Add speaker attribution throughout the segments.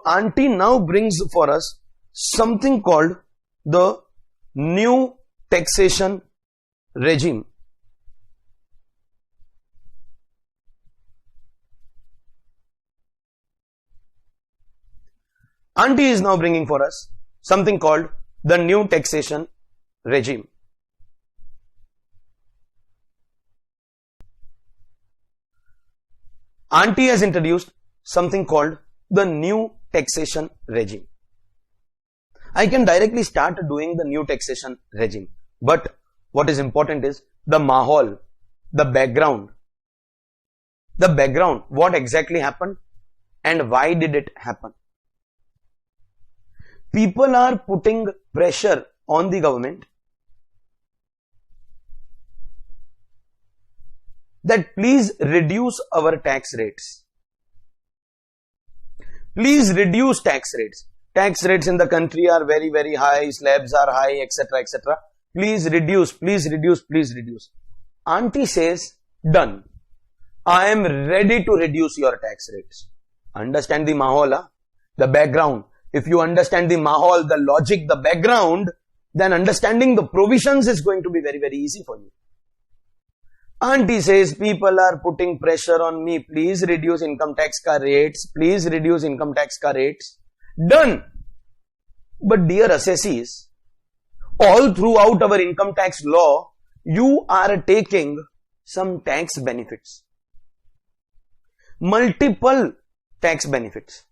Speaker 1: auntie now brings for us something called the new taxation regime. Auntie is now bringing for us something called the new taxation regime. Auntie has introduced something called the new taxation regime. I can directly start doing the new taxation regime, but what is important is the mahal, the background, what exactly happened and why did it happen. People are putting pressure on the government that please reduce our tax rates. Please reduce tax rates. Tax rates in the country are very, very high, slabs are high, etc., etc. Please reduce, please reduce, please reduce. Auntie says, done. I am ready to reduce your tax rates. Understand the mahal, the background. If you understand the mahal, the logic, the background, then understanding the provisions is going to be very, very easy for you. Auntie says, people are putting pressure on me. Please reduce income tax ka rates. Please reduce income tax ka rates. Done. But dear assessees, all throughout our income tax law, you are taking some tax benefits. Multiple tax benefits.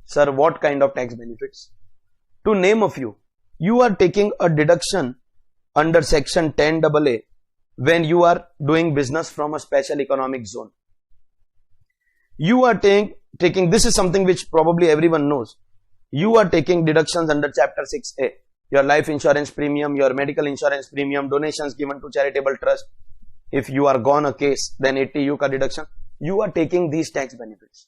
Speaker 1: Sir, what kind of tax benefits? To name a few, you are taking a deduction under section 10AA when you are doing business from a special economic zone. You are taking, this is something which probably everyone knows. You are taking deductions under chapter 6A. Your life insurance premium, your medical insurance premium, donations given to charitable trust. If you are gone a case, then 80 U ka deduction. You are taking these tax benefits.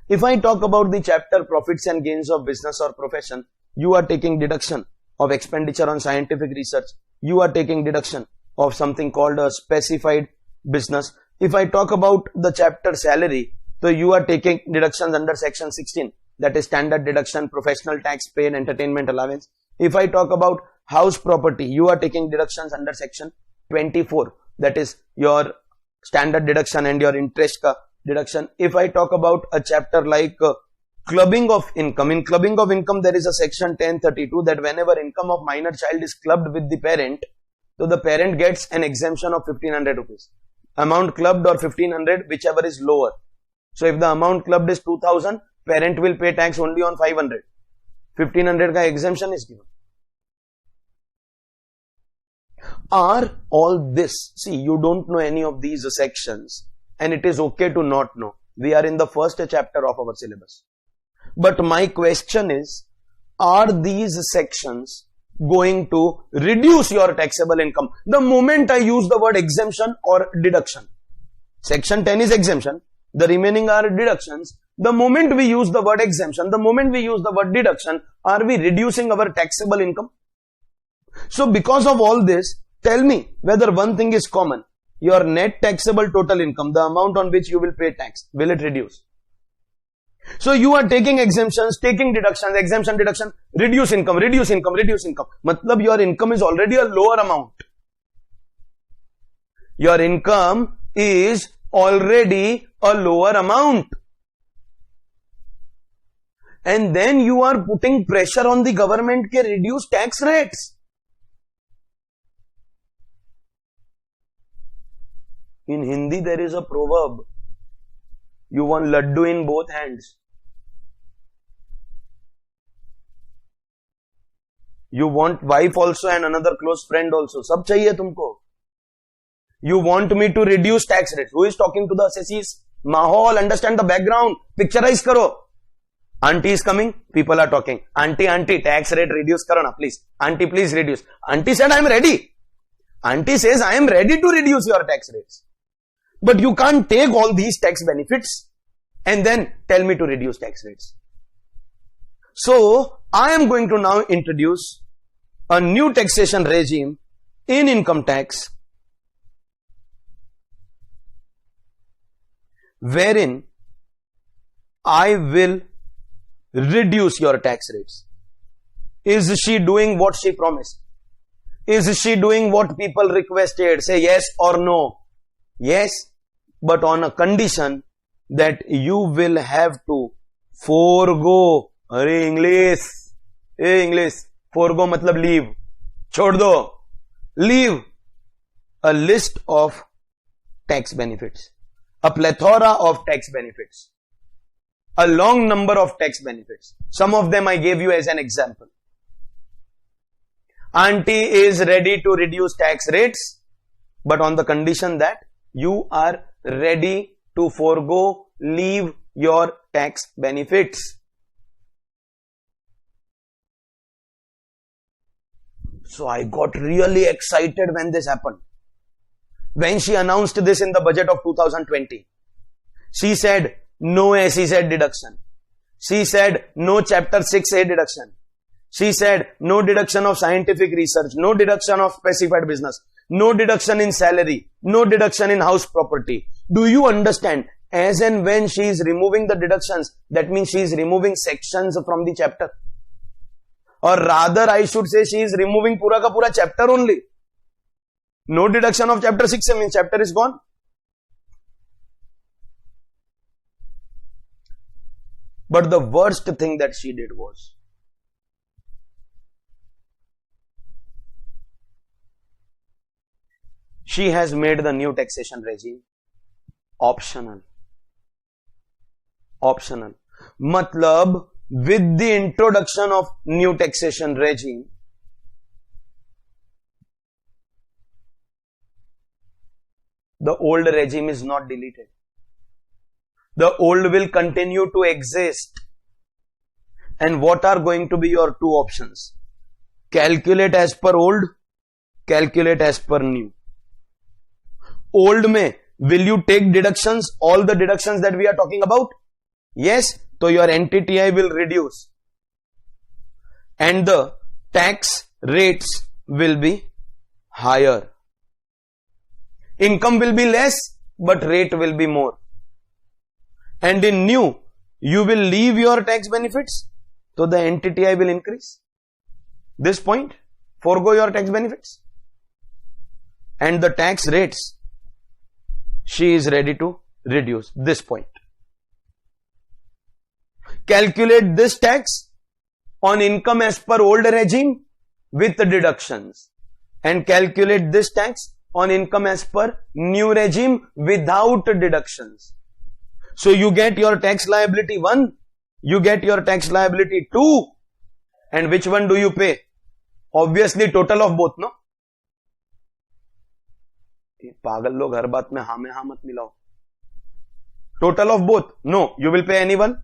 Speaker 1: If I talk about the chapter profits and gains of business or profession, you are taking deduction of expenditure on scientific research. You are taking deduction of something called a specified business. If I talk about the chapter salary, so you are taking deductions under section 16, that is standard deduction, professional tax pay and entertainment allowance. If I talk about house property, you are taking deductions under section 24, that is your standard deduction and your interest ka deduction. If I talk about a chapter like clubbing of income, in clubbing of income there is a section 1032 that whenever income of minor child is clubbed with the parent, so the parent gets an exemption of 1500 rupees. Amount clubbed or 1500, whichever is lower. So if the amount clubbed is 2000, parent will pay tax only on 500. 1500 ka exemption is given. Are all this, see, you don't know any of these sections and it is okay to not know. We are in the first chapter of our syllabus. But my question is, are these sections going to reduce your taxable income? The moment I use the word exemption or deduction, section 10 is exemption, the remaining are deductions. The moment we use the word exemption, the moment we use the word deduction, are we reducing our taxable income? So because of all this, tell me whether one thing is common. Your net taxable total income, the amount on which you will pay tax, will it reduce? So you are taking exemptions, taking deductions, exemption, deduction, reduce income, reduce income, reduce income. Matlab your income is already a lower amount. Your income is already a lower amount. And then you are putting pressure on the government to reduce tax rates. In Hindi there is a proverb. You want Laddu in both hands. You want wife also and another close friend also. Sab chahiye tumko. You want me to reduce tax rates. Who is talking to the assessees? Mahal, understand the background. Picturize karo. Auntie is coming. People are talking. Auntie, tax rate reduce karo na please. Auntie, please reduce. Auntie said, I am ready. Auntie says, I am ready to reduce your tax rates. But you can't take all these tax benefits and then tell me to reduce tax rates. So, I am going to now introduce a new taxation regime in income tax wherein I will reduce your tax rates. Is she doing what she promised? Is she doing what people requested? Say yes or no. Yes, but on a condition that you will have to forego. अरे English, forego मतलब leave, छोड़ दो, leave a list of tax benefits, a plethora of tax benefits, a long number of tax benefits. Some of them I gave you as an example. Auntie is ready to reduce tax rates, but on the condition that you are ready to forego, leave your tax benefits. So I got really excited when this happened. When she announced this in the budget of 2020, she said no SEZ deduction. She said no chapter 6A deduction. She said no deduction of scientific research, no deduction of specified business, no deduction in salary, no deduction in house property. Do you understand? As and when she is removing the deductions, that means she is removing sections from the chapter. Or rather, I should say she is removing pura ka pura chapter only. No deduction of chapter 6 means chapter is gone. But the worst thing that she did was, she has made the new taxation regime optional. Optional. Matlab, with the introduction of new taxation regime, the old regime is not deleted. The old will continue to exist. And what are going to be your two options? Calculate as per old, calculate as per new. Old mein, will you take deductions, all the deductions that we are talking about? Yes, so your NTTI will reduce. And the tax rates will be higher. Income will be less, but rate will be more. And in new, you will leave your tax benefits, so the NTTI will increase. This point, forego your tax benefits. And the tax rates, she is ready to reduce. This point. Calculate this tax on income as per old regime with the deductions. And calculate this tax on income as per new regime without deductions. So you get your tax liability 1, you get your tax liability 2, and which one do you pay? Obviously total of both, no? पागल लोग हर बात में हाँ में हाँ मत मिलाओ. Total of both? No. You will pay anyone?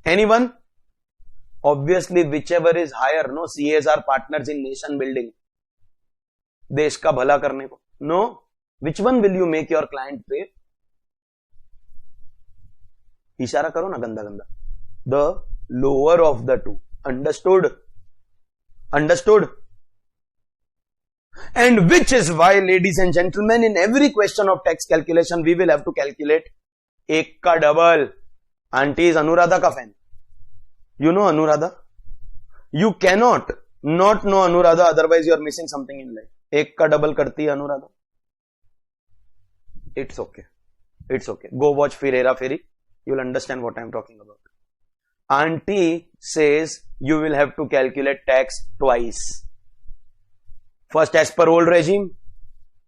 Speaker 1: Anyone? Obviously whichever is higher, no? CAs are partners in nation building. देश का भला करने को. No. Which one will you make your client pay? इशारा करो ना गंदा गंदा. The lower of the two. Understood? Understood? And which is why, ladies and gentlemen, in every question of tax calculation, we will have to calculate ek ka double. Auntie is Anuradha ka fan. You know Anuradha? You cannot not know Anuradha, otherwise you are missing something in life. Ek ka double karti hai Anuradha. It's okay. It's okay. Go watch Fir Hera Feri. You will understand what I am talking about. Auntie says you will have to calculate tax twice. First as per old regime,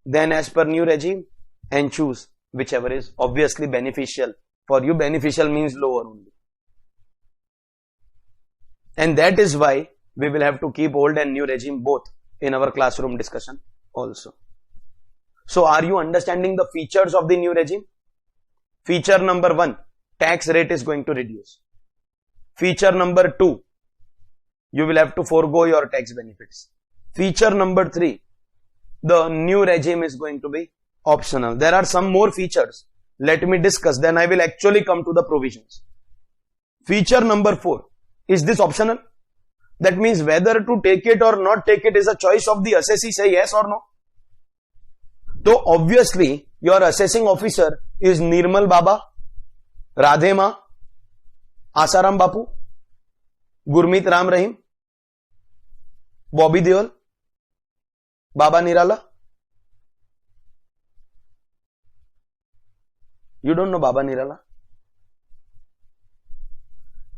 Speaker 1: then as per new regime, and choose whichever is obviously beneficial. For you, beneficial means lower only. And that is why we will have to keep old and new regime both in our classroom discussion also. So are you understanding the features of the new regime? Feature number 1, tax rate is going to reduce. Feature number 2, you will have to forego your tax benefits. Feature number 3, the new regime is going to be optional. There are some more features. Let me discuss, then I will actually come to the provisions. Feature number 4, is this optional? That means whether to take it or not take it is a choice of the assessee, say yes or no. So obviously your assessing officer is Nirmal Baba, Radhe Ma, Asaram Bapu, Gurmeet Ram Rahim, Bobby Deol, Baba Nirala. You don't know बाबा निराला?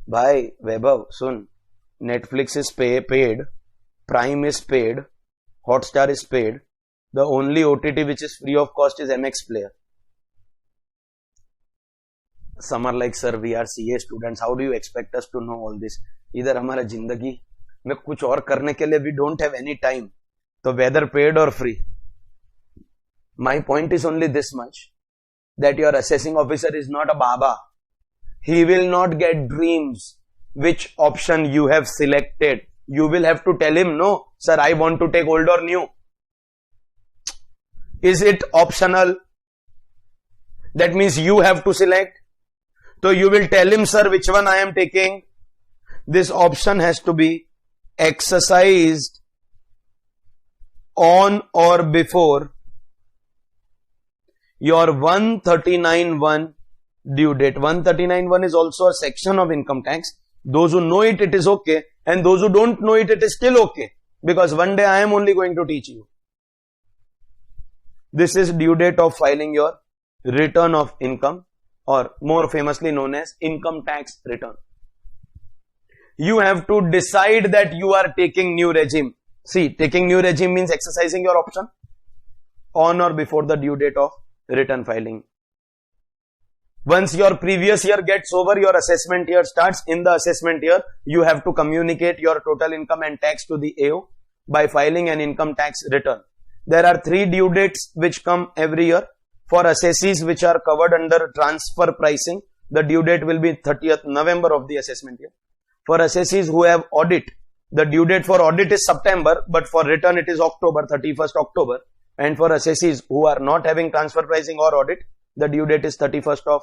Speaker 1: भाई वैभव सुन, Netflix is paid, Prime is paid, Hotstar is paid. The only OTT which is free of cost is MX Player. Some are like, sir, we are CA students. How do you expect us to know all this? इधर हमारा जिंदगी में कुछ और करने के लिए we don't have any time. तो whether paid or free. My point is only this much, that your assessing officer is not a Baba. He will not get dreams which option you have selected. You will have to tell him, no, sir, I want to take old or new. Is it optional? That means you have to select. So you will tell him, sir, which one I am taking. This option has to be exercised on or before your 139(1) due date. 139(1) is also a section of income tax. Those who know it, it is okay. And those who don't know it, it is still okay. Because one day I am only going to teach you. This is due date of filing your return of income, or more famously known as income tax return. You have to decide that you are taking new regime. See, taking new regime means exercising your option on or before the due date of return filing. Once your previous year gets over, your assessment year starts. In the assessment year, you have to communicate your total income and tax to the AO by filing an income tax return. There are 3 due dates which come every year. For assessees which are covered under transfer pricing, the due date will be 30th November of the assessment year. For assessees who have audit, the due date for audit is September, but for return it is October, 31st October. And for assessees who are not having transfer pricing or audit, the due date is 31st of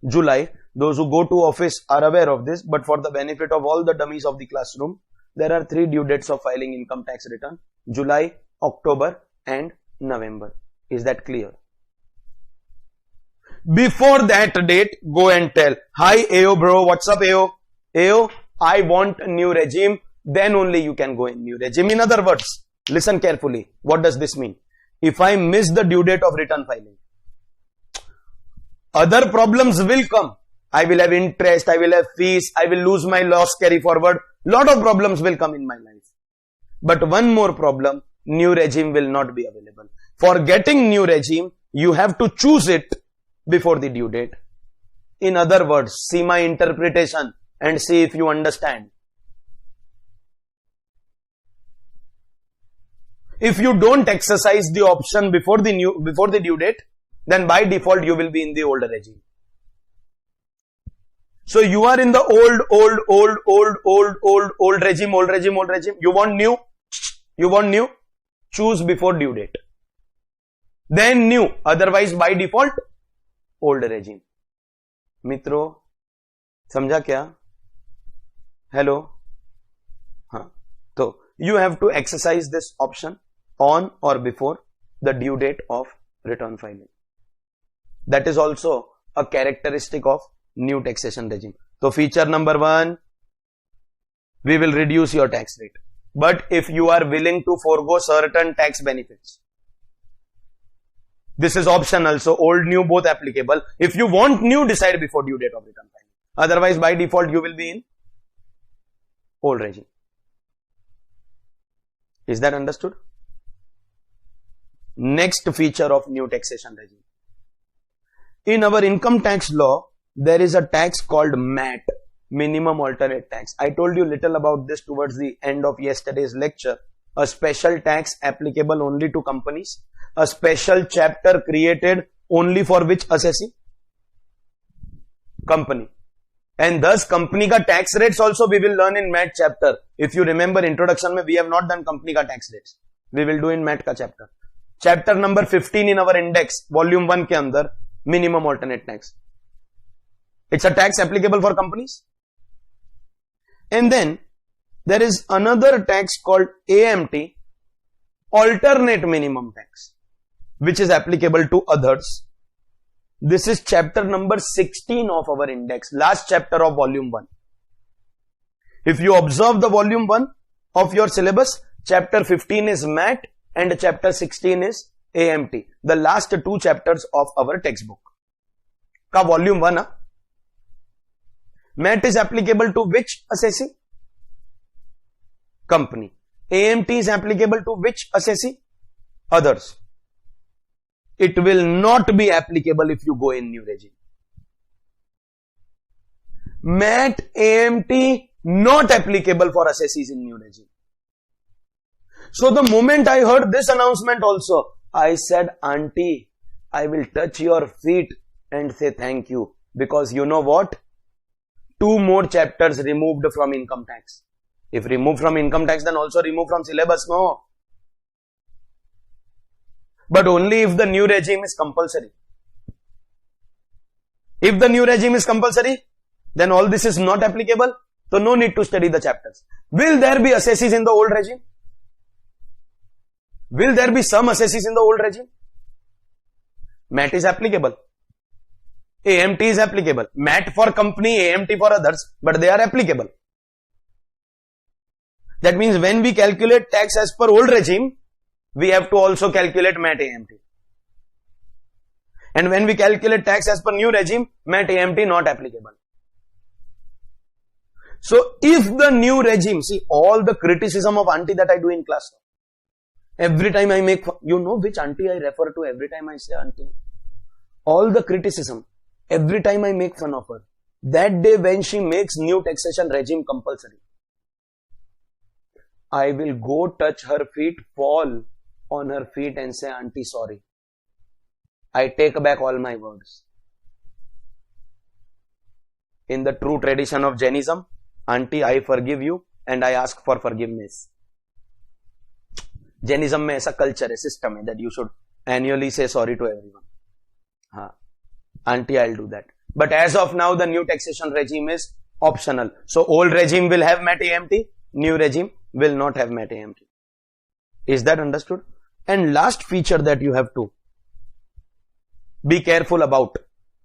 Speaker 1: July. Those who go to office are aware of this, but for the benefit of all the dummies of the classroom, there are 3 due dates of filing income tax return: July, October and November. Is that clear? Before that date, go and tell, hi AO bro, what's up AO? AO, I want a new regime. Then only you can go in new regime. In other words, listen carefully. What does this mean? If I miss the due date of return filing, other problems will come. I will have interest, I will have fees, I will lose my loss carry forward. Lot of problems will come in my life. But one more problem, new regime will not be available. For getting new regime, you have to choose it before the due date. In other words, see my interpretation and see if you understand. If you don't exercise the option before the due date, then by default you will be in the old regime. So you are in the old regime. You want new? Choose before due date. Then new. Otherwise by default, old regime. मित्रों, समझा क्या? Hello? हाँ. So you have to exercise this option on or before the due date of return filing. That is also a characteristic of new taxation regime. So feature number 1, we will reduce your tax rate. But if you are willing to forego certain tax benefits, this is optional. So old, new, both applicable. If you want new, decide before due date of return filing. Otherwise, by default, you will be in old regime. Is that understood? Next feature of new taxation regime. In our income tax law, there is a tax called MAT, minimum alternate tax. I told you little about this towards the end of yesterday's lecture. A special tax applicable only to companies. A special chapter created only for which assessee? Company. And thus company ka tax rates also we will learn in MAT chapter. If you remember introduction mein, we have not done company ka tax rates. We will do in MAT ka chapter. Chapter number 15 in our index, volume 1 ke andar, minimum alternate tax. It's a tax applicable for companies. And then there is another tax called AMT, alternate minimum tax, which is applicable to others. This is chapter number 16 of our index, last chapter of volume 1. If you observe the volume 1 of your syllabus, chapter 15 is MAT and chapter 16 is AMT. The last two chapters of our textbook. Ka volume 1. MAT is applicable to which assessee? Company. AMT is applicable to which assessee? Others. It will not be applicable if you go in new regime. MAT, AMT, not applicable for assessees in new regime. So the moment I heard this announcement also, I said, Auntie, I will touch your feet and say thank you. Because you know what? 2 more chapters removed from income tax. If removed from income tax, then also remove from syllabus, no. But only if the new regime is compulsory. If the new regime is compulsory, then all this is not applicable. So no need to study the chapters. Will there be assessees in the old regime? Will there be some assessees in the old regime? MAT is applicable. AMT is applicable. MAT for company, AMT for others, but they are applicable. That means when we calculate tax as per old regime, we have to also calculate MAT, AMT. And when we calculate tax as per new regime, MAT, AMT not applicable. So if the new regime, see all the criticism of auntie that I do in class, every time I make, you know which auntie I refer to every time I say auntie? All the criticism, every time I make fun of her. That day when she makes new taxation regime compulsory, I will go touch her feet, fall on her feet and say, auntie, sorry. I take back all my words. In the true tradition of Jainism, auntie, I forgive you and I ask for forgiveness. Jainism में ऐसा culture है, system है that you should annually say sorry to everyone. हाँ, auntie, I'll do that. But as of now, the new taxation regime is optional. So old regime will have MAT, AMT, new regime will not have MAT, AMT. Is that understood? And last feature that you have to be careful about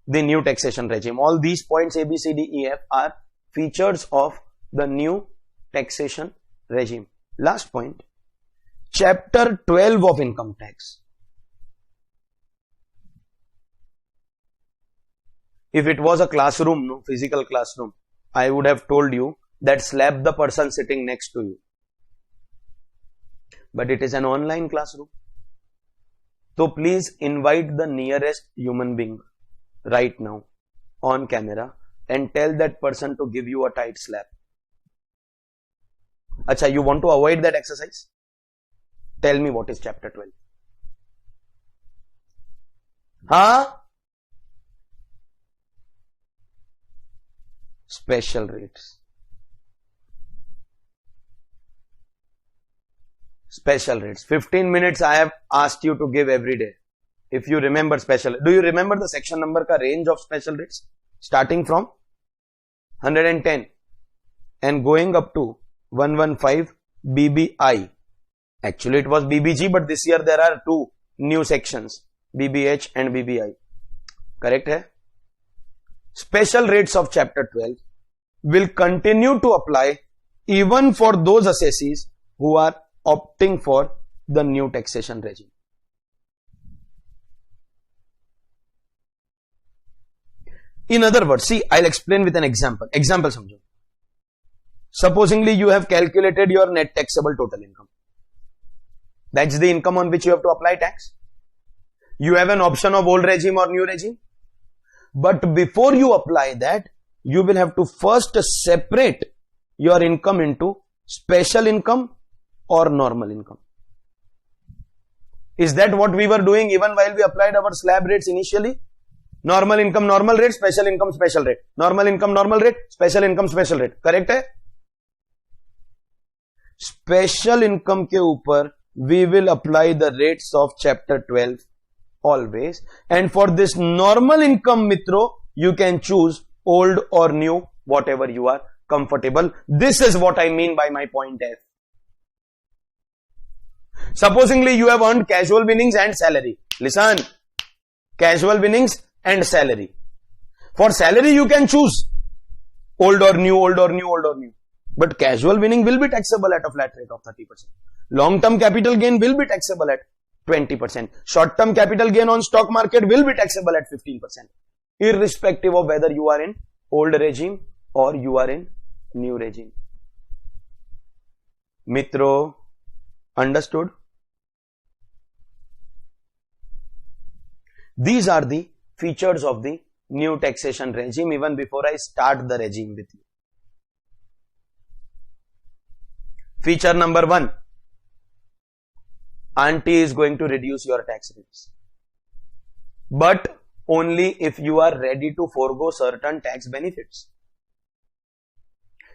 Speaker 1: the new taxation regime. All these points A, B, C, D, E, F are features of the new taxation regime. Last point, chapter 12 of income tax. If it was a classroom, no physical classroom, I would have told you that slap the person sitting next to you. But it is an online classroom. So please invite the nearest human being right now on camera and tell that person to give you a tight slap. Acha, you want to avoid that exercise? Tell me what is chapter 12. Huh? Special rates. Special rates. 15 minutes I have asked you to give every day. If you remember special, do you remember the section number ka range of special rates? Starting from 110 and going up to 115 BBI. Actually it was BBG, but this year there are 2 new sections, BBH and BBI. Correct hai? Special rates of chapter 12 will continue to apply even for those assessees who are opting for the new taxation regime. In other words, see, I'll explain with an example. Example samjho. Supposingly you have calculated your net taxable total income. That's the income on which you have to apply tax. You have an option of old regime or new regime. But before you apply that, you will have to first separate your income into special income or normal income. Is that what we were doing even while we applied our slab rates initially? Normal income, normal rate, special income, special rate. Normal income, normal rate, special income, special rate. Correct hai? Special income ke upar we will apply the rates of chapter 12 always. And for this normal income, mitro, you can choose old or new, whatever you are comfortable. This is what I mean by my point F. Supposingly you have earned casual winnings and salary. Listen, casual winnings and salary. For salary you can choose old or new, old or new, old or new. But casual winning will be taxable at a flat rate of 30%. Long-term capital gain will be taxable at 20%. Short-term capital gain on stock market will be taxable at 15%. Irrespective of whether you are in old regime or you are in new regime. Mitro, understood? These are the features of the new taxation regime even before I start the regime with you. Feature number 1. Auntie is going to reduce your tax rates. But only if you are ready to forego certain tax benefits.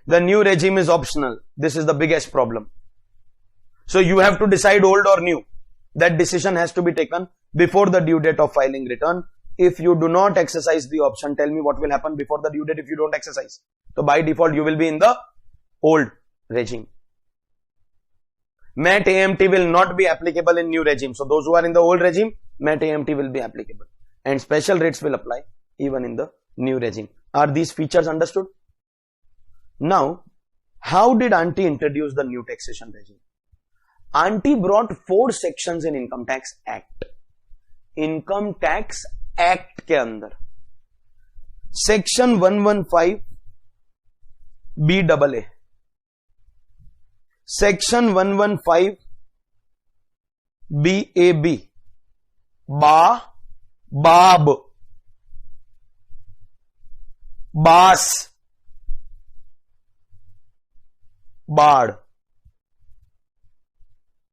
Speaker 1: The new regime is optional. This is the biggest problem. So you have to decide old or new. That decision has to be taken before the due date of filing return. If you do not exercise the option, tell me what will happen before the due date if you don't exercise. So by default, you will be in the old regime. MAT AMT will not be applicable in new regime. So those who are in the old regime, MAT AMT will be applicable. And special rates will apply even in the new regime. Are these features understood? Now, how did Auntie introduce the new taxation regime? Auntie brought 4 sections in Income Tax Act. Income Tax Act के अंदर Section 115 BAA, Section 115 BAB, Bab, Bas, Bad,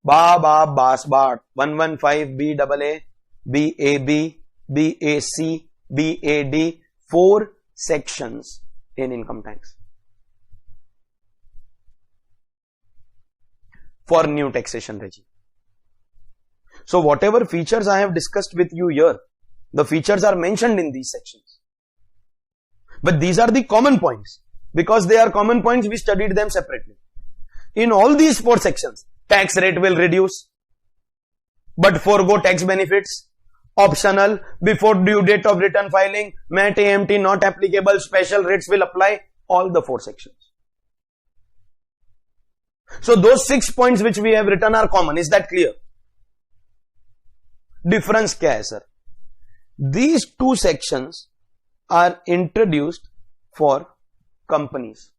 Speaker 1: Bas, Bad, 115 BAA, BAB, BAC, BAD, 4 sections in income tax for new taxation regime. So whatever features I have discussed with you here, the features are mentioned in these sections. But these are the common points. Because they are common points, we studied them separately. In all these 4 sections, tax rate will reduce, but forego tax benefits, optional, before due date of return filing, MAT AMT not applicable, special rates will apply, all the 4 sections. So those 6 points which we have written are common. Is that clear? Difference क्या है sir? These 2 sections are introduced for companies.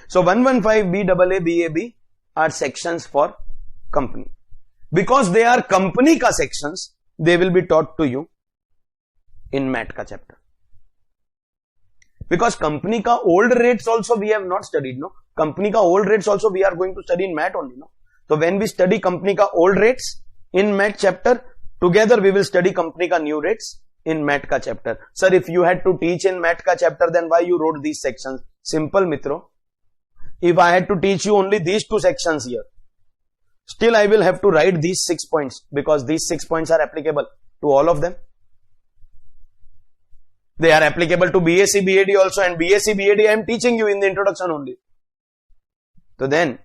Speaker 1: So 115 BAA, BAB are sections for company. Because they are company ka sections, they will be taught to you in MAT ka chapter. Because company ka old rates also we have not studied, no? Company ka old rates also we are going to study in MAT only, no? So when we study company ka old rates in MAT chapter, together we will study company ka new rates in MAT ka chapter. Sir, if you had to teach in MAT ka chapter, then why you wrote these sections? Simple, mitro. If I had to teach you only these 2 sections here, still I will have to write these 6 points, because these 6 points are applicable to all of them. They are applicable to BAC, BAD also, and BAC, BAD I am teaching you in the introduction only. So then,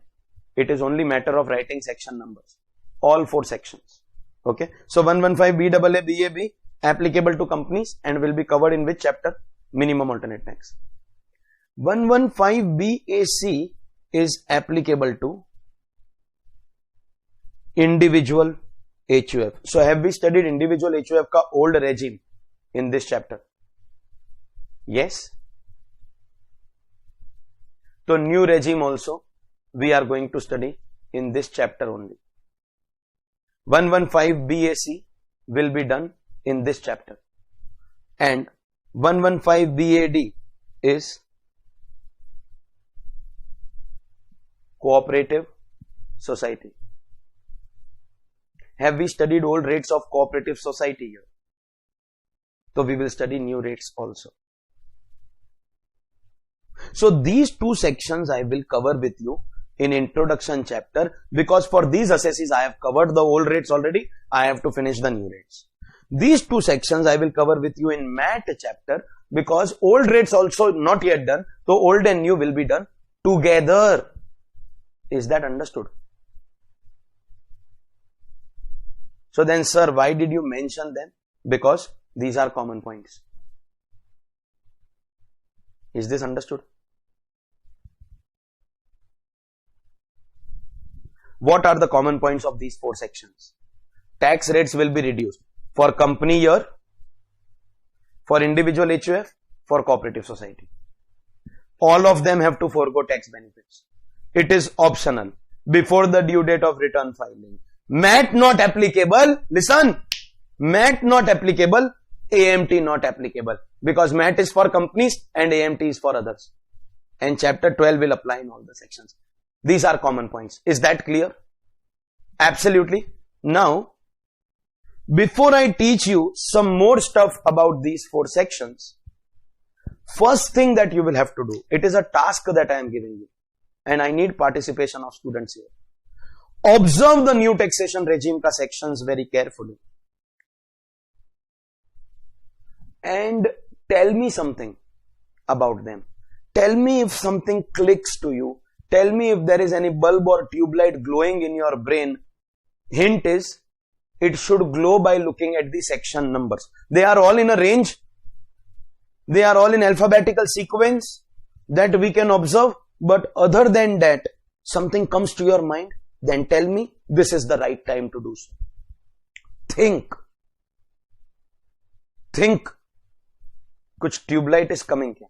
Speaker 1: it is only matter of writing section numbers. All 4 sections. Okay. So 115 BAA, BAB applicable to companies and will be covered in which chapter? Minimum alternate tax. 115 BAC is applicable to individual HUF. So have we studied individual HUF ka old regime in this chapter? Yes. So new regime also we are going to study in this chapter only. 115 BAC will be done in this chapter, and 115 BAD is cooperative society. Have we studied old rates of cooperative society here? So we will study new rates also. So these 2 sections I will cover with you in introduction chapter, because for these assesses I have covered the old rates already. I have to finish the new rates. These 2 sections I will cover with you in MAT chapter, because old rates also not yet done. So old and new will be done together. Is that understood? So then sir, why did you mention them? Because these are common points. Is this understood? What are the common points of these 4 sections? Tax rates will be reduced for company year, for individual HUF, for cooperative society. All of them have to forego tax benefits. It is optional before the due date of return filing. MAT not applicable. Listen, MAT not applicable, AMT not applicable, because MAT is for companies and AMT is for others. And chapter 12 will apply in all the sections. These are common points. Is that clear? Absolutely. Now, before I teach you some more stuff about these 4 sections, first thing that you will have to do, it is a task that I am giving you, and I need participation of students here. Observe the new taxation regime ka sections very carefully and tell me something about them. Tell me if something clicks to you. Tell me if there is any bulb or tube light glowing in your brain. Hint is, it should glow by looking at the section numbers. They are all in a range. They are all in alphabetical sequence that we can observe. But other than that, something comes to your mind, then tell me this is the right time to do so. Think. Think. कुछ tubelight is coming क्या?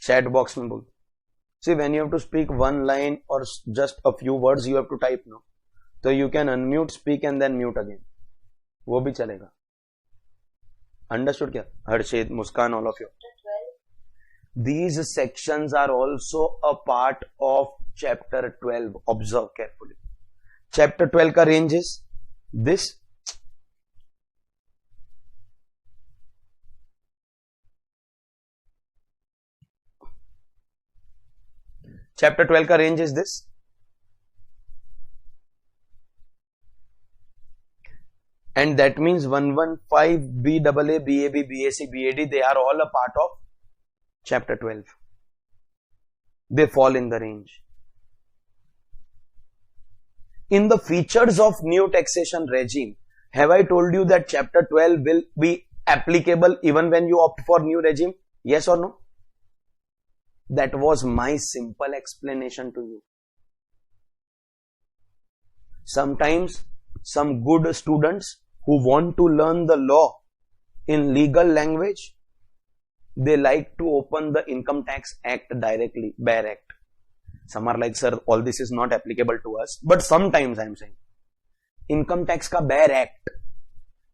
Speaker 1: Chat box में बोल. See, when you have to speak one line or just a few words, you have to type no. So you can unmute, speak and then mute again. वो भी चलेगा. Understood क्या? Harshit, Muskan, all of you. These sections are also a part of chapter 12. Observe carefully. Chapter 12 का range is this. Chapter 12 का range is this. And that means 115, BAA, BAB, BAC, BAD, they are all a part of chapter 12. They fall in the range. In the features of new taxation regime, have I told you that chapter 12 will be applicable even when you opt for new regime? Yes or no? That was my simple explanation to you. Sometimes some good students who want to learn the law in legal language, they like to open the Income Tax Act directly, bare act. Some are like, sir, all this is not applicable to us. But sometimes I am saying, Income Tax ka bare act,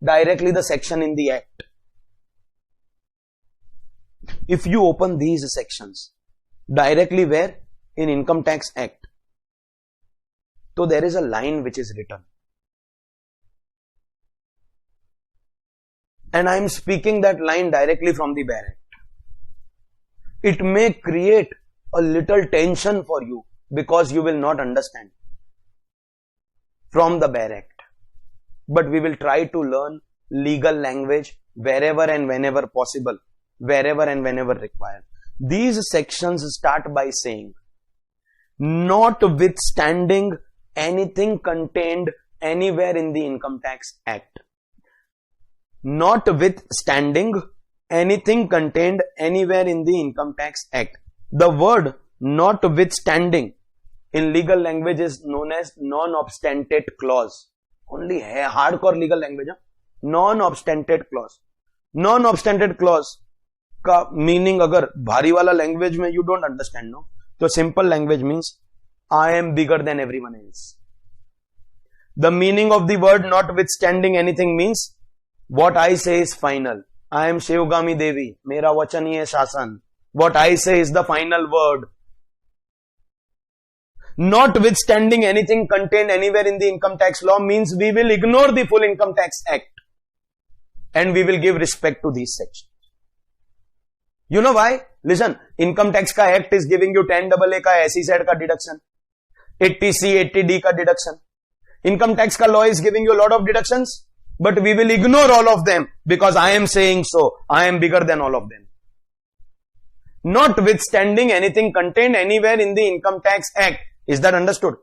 Speaker 1: directly the section in the act. If you open these sections, directly where? In Income Tax Act. So there is a line which is written. And I am speaking that line directly from the bare act. It may create a little tension for you because you will not understand from the bare act. But we will try to learn legal language wherever and whenever possible, wherever and whenever required. These sections start by saying, notwithstanding anything contained anywhere in the Income Tax Act. Notwithstanding anything contained anywhere in the Income Tax Act. The word notwithstanding in legal language is known as non-obstante clause. Only hardcore legal language. Non-obstante clause. Non-obstante clause का meaning अगर भारी वाला language में you don't understand, no? तो simple language means I am bigger than everyone else. The meaning of the word notwithstanding anything means what I say is final. I am Shivgami Devi. मेरा वचन ही है शासन. What I say is the final word. Notwithstanding anything contained anywhere in the income tax law means we will ignore the full Income Tax Act and we will give respect to these sections. You know why? Listen, Income Tax ka Act is giving you 10AA ka SEZ ka deduction, 80C, 80D ka deduction. Income Tax ka law is giving you a lot of deductions, but we will ignore all of them because I am saying so. I am bigger than all of them. notwithstanding anything contained anywhere in the Income Tax Act. Is that understood?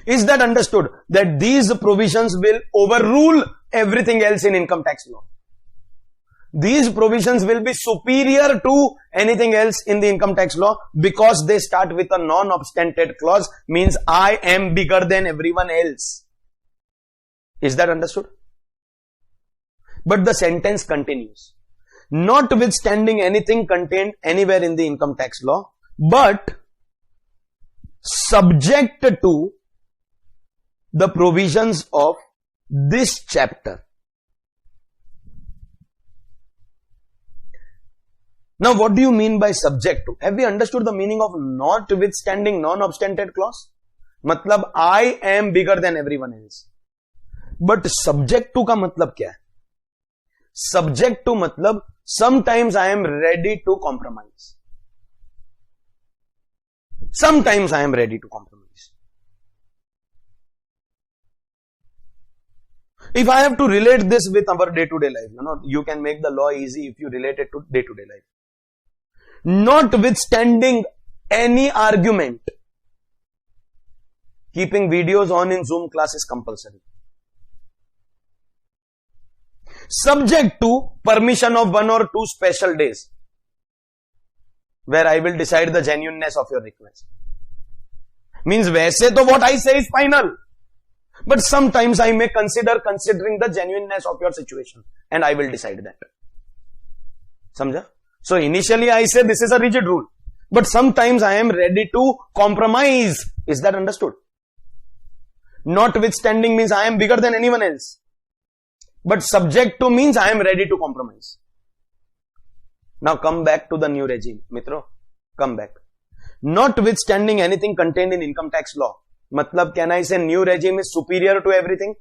Speaker 1: Is that understood? That these provisions will overrule everything else in income tax law. These provisions will be superior to anything else in the income tax law because they start with a non-obstante clause, means I am bigger than everyone else. Is that understood? But the sentence continues. Notwithstanding anything contained anywhere in the income tax law, but subject to the provisions of this chapter. Now, what do you mean by subject to? Have we understood the meaning of notwithstanding non-obstante clause? मतलब I am bigger than everyone else. But subject to का मतलब क्या है? Subject to मतलब sometimes I am ready to compromise. Sometimes I am ready to compromise. If I have to relate this with our day-to-day life, you can make the law easy if you relate it to day-to-day life. Notwithstanding any argument, keeping videos on in Zoom class is compulsory. Subject to permission of 1 or 2 special days, where I will decide the genuineness of your request. Means वैसे तो what I say is final, but sometimes I may considering the genuineness of your situation, and I will decide that. समझा? So initially I say this is a rigid rule, but sometimes I am ready to compromise. Is that understood? Notwithstanding means I am bigger than anyone else, but subject to means I am ready to compromise. Now come back to the new regime, mitro. Come back. Notwithstanding anything contained in income tax law, matlab can I say new regime is superior to everything?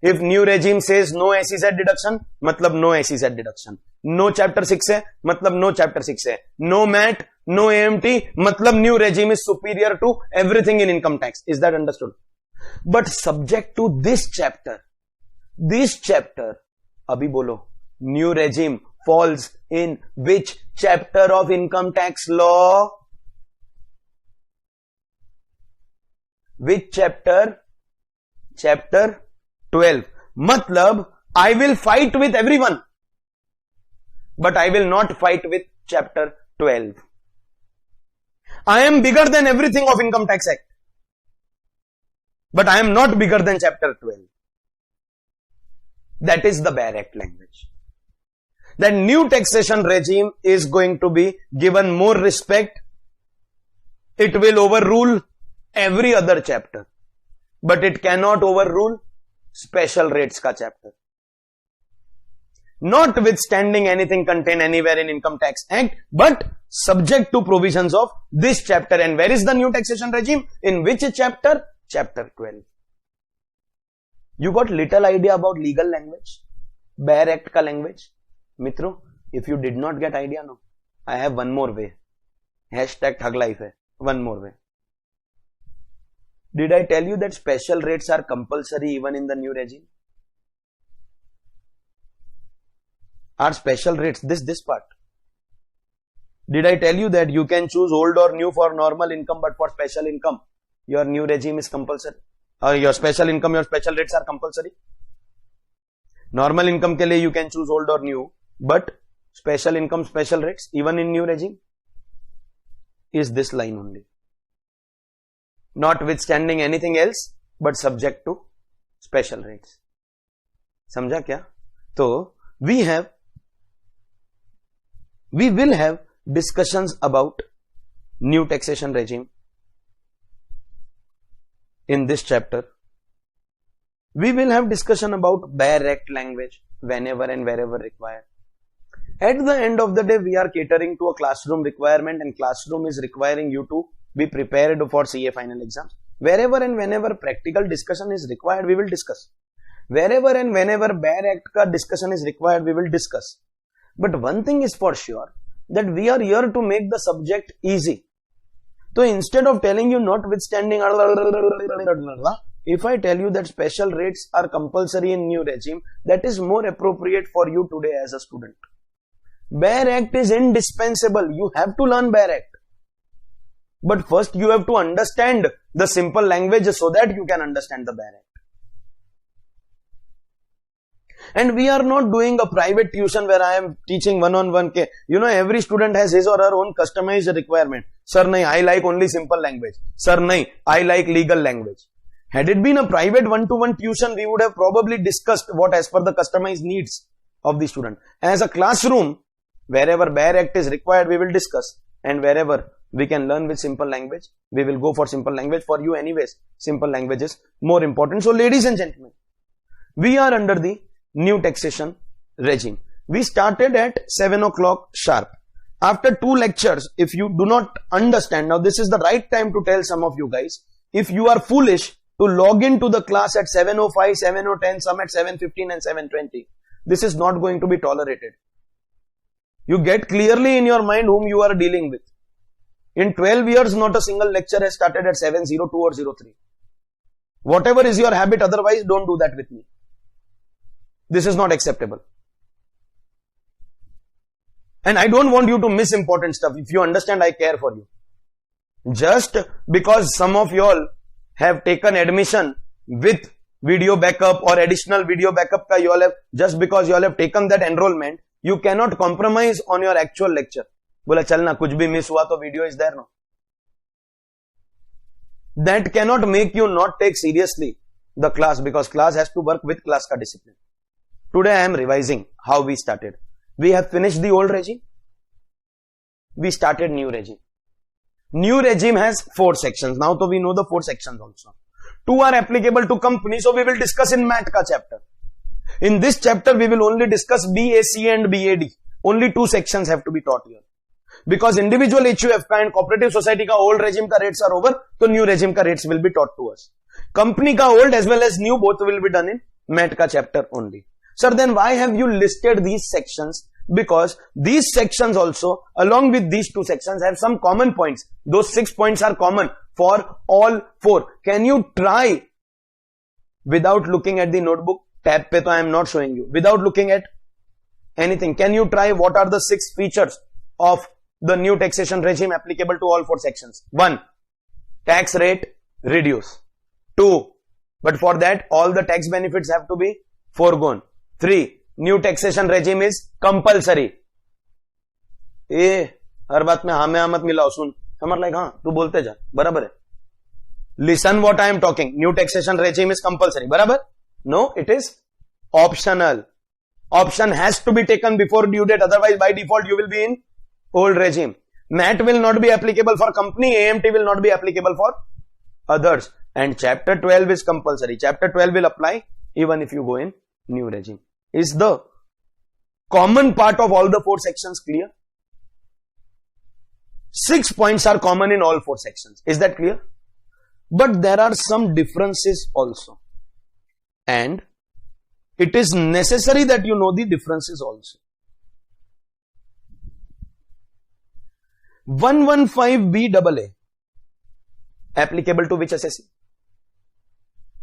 Speaker 1: If new regime says no SEZ deduction, matlab no SEZ deduction. No chapter 6 है, matlab no chapter 6 है. No MAT, no AMT, matlab new regime is superior to everything in income tax. Is that understood? But subject to this chapter, abhi bolo, new regime falls in which chapter of income tax law? Which chapter? Chapter 12. Matlab, I will fight with everyone, but I will not fight with chapter 12. I am bigger than everything of Income Tax Act, but I am not bigger than chapter 12. That is the Bare Act language. That new taxation regime is going to be given more respect. It will overrule every other chapter, but it cannot overrule special rates ka chapter. Notwithstanding anything contained anywhere in Income Tax Act, but subject to provisions of this chapter. And where is the new taxation regime? In which chapter? Chapter 12. You got little idea about legal language, Bare Act ka language? Mitro, if you did not get idea, no, I have one more way. Hashtag Thug Life hai. One more way. Did I tell you that special rates are compulsory even in the new regime? Are special rates, this part. Did I tell you that you can choose old or new for normal income, but for special income, your new regime is compulsory? Or your special income, your special rates are compulsory? Normal income ke liye you can choose old or new, but special income, special rates, even in new regime, is this line only. Notwithstanding anything else, but subject to special rates. समझा क्या? तो we will have discussions about new taxation regime in this chapter. We will have discussion about Bare Act language whenever and wherever required. At the end of the day, we are catering to a classroom requirement, and classroom is requiring you to be prepared for CA final exams. Wherever and whenever practical discussion is required, we will discuss. Wherever and whenever Bare Act ka discussion is required, we will discuss. But one thing is for sure, that we are here to make the subject easy. So instead of telling you notwithstanding, if I tell you that special rates are compulsory in new regime, that is more appropriate for you today as a student. Bare Act is indispensable. You have to learn Bare Act. But first you have to understand the simple language so that you can understand the Bare Act. And we are not doing a private tuition where I am teaching one-on-one. Every student has his or her own customized requirement. Sir, nahi, I like only simple language. Sir, nahi, I like legal language. Had it been a private one-to-one tuition, we would have probably discussed what as per the customized needs of the student. As a classroom, wherever Bare Act is required, we will discuss. And wherever we can learn with simple language, we will go for simple language. For you anyways, simple language is more important. So ladies and gentlemen, we are under the new taxation regime. We started at 7 o'clock sharp. After 2 lectures, if you do not understand, now this is the right time to tell some of you guys, if you are foolish to log into the class at 7:05, 7:10, some at 7:15 and 7:20, this is not going to be tolerated. You get clearly in your mind whom you are dealing with. In 12 years, not a single lecture has started at 7:02 or 03. Whatever is your habit, otherwise don't do that with me. This is not acceptable. And I don't want you to miss important stuff. If you understand, I care for you. Just because some of y'all have taken admission with video backup or additional video backup, just because y'all have taken that enrollment, you cannot compromise on your actual lecture. Bola chalna, kuch bhi miss hua to video is there, no? That cannot make you not take seriously the class, because class has to work with class ka discipline. Today I am revising how we started. We have finished the old regime. We started new regime. New regime has 4 sections. Now we know the 4 sections also. 2 are applicable to company, so we will discuss in MAT ka chapter. In this chapter, we will only discuss BAC and BAD. Only 2 sections have to be taught here. Because individual HUF ka and cooperative society ka old regime ka rates are over, so new regime ka rates will be taught to us. Company ka old as well as new, both will be done in MAT ka chapter only. Sir, then why have you listed these sections? Because these sections also, along with these 2 sections, have some common points. Those 6 points are common for all 4. Can you try, without looking at the notebook, tab pe to I am not showing you, without looking at anything, can you try what are the 6 features of the new taxation regime applicable to all 4 sections? 1. Tax rate reduce. 2. But for that, all the tax benefits have to be foregone. 3. New taxation regime is compulsory. हर बात में हाँ में हाँ मत मिलाओ, सुन. समझ like हाँ, तू बोलते जा, बराबर है. Listen what I am talking. New taxation regime is compulsory, बराबर? No, it is optional. Option has to be taken before due date, otherwise by default you will be in old regime. MAT will not be applicable for company, AMT will not be applicable for others. And chapter 12 is compulsory. Chapter 12 will apply even if you go in new regime. Is the common part of all the 4 sections clear? 6 points are common in all 4 sections. Is that clear? But there are some differences also. And it is necessary that you know the differences also. 115BAA applicable to which SSC?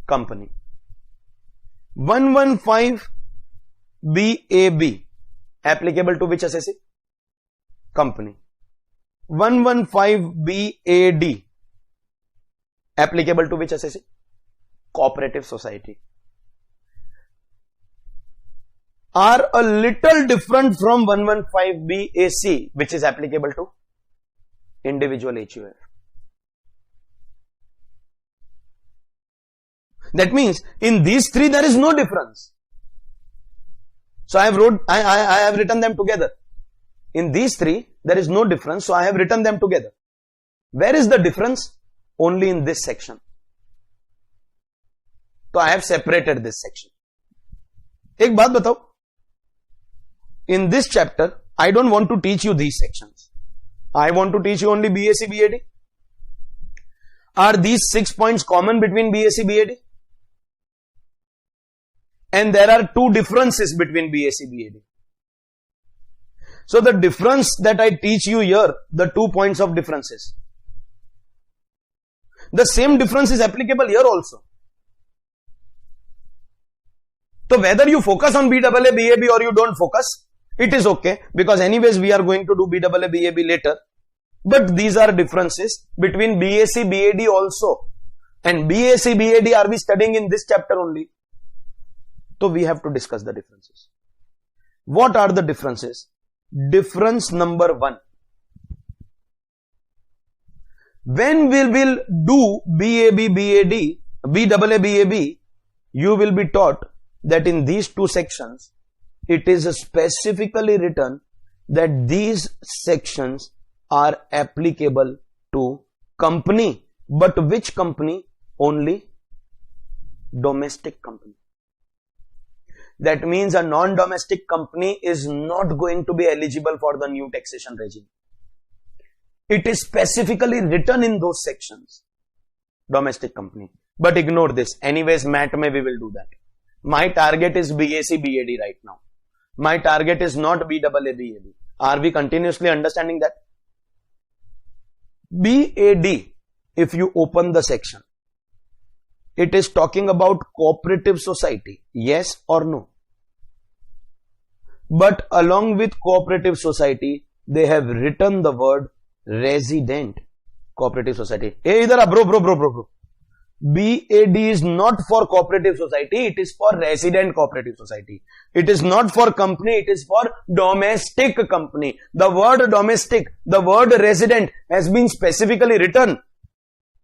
Speaker 1: Company. 115BAB applicable to which SSC? Company. 115BAD applicable to which SSC? Cooperative society. Are a little different from 115BAC, which is applicable to individual HUF. That means in these 3 there is no difference. So I have written them together. In these 3 there is no difference, so I have written them together. Where is the difference? Only in this section. So I have separated this section. एक बात बताओ. In this chapter, I don't want to teach you these sections. I want to teach you only BAC, BAD. Are these 6 points common between BAC, BAD? And there are 2 differences between BAC, BAD. So the difference that I teach you here, the 2 points of differences, the same difference is applicable here also. So whether you focus on BAA, BAB or you don't focus, It is okay because anyways we are going to do BAA, BAB later. But these are differences between BAC, BAD also. And BAC, BAD are we studying in this chapter only? So we have to discuss the differences. What are the differences? Difference number 1. When we will do BAB, BAD, BAA, BAB, you will be taught that in these two sections, it is specifically written that these sections are applicable to company. But which company? Only domestic company. That means a non-domestic company is not going to be eligible for the new taxation regime. It is specifically written in those sections. Domestic company. But ignore this. Anyways, math mein we will do that. My target is BAC, BAD right now. My target is not BAA, BAB. Are we continuously understanding that? BAD, if you open the section, it is talking about cooperative society. Yes or no? But along with cooperative society, they have written the word resident cooperative society. Hey, idhar bro. BAD is not for cooperative society, it is for resident cooperative society. It is not for company, it is for domestic company. The word domestic, the word resident has been specifically written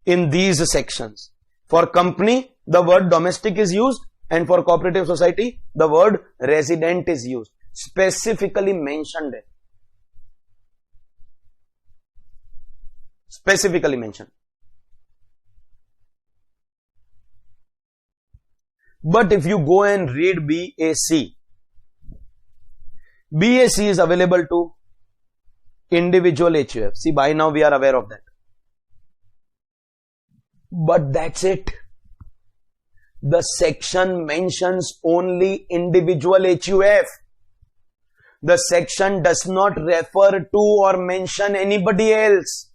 Speaker 1: in these sections. For company, the word domestic is used, and for cooperative society, the word resident is used. Specifically mentioned. Specifically mentioned. But if you go and read BAC, BAC is available to individual HUF. See, by now we are aware of that. But that's it. The section mentions only individual HUF. The section does not refer to or mention anybody else,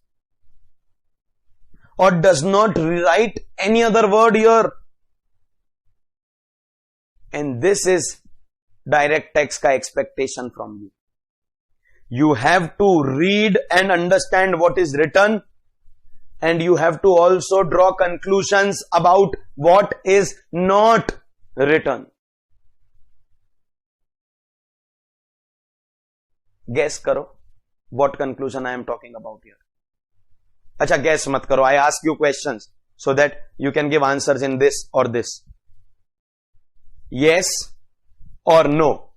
Speaker 1: or does not write any other word here. And this is direct tax ka expectation from you. You have to read and understand what is written, and you have to also draw conclusions about what is not written. Guess karo what conclusion I am talking about here. Acha, guess mat karo. I ask you questions so that you can give answers in this or this. Yes or no?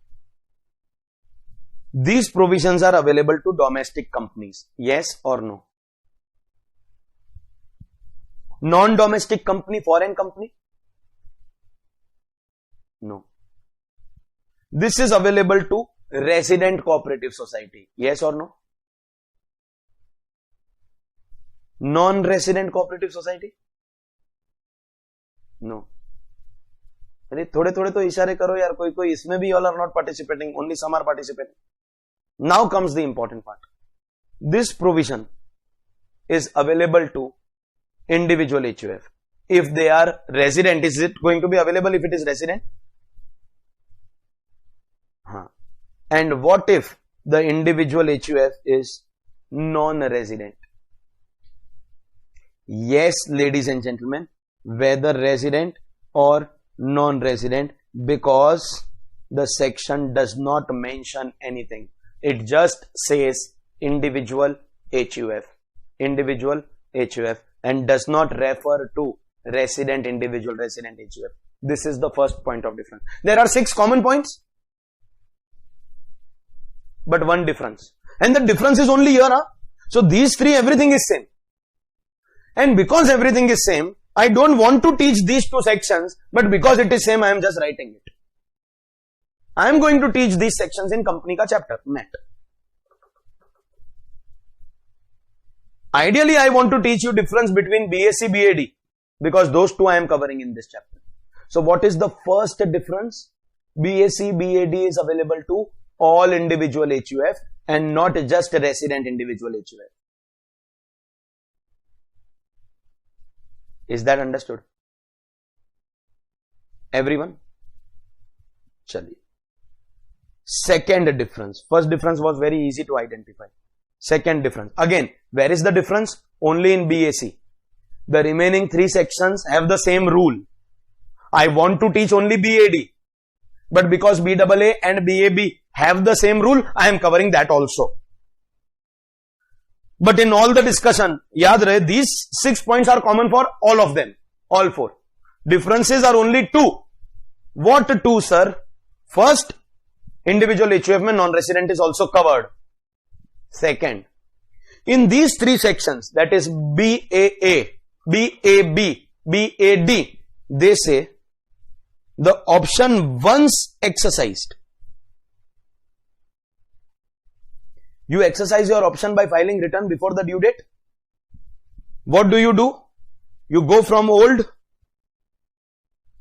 Speaker 1: These provisions are available to domestic companies. Yes or no? Non-domestic company, foreign company? No. This is available to resident cooperative society. Yes or no? Non-resident cooperative society? No. अरे थोड़े थोड़े तो इशारे करो यार, कोई कोई इसमें भी all are not participating, only some are participating. Now comes the important part. This provision is available to individual HUF. If they are resident, is it going to be available if it is resident? And what if the individual HUF is non-resident? Yes, ladies and gentlemen, whether resident or non-resident, because the section does not mention anything. It just says individual HUF, and does not refer to resident, individual, resident HUF. This is the first point of difference. There are 6 common points, but one difference, and the difference is only here. So these 3, everything is same, and because everything is same, I don't want to teach these 2 sections, but because it is same, I am just writing it. I am going to teach these sections in company ka chapter, net. Ideally, I want to teach you difference between BAC, BAD, because those 2 I am covering in this chapter. So what is the first difference? BAC, BAD is available to all individual HUF and not just resident individual HUF. Is that understood? Everyone? Chaliye. Second difference. First difference was very easy to identify. Second difference. Again, where is the difference? Only in BAC. The remaining 3 sections have the same rule. I want to teach only BAD. But because BAA and BAB have the same rule, I am covering that also. But in all the discussion, yaad rahe, these 6 points are common for all of them. All 4. Differences are only 2. What 2, sir? First, individual HUF mein non-resident is also covered. Second, in these 3 sections, that is BAA, BAB, BAD, they say the option once exercised. You exercise your option by filing return before the due date. What do? You go from old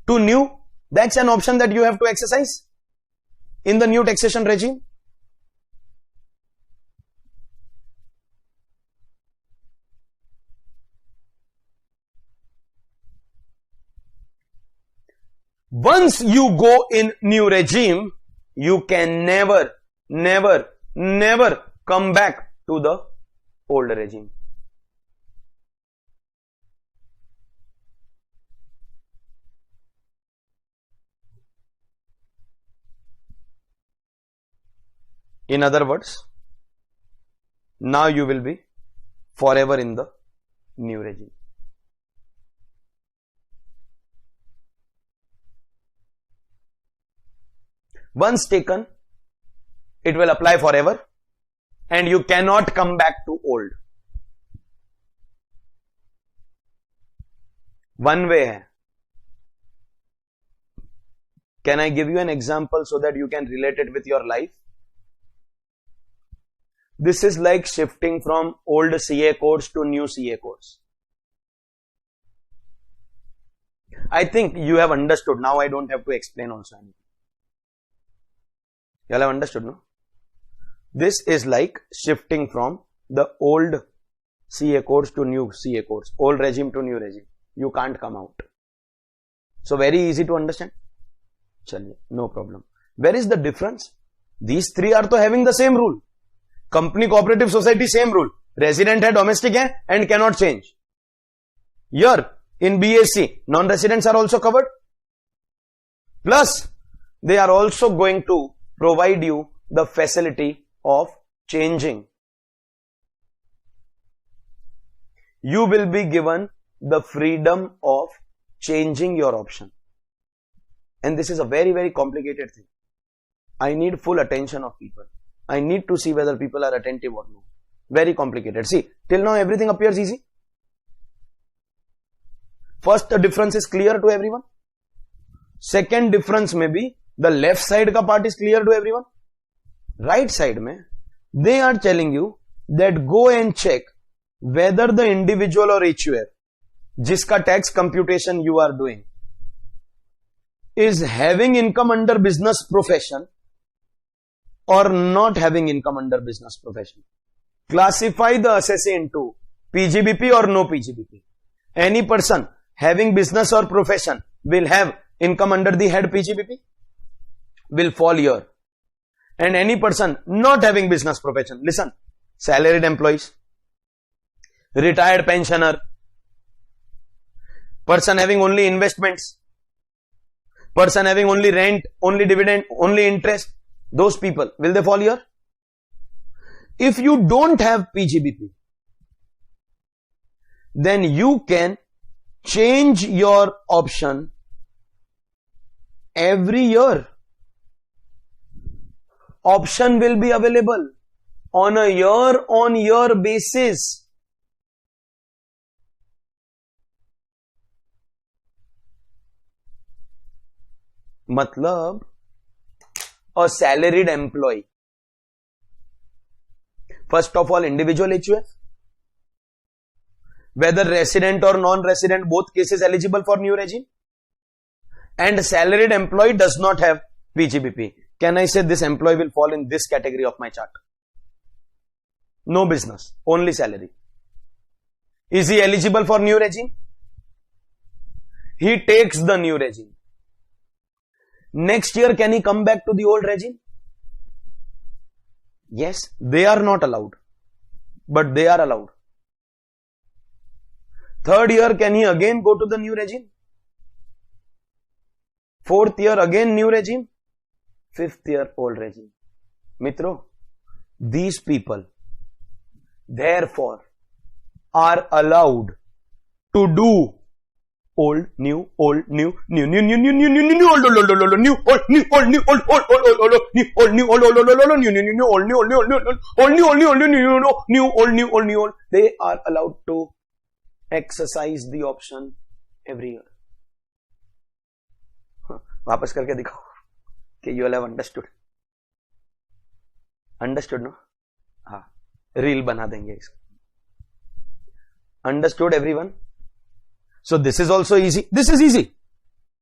Speaker 1: to new. That's an option that you have to exercise in the new taxation regime. Once you go in new regime, you can never come back to the old regime. In other words, now you will be forever in the new regime. Once taken, it will apply forever and you cannot come back to old. One way hai. Can I give you an example so that you can relate it with your life? This is like shifting from old CA course to new CA course. I think you have understood. Now I don't have to explain also anything. You all have understood, no? This is like shifting from the old CA course to new CA course. Old regime to new regime. You can't come out. So very easy to understand. Chaliye, no problem. Where is the difference? These 3 are to having the same rule. Company, cooperative, society, same rule. Resident hai, domestic hai and cannot change. Here in BAC, non-residents are also covered. Plus, they are also going to provide you the facility of changing. You will be given the freedom of changing your option. And this is a very, very complicated thing. I need full attention of people. I need to see whether people are attentive or no. Very complicated. See, till now everything appears easy. First, the difference is clear to everyone. Second difference may be the left side ka part is clear to everyone. Right side mein, they are telling you that go and check whether the individual or HUF, jiska tax computation you are doing, is having income under business profession or not having income under business profession. Classify the assessee into Pgbp or no Pgbp. Any person having business or profession will have income under the head Pgbp, will fall here. And any person not having business profession, listen, salaried employees, retired pensioner, person having only investments, person having only rent, only dividend, only interest, those people, will they fall here? If you don't have Pgbp, then you can change your option every year. Option will be available on a year-on-year basis. Matlab, a salaried employee. First of all, individual HUF. Whether resident or non-resident, both cases eligible for new regime. And salaried employee does not have Pgbp. Can I say this employee will fall in this category of my chart? No business, only salary. Is he eligible for new regime? He takes the new regime. Next year, can he come back to the old regime? Yes, they are not allowed, but they are allowed. Third year, can he again go to the new regime? Fourth year, again new regime. Fifth year, old regime. Mitro, these people, therefore, are allowed to do old, new, old, new, new, new, new, new, new, new, new, old, old, old, old, new, old, new, old, new, old, old, old, old, old, new, old, new, old, old, old, old, new, new, new, old, new, old, new, old, new, old, new, old, new, old, new, new, old, new, old, new, old. They are allowed to exercise the option every year. वापस करके दिखाओ कि you all have understood. Understood, no? हाँ, reel बना देंगे इसको. Understood, everyone? So this is also easy. This is easy.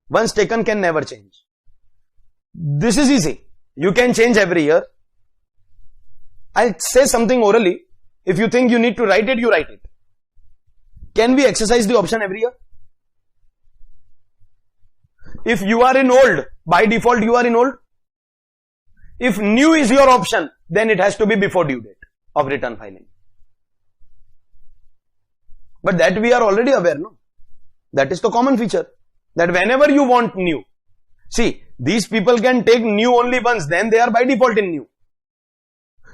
Speaker 1: Once taken, can never change. This is easy. You can change every year. I'll say something orally. If you think you need to write it, you write it. Can we exercise the option every year? If you are in old, by default you are in old. If new is your option, then it has to be before due date of return filing. But that we are already aware, no? That is the common feature. That whenever you want new, see, these people can take new only once, then they are by default in new.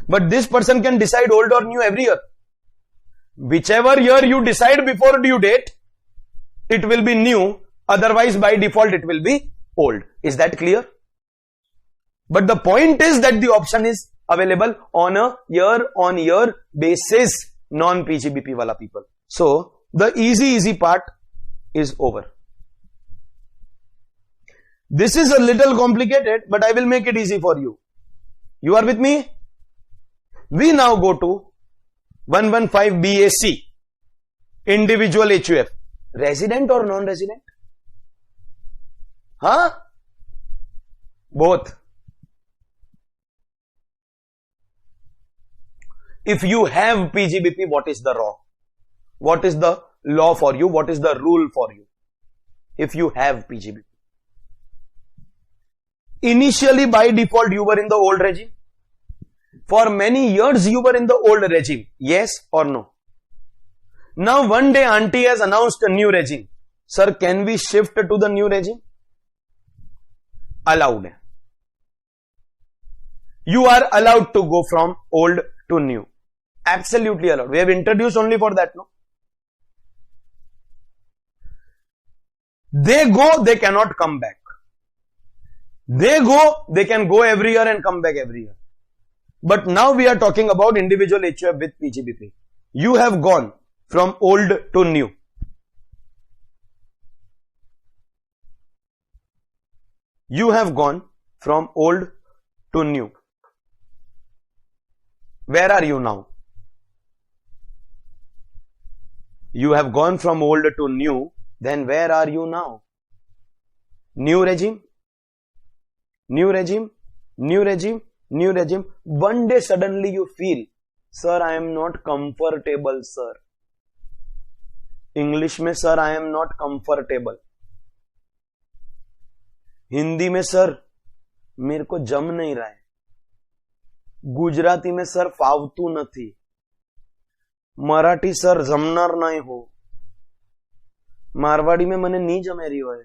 Speaker 1: But this person can decide old or new every year. Whichever year you decide before due date, it will be new. Otherwise, by default, it will be old. Is that clear? But the point is that the option is available on a year-on-year basis, non-Pgbp wala people. So, the easy part is over. This is a little complicated, but I will make it easy for you. You are with me? We now go to 115 BAC, individual HUF. Resident or non-resident? Huh? Both. If you have Pgbp, what is the law? What is the law for you? What is the rule for you? If you have Pgbp. Initially, by default, you were in the old regime. For many years, you were in the old regime. Yes or no? Now, one day, auntie has announced a new regime. Sir, can we shift to the new regime? Allowed. You are allowed to go from old to new. Absolutely allowed. We have introduced only for that, no? They go, they cannot come back. They go, they can go every year and come back every year. But now we are talking about individual HUF with Pgbp. You have gone from old to new. You have gone from old to new. Where are you now? You have gone from old to new. Then where are you now? New regime? New regime? New regime? New regime? One day suddenly you feel, sir, I am not comfortable, sir. English में sir, I am not comfortable. Hindi में sir मेरे को जम नहीं रहा है. गुजराती में sir फावतू નથી. मराठी सर जमनार नहीं हो. मारवाड़ी में मने नहीं जमे रही होय.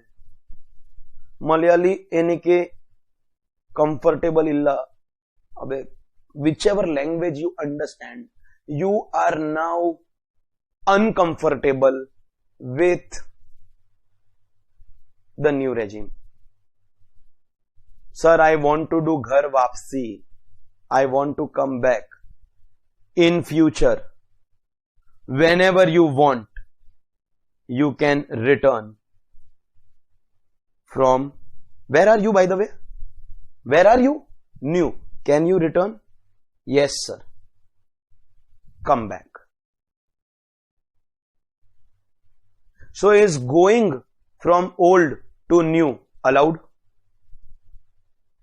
Speaker 1: मलयाली एने के कंफर्टेबल इल्ला. अबे whichever language you understand, you are now uncomfortable with the new regime. Sir, I want to do Ghar Wapsi. I want to come back. In future, whenever you want, you can return from, where are you by the way? Where are you? New. Can you return? Yes, sir. Come back. So is going from old to new allowed?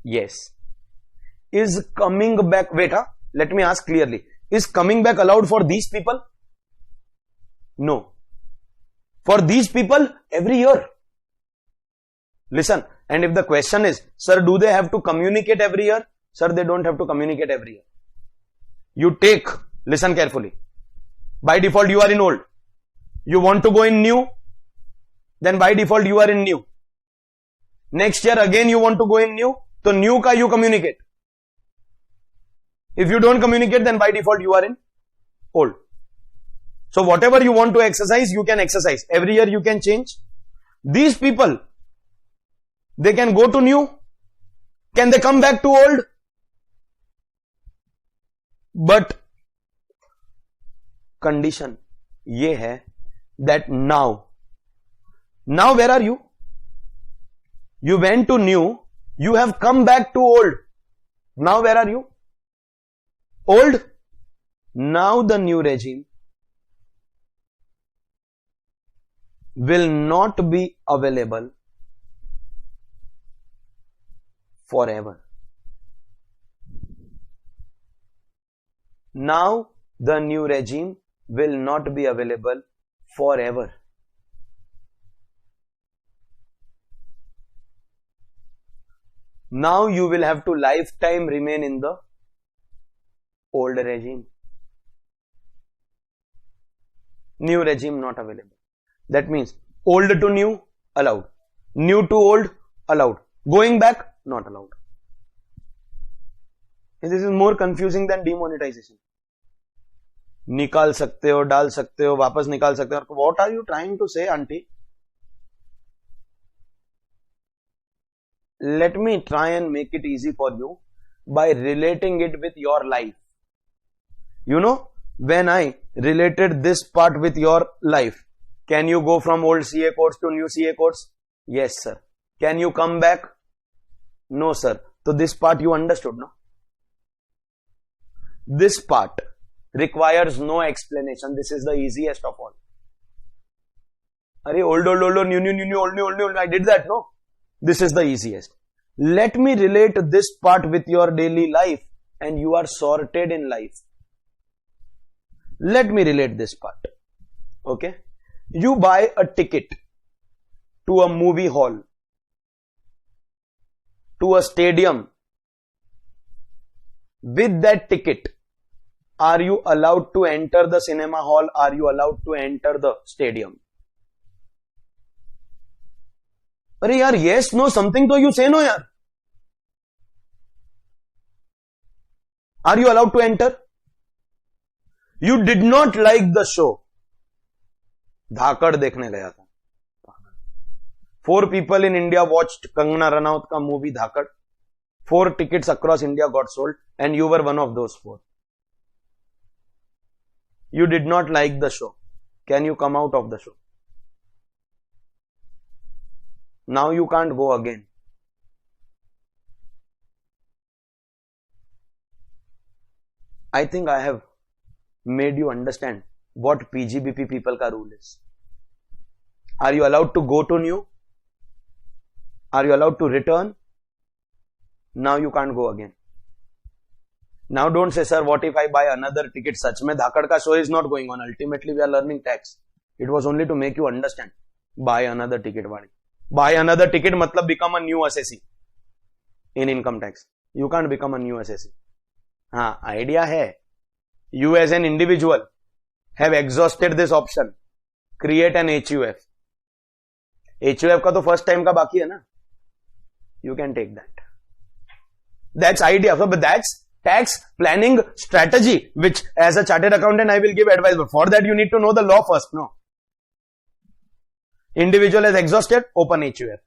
Speaker 1: Yes. Is coming back, wait, let me ask clearly. Is coming back allowed for these people? No. For these people, every year. Listen, and if the question is, sir, do they have to communicate every year? Sir, they don't have to communicate every year. You take, listen carefully. By default, you are in old. You want to go in new, then by default, you are in new. Next year, again, you want to go in new, so new ka you communicate. If you don't communicate, then by default, you are in old. So whatever you want to exercise, you can exercise. Every year, you can change. These people, they can go to new. Can they come back to old? But condition ये है that now where are you? You went to new, you have come back to old. Now where are you? Old. Now the new regime will not be available forever. Now the new regime will not be available forever. Now you will have to lifetime remain in the old regime. New regime not available. That means old to new allowed. New to old allowed. Going back not allowed. This is more confusing than demonetization. निकाल सकते हो, डाल सकते हो, वापस निकाल सकते हो. What are you trying to say, auntie? Let me try and make it easy for you by relating it with your life. You know, when I related this part with your life, can you go from old CA course to new CA course? Yes, sir. Can you come back? No, sir. So this part you understood, no? This part requires no explanation. This is the easiest of all. Arey, old, new, old. I did that, no? This is the easiest. Let me relate this part with your daily life and you are sorted in life. Let me relate this part. Okay? You buy a ticket to a movie hall, to a stadium. With that ticket, are you allowed to enter the cinema hall? Are you allowed to enter the stadium? Arey yaar, yes, no, something to you say no yaar. Are you allowed to enter? You did not like the show. धाकड़ देखने गया था. 4 people in India watched Kangana Ranaut ka movie Dhakad. 4 tickets across India got sold and you were one of those 4. You did not like the show. Can you come out of the show? Now you can't go again. I think I have made you understand what Pgbp people ka rule is. Are you allowed to go to new? Are you allowed to return? Now you can't go again. Now don't say, sir, what if I buy another ticket? Such mein dhakad ka show is not going on. Ultimately we are learning tax. It was only to make you understand. Buy another ticket. Buy another ticket matlab become a new assessee in income tax. You can't become a new assessee. Idea hai. You as an individual have exhausted this option. Create an HUF. HUF ka to first time ka baki hai na. You can take that. That's idea. So, but that's tax planning strategy, which as a chartered accountant I will give advice. But for that you need to know the law first. No. Individual has exhausted, open HUF.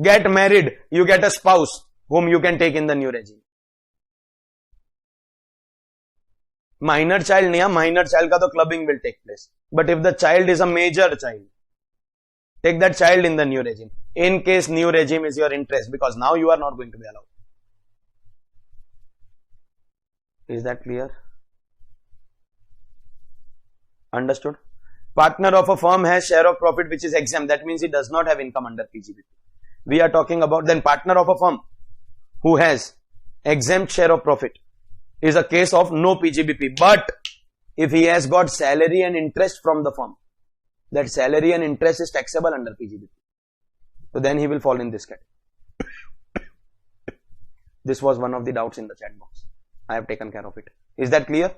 Speaker 1: Get married, you get a spouse whom you can take in the new regime. Minor child nahi, minor child ka to clubbing will take place. But if the child is a major child, take that child in the new regime. In case new regime is your interest, because now you are not going to be allowed. Is that clear? Understood? Partner of a firm has share of profit which is exempt. That means he does not have income under Pgbp. We are talking about then partner of a firm who has exempt share of profit is a case of no Pgbp. But if he has got salary and interest from the firm, that salary and interest is taxable under Pgbp. So then he will fall in this category. This was one of the doubts in the chat box. I have taken care of it. Is that clear?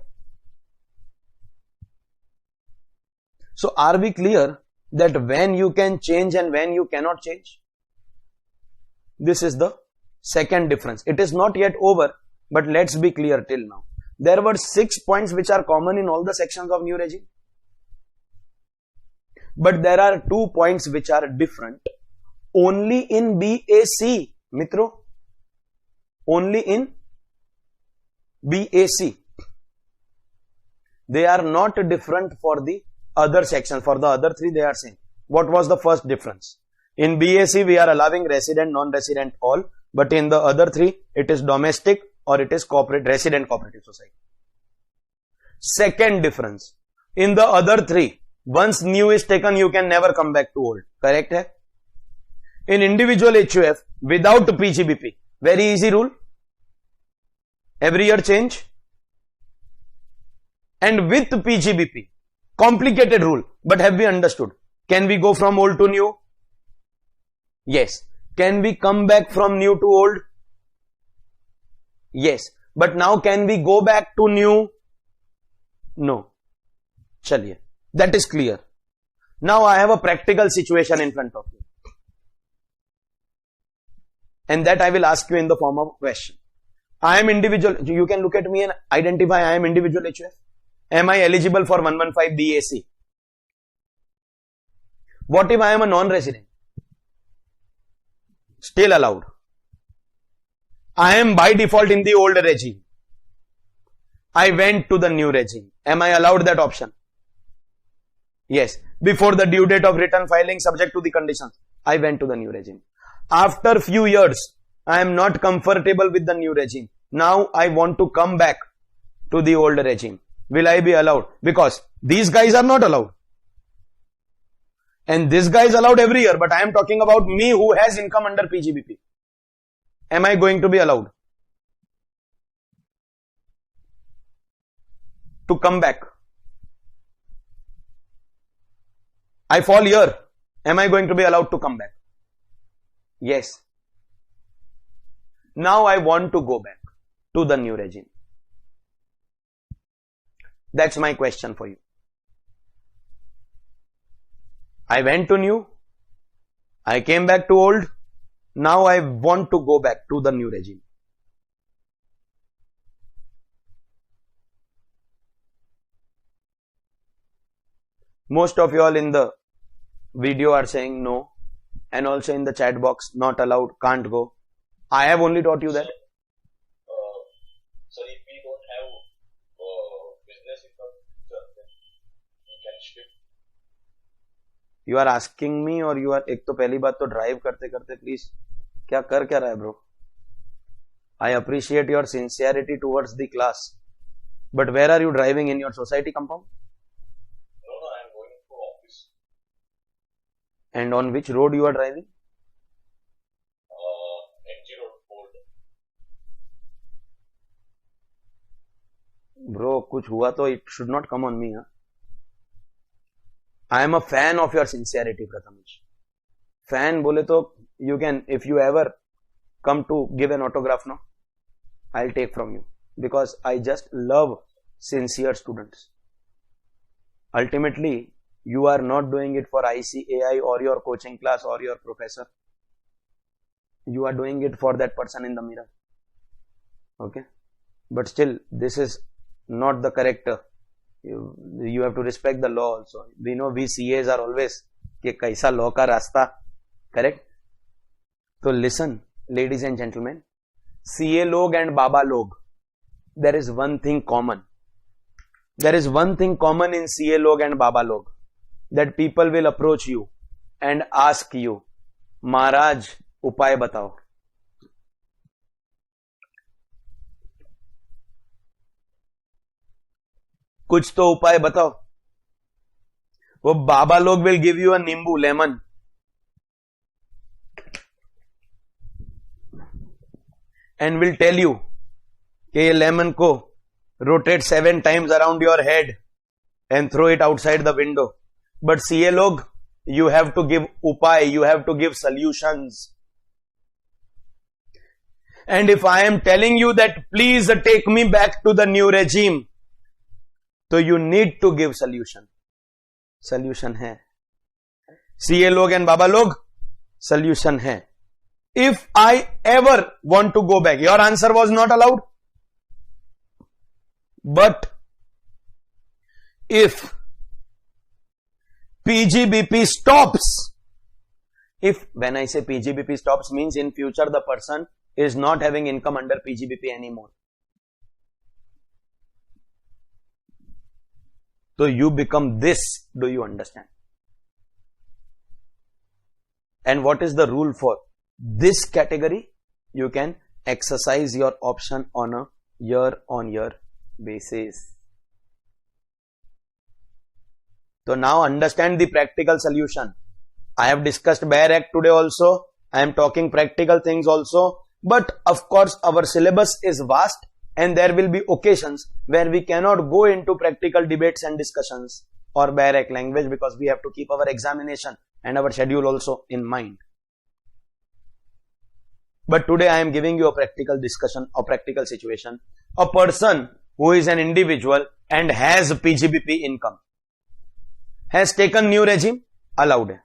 Speaker 1: So are we clear that when you can change and when you cannot change? This is the second difference. It is not yet over, but let's be clear till now. There were 6 points which are common in all the sections of new regime. But there are 2 points which are different only in BAC, mitro. Only in BAC. They are not different for the other sections. For the other 3, they are same. What was the first difference? In BAC, we are allowing resident, non-resident, all. But in the other 3, it is domestic or it is corporate, resident cooperative society. Second difference. In the other 3, once new is taken, you can never come back to old. Correct hai? In individual HUF, without Pgbp, very easy rule. Every year change. And with Pgbp, complicated rule. But have we understood? Can we go from old to new? Yes. Can we come back from new to old? Yes. But now can we go back to new? No. Chaliye. That is clear. Now I have a practical situation in front of you. And that I will ask you in the form of a question. I am individual. You can look at me and identify I am individual HUF. Am I eligible for 115 BAC? What if I am a non-resident? Still allowed. I am by default in the old regime. I went to the new regime. Am I allowed that option? Yes. Before the due date of return filing, subject to the conditions, I went to the new regime. After few years, I am not comfortable with the new regime. Now I want to come back to the old regime. Will I be allowed? Because these guys are not allowed. And this guy is allowed every year, but I am talking about me who has income under Pgbp. Am I going to be allowed to come back? I fall here. Am I going to be allowed to come back? Yes. Now I want to go back to the new regime. That's my question for you. I went to new. I came back to old. Now I want to go back to the new regime. Most of you all in the video are saying no, and also in the chat box, not allowed, can't go. I have only taught you that.
Speaker 2: So if we don't have business infrastructure, we can shift.
Speaker 1: You are asking me or you are, एक तो पहली बात तो drive करते करते please, क्या कर क्या रहा है bro? I appreciate your sincerity towards the class, but where are you driving, in your society compound?
Speaker 2: No, I am going to office.
Speaker 1: And on which road you are driving?
Speaker 2: NG road, old.
Speaker 1: Bro, कुछ हुआ तो it should not come on me, huh? I am a fan of your sincerity, Prathamesh. Fan बोले तो you can, if you ever come to give an autograph now, I'll take from you, because I just love sincere students. Ultimately, you are not doing it for ICAI or your coaching class or your professor. You are doing it for that person in the mirror. Okay? But still, this is not the correct. You have to respect the law also. We know we CAs are always कि कैसा law का रास्ता. Correct? So listen, ladies and gentlemen, CA log and Baba log, there is one thing common. There is one thing common in CA log and Baba log, that people will approach you and ask you, Maharaj, उपाय बताओ. कुछ तो उपाय बताओ. वो बाबा लोग will give you a नींबू, lemon, and will tell you कि ये lemon को rotate 7 times around your head and throw it outside the window. But CA log, you have to give upay, you have to give solutions. And if I am telling you that please take me back to the new regime, so you need to give solution. Solution hai. CA log and Baba log, solution hai. If I ever want to go back, your answer was not allowed. But if Pgbp stops, when I say Pgbp stops means in future the person is not having income under Pgbp anymore. So you become this, do you understand? And what is the rule for this category? You can exercise your option on a year-on-year basis. So now understand the practical solution. I have discussed bare act today also. I am talking practical things also. But of course our syllabus is vast and there will be occasions where we cannot go into practical debates and discussions or bare act language because we have to keep our examination and our schedule also in mind. But today I am giving you a practical discussion, a practical situation. A person who is an individual and has Pgbp income has taken new regime, allowed hai.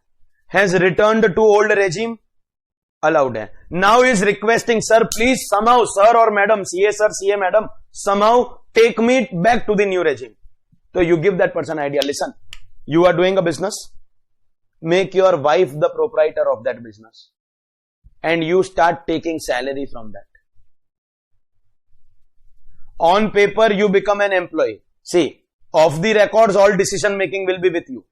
Speaker 1: Has returned to old regime, allowed hai. Now is requesting, sir, please somehow, sir or madam, CA sir, CA madam, somehow take me back to the new regime. So you give that person idea, listen, you are doing a business, make your wife the proprietor of that business and you start taking salary from that. On paper, you become an employee. See, off the records, all decision making will be with you.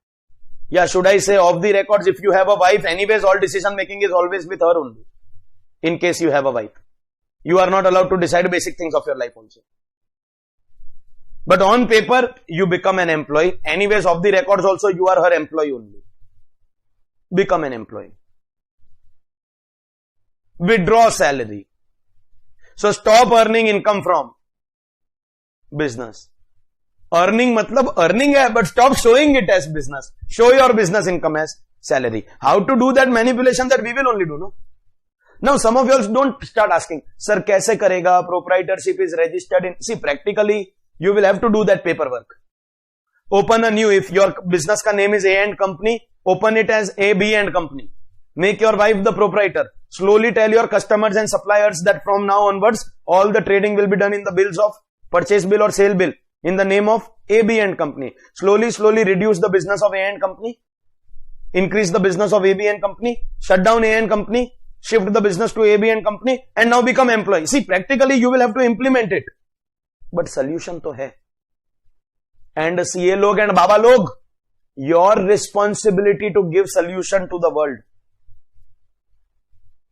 Speaker 1: Yeah, should I say off the records, if you have a wife, anyways, all decision making is always with her only. In case you have a wife. You are not allowed to decide basic things of your life also. But on paper, you become an employee. Anyways, off the records also, you are her employee only. Become an employee. Withdraw salary. So stop earning income from business. Earning matlab earning hai, but stop showing it as business. Show your business income as salary. How to do that manipulation, that we will only do, no? Now some of you all don't start asking, sir, kaise karega? Proprietorship is registered in... See, practically, you will have to do that paperwork. Open a new, if your business ka name is A and Company, open it as A, B and Company. Make your wife the proprietor. Slowly tell your customers and suppliers that from now onwards, all the trading will be done in the bills of purchase bill or sale bill in the name of A, B and Company. Slowly reduce the business of A and Company. Increase the business of A, B and Company. Shut down A and Company. Shift the business to A, B and Company. And now become employee. See, practically you will have to implement it. But solution to hai. And CA log and Baba log, your responsibility to give solution to the world.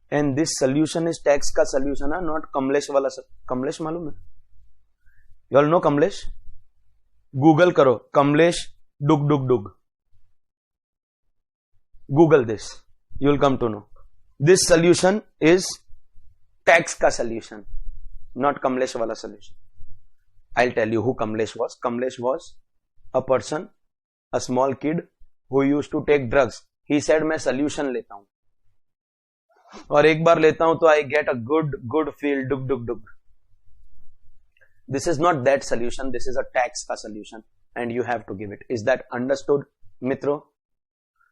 Speaker 1: And this solution is tax ka solution, not Kamlesh wala. Kamlesh malum hai? You all know Kamlesh? Google karo. Kamlesh dug dug dug. Google this. You will come to know. This solution is tax ka solution, not Kamlesh wala solution. I'll tell you who Kamlesh was. Kamlesh was a person, a small kid who used to take drugs. He said, मैं solution लेता हूँ. और एक बार लेता हूं तो I get a good feel, dug dug dug. This is not that solution, this is a tax ka solution and you have to give it. Is that understood, Mitro?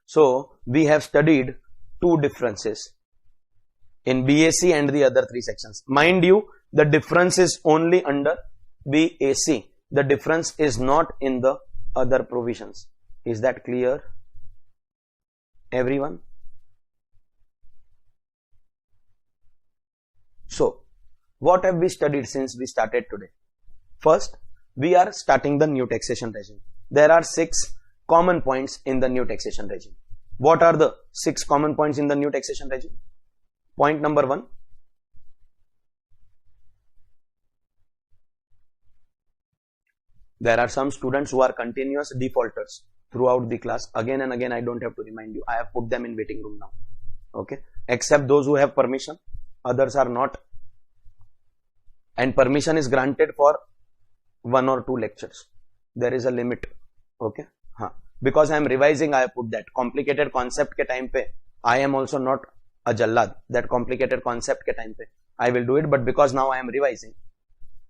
Speaker 1: So we have studied two differences in BAC and the other three sections. Mind you, the difference is only under BAC. The difference is not in the other provisions. Is that clear, everyone? So, what have we studied since we started today? First, we are starting the new taxation regime. There are 6 common points in the new taxation regime. What are the 6 common points in the new taxation regime? Point number 1. There are some students who are continuous defaulters throughout the class. Again and again, I don't have to remind you. I have put them in waiting room now. Okay. Except those who have permission. Others are not. And permission is granted for 1 or 2 lectures. There is a limit. Okay. Because I am revising, I have put that. Complicated concept ke time pe, I am also not a jallad. That complicated concept ke time pe, I will do it, but because now I am revising,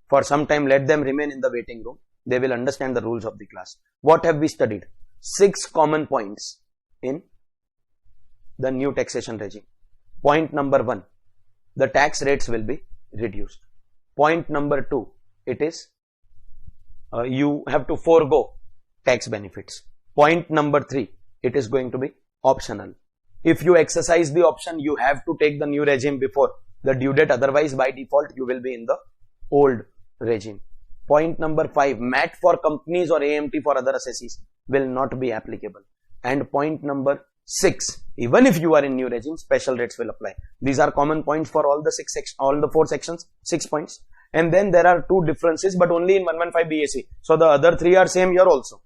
Speaker 1: for some time let them remain in the waiting room. They will understand the rules of the class. What have we studied? 6 common points in the new taxation regime. Point number 1, the tax rates will be reduced. Point number 2, it is you have to forego tax benefits. Point number 3, it is going to be optional. If you exercise the option, you have to take the new regime before the due date, otherwise by default you will be in the old regime. Point number 5, MAT for companies or AMT for other assessees will not be applicable. And point number 6, even if you are in new regime, special rates will apply. These are common points for all the 4 sections, 6 points. And then there are 2 differences, but only in 115 BAC. So the other 3 are same here also.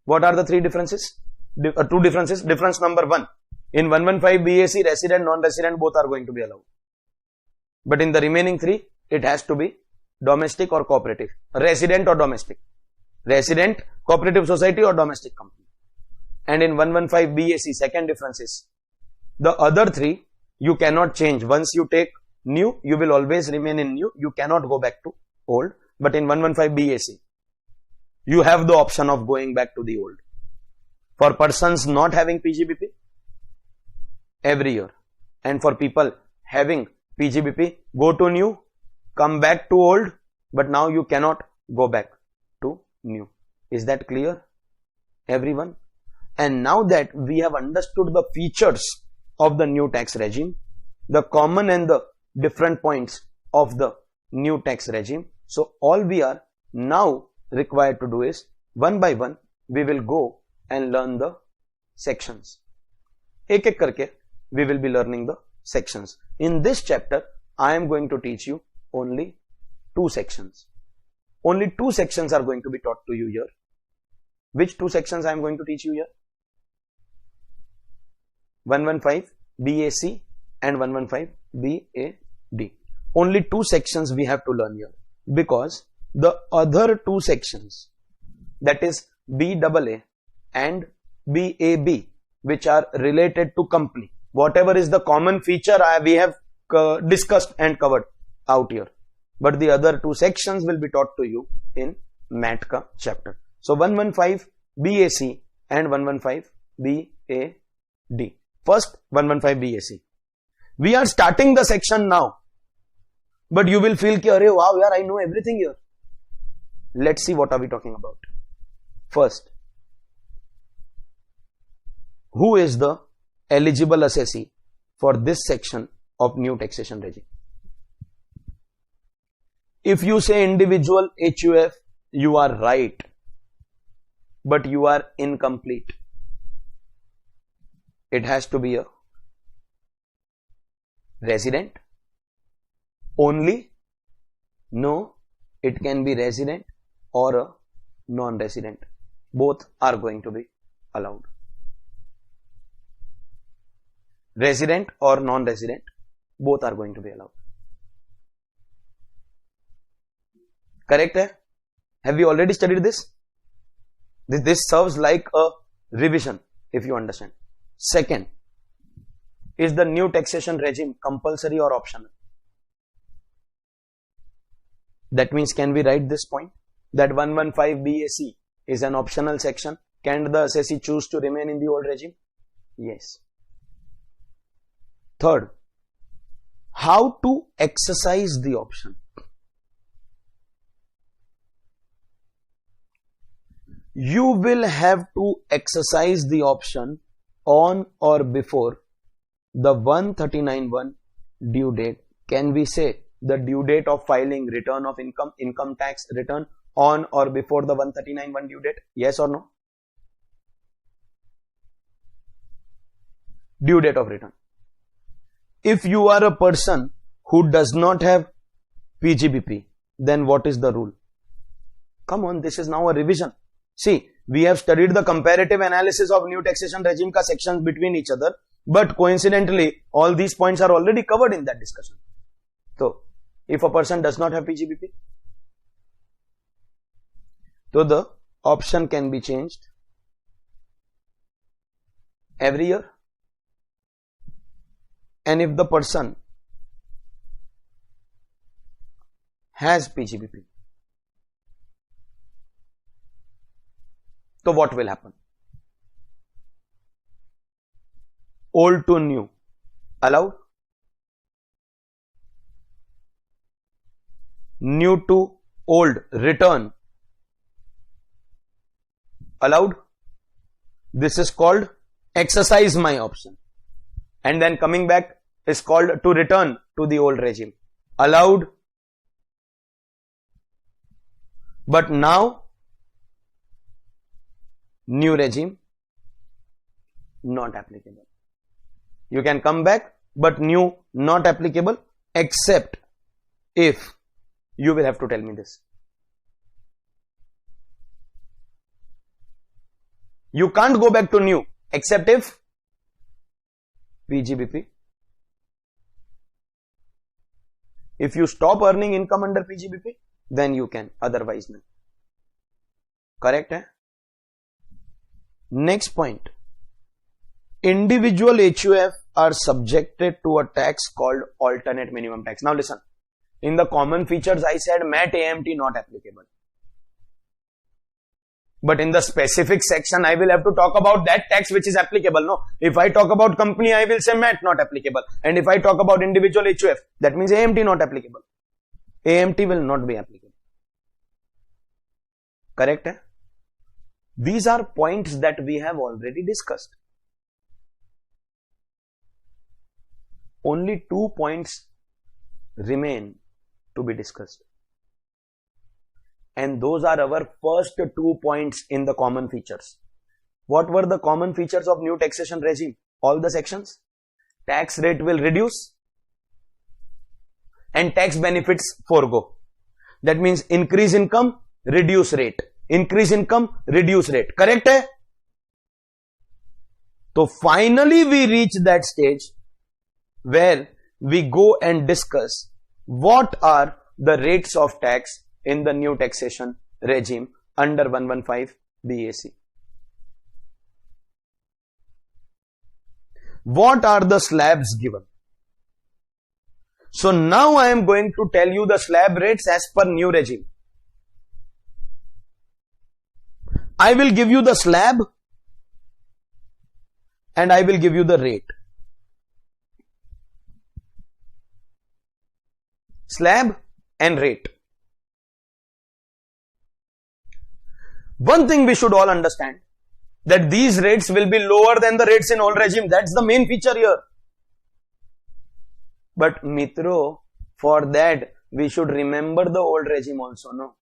Speaker 1: What are the 3 differences? 2 differences. Difference number 1, in 115 BAC, resident, non-resident both are going to be allowed. But in the remaining 3, it has to be domestic or cooperative, resident or domestic, resident, cooperative society or domestic company. And in 115 BAC, second difference is the other 3 you cannot change. Once you take new, you will always remain in new. You cannot go back to old. But in 115 BAC, you have the option of going back to the old. For persons not having Pgbp, every year. And for people having Pgbp, go to new, come back to old, but now you cannot go back to new. Is that clear, everyone? And now that we have understood the features of the new tax regime, the common and the different points of the new tax regime, so all we are now required to do is, one by one, we will go and learn the sections. Ek ek karke, we will be learning the sections. In this chapter, I am going to teach you only 2 sections. Only 2 sections are going to be taught to you here. Which 2 sections I am going to teach you here? 115 BAC and 115 BAD. Only 2 sections we have to learn here, because the other 2 sections, that is BAA and BAB, which are related to company, whatever is the common feature we have discussed and covered out here. But the other 2 sections will be taught to you in MAT ka chapter. So 115 BAC and 115 BAD. First 115 BAC. We are starting the section now, but you will feel ki, arey wow yaar, I know everything here. Let's see what are we talking about. First, who is the eligible assessee for this section of new taxation regime? If you say individual HUF, you are right, but you are incomplete. It has to be a resident only. No, it can be resident or a non-resident. Both are going to be allowed. Resident or non-resident, both are going to be allowed. Correct hai? Have you already studied this? This serves like a revision, if you understand. Second, is the new taxation regime compulsory or optional? That means, can we write this point that 115 BAC is an optional section? Can the assessee choose to remain in the old regime? Yes. Third, how to exercise the option? You will have to exercise the option on or before the 139(1) due date. Can we say the due date of filing return of income tax return on or before the 139(1) due date? Yes or no? Due date of return. If you are a person who does not have Pgbp, then what is the rule? Come on, this is now a revision. See, we have studied the comparative analysis of new taxation regime ka sections between each other, but coincidentally, all these points are already covered in that discussion. So, if a person does not have Pgbp, so the option can be changed every year. And if the person has Pgbp. So what will happen? Old to new, allowed. New to old, return, allowed. This is called exercise my option. And then coming back is called to return to the old regime, allowed. But now new regime not applicable. You can come back, but new not applicable, except if you will have to tell me this. You can't go back to new except if Pgbp. If you stop earning income under Pgbp, then you can, otherwise no. Correct? Eh? Next point. Individual HUF are subjected to a tax called alternate minimum tax. Now listen. In the common features, I said MAT AMT not applicable. But in the specific section, I will have to talk about that tax which is applicable. No, if I talk about company, I will say MAT not applicable. And if I talk about individual HUF, that means AMT not applicable. AMT will not be applicable. Correct? Eh? These are points that we have already discussed. Only 2 points remain to be discussed. And those are our first 2 points in the common features. What were the common features of new taxation regime? All the sections. Tax rate will reduce and tax benefits forego. That means increase income, reduce rate. Increase income, reduce rate. Correct? Hai? So finally we reach that stage where we go and discuss what are the rates of tax in the new taxation regime under 115 BAC. What are the slabs given? So now I am going to tell you the slab rates as per new regime. I will give you the slab and I will give you the rate. Slab and rate. One thing we should all understand, that these rates will be lower than the rates in old regime. That's the main feature here. But mitro, for that we should remember the old regime also, no?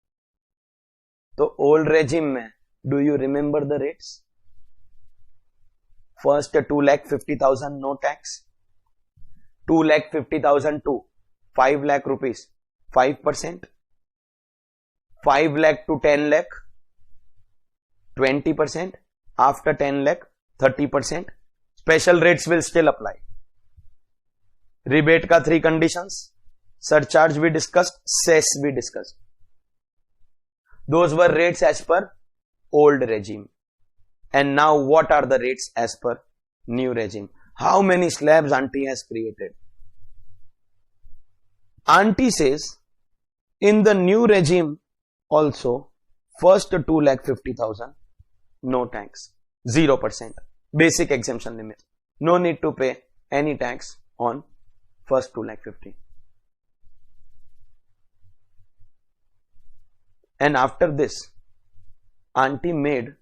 Speaker 1: So old regime mein, do you remember the rates? First 2,50,000 no tax. 2,50,000 to 5 lakh rupees, 5%. 5 lakh to 10 lakh, 20%. After 10 lakh, 30%. Special rates will still apply. Rebate ka 3 conditions. Surcharge we discussed, cess we discussed. Those were rates as per old regime. And now what are the rates as per new regime? How many slabs auntie has created? Auntie says, in the new regime also, first 2,50,000, no tax, 0%, basic exemption limit. No need to pay any tax on first 2,50,000. And after this, auntie made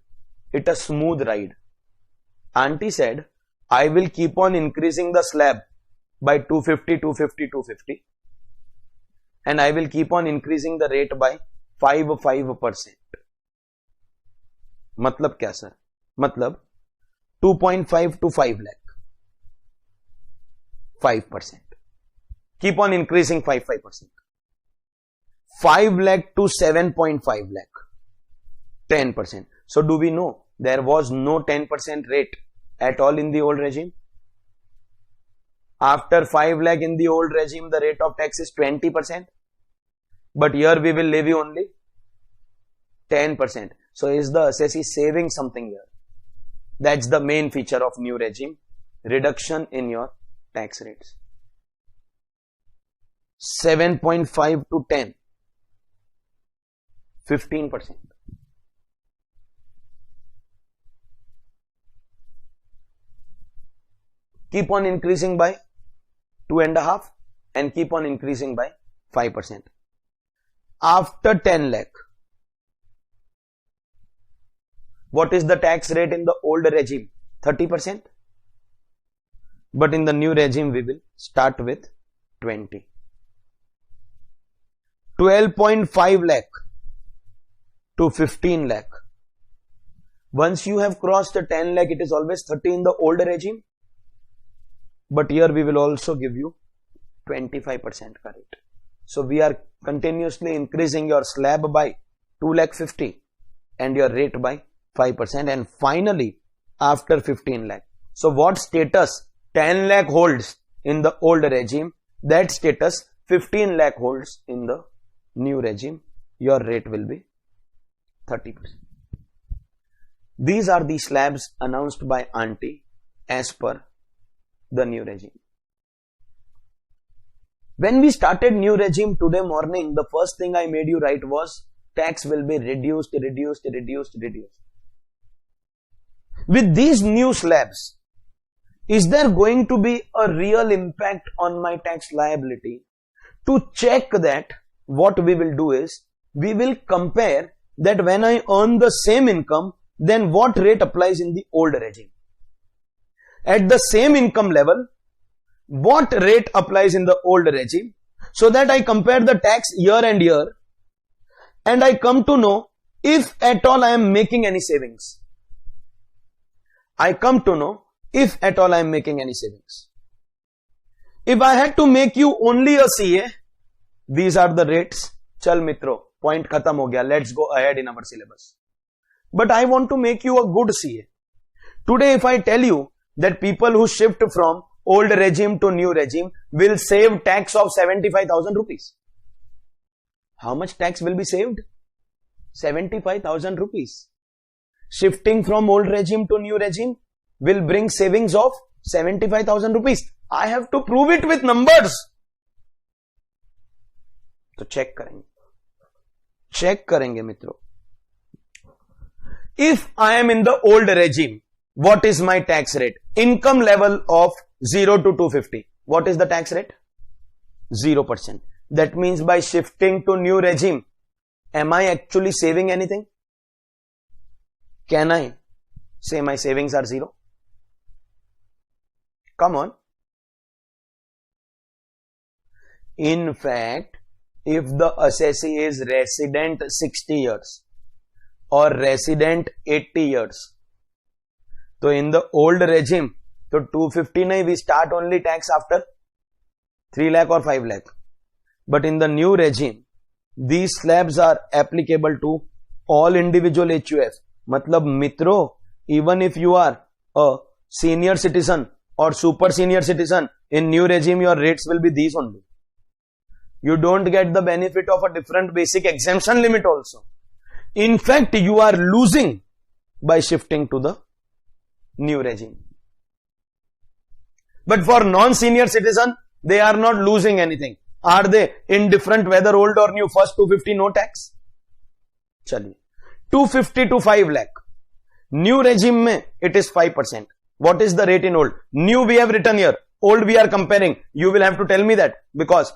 Speaker 1: it a smooth ride. Auntie said, I will keep on increasing the slab by 250, 250, 250. And I will keep on increasing the rate by 5%. मतलब क्या sir? मतलब 2.5 to 5 lakh, 5%. Keep on increasing 5%. 5 lakh to 7.5 lakh, 10%. So do we know there was no 10% rate at all in the old regime? After 5 lakh in the old regime, the rate of tax is 20%. But here we will levy only 10%. So is the assessee saving something here? That's the main feature of new regime. Reduction in your tax rates. 7.5 to 10. 15%. Keep on increasing by 2.5 and keep on increasing by 5%. After 10 lakh, what is the tax rate in the old regime? 30%. But in the new regime, we will start with 20. 12.5 lakh to 15 lakh. Once you have crossed the 10 lakh, it is always 30 in the old regime. But here we will also give you 25% rate. So we are continuously increasing your slab by 2,50,000 and your rate by 5%. And finally, after 15 lakh. So what status 10 lakh holds in the old regime, that status 15 lakh holds in the new regime. Your rate will be 30%. These are the slabs announced by Auntie as per the new regime. When we started new regime today morning, the first thing I made you write was tax will be reduced. With these new slabs, is there going to be a real impact on my tax liability? To check that, what we will do is, we will compare that when I earn the same income, then what rate applies in the old regime. At the same income level, what rate applies in the old regime, so that I compare the tax year and year and I come to know if at all I am making any savings. If I had to make you only a CA, these are the rates. Chal mitro, point khatam ho gaya. Let's go ahead in our syllabus. But I want to make you a good CA. Today, if I tell you that people who shift from old regime to new regime will save tax of 75,000 rupees. How much tax will be saved? 75,000 rupees. Shifting from old regime to new regime will bring savings of 75,000 rupees. I have to prove it with numbers. So check करेंगे मित्रों. If I am in the old regime, what is my tax rate? Income level of 0 to 250. What is the tax rate? 0%. That means by shifting to new regime, am I actually saving anything? Can I say my savings are 0? Come on. In fact, if the assessee is resident 60 years or resident 80 years, so in the old regime, so 250 nahi, we start only tax after 3 lakh or 5 lakh. But in the new regime, these slabs are applicable to all individual HUF. Matlab mitro, even if you are a senior citizen or super senior citizen, in new regime your rates will be these only. You don't get the benefit of a different basic exemption limit also. In fact, you are losing by shifting to the new regime. But for non-senior citizen, they are not losing anything. Are they indifferent whether old or new? First 250 no tax. Chaliye. 250 to 5 lakh. New regime mein it is 5%. What is the rate in old? New we have written here. Old we are comparing. You will have to tell me that because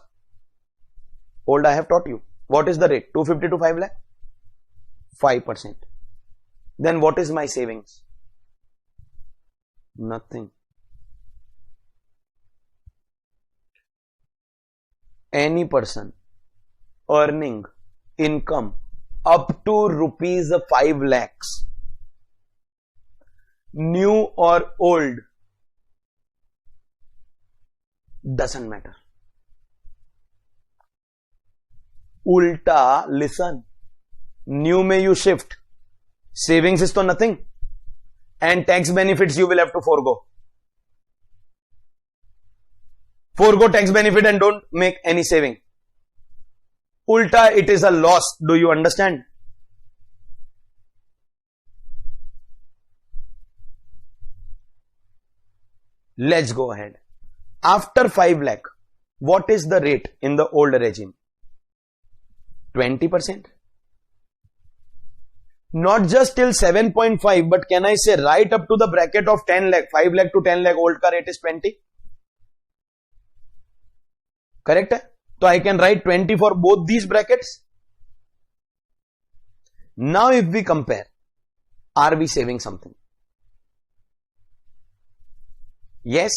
Speaker 1: old I have taught you. What is the rate? 250 to 5 lakh? 5%. Then what is my savings? Nothing. Any person earning income up to rupees 5 lakhs, new or old, doesn't matter. Ulta, listen. New may you shift. Savings is to nothing. And tax benefits you will have to forego. Forego tax benefit and don't make any saving. Ulta, it is a loss. Do you understand? Let's go ahead. After 5 lakh, what is the rate in the old regime? 20%. Not just till 7.5, but can I say right up to the bracket of 10 lakh, 5 lakh to 10 lakh, old का rate is 20. Correct है? So I can write 20 for both these brackets. Now if we compare, are we saving something? Yes,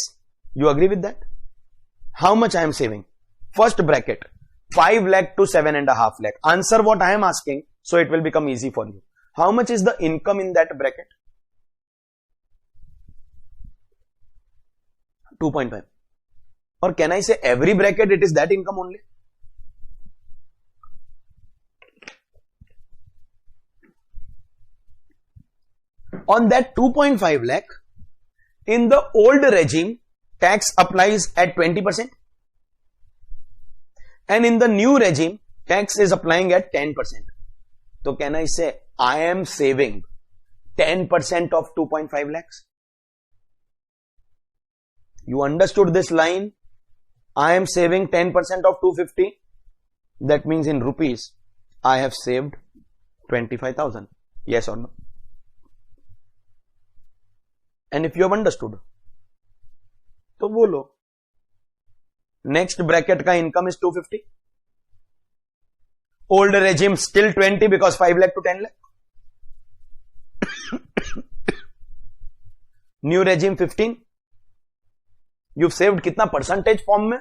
Speaker 1: you agree with that? How much I am saving? First bracket, 5 lakh to 7.5 lakh. Answer what I am asking, so it will become easy for you. How much is the income in that bracket? 2.5. Or can I say every bracket it is that income only? On that 2.5 lakh, in the old regime, tax applies at 20%. And in the new regime, tax is applying at 10%. So can I say I am saving 10% of 2.5 lakhs? You understood this line? I am saving 10% of 250. That means in rupees, I have saved 25,000. Yes or no? And if you have understood, तो बोलो. Next bracket का income is 250. Old regime still 20 because 5 lakh to 10 lakh. New regime 15. You've saved कितना percentage form में?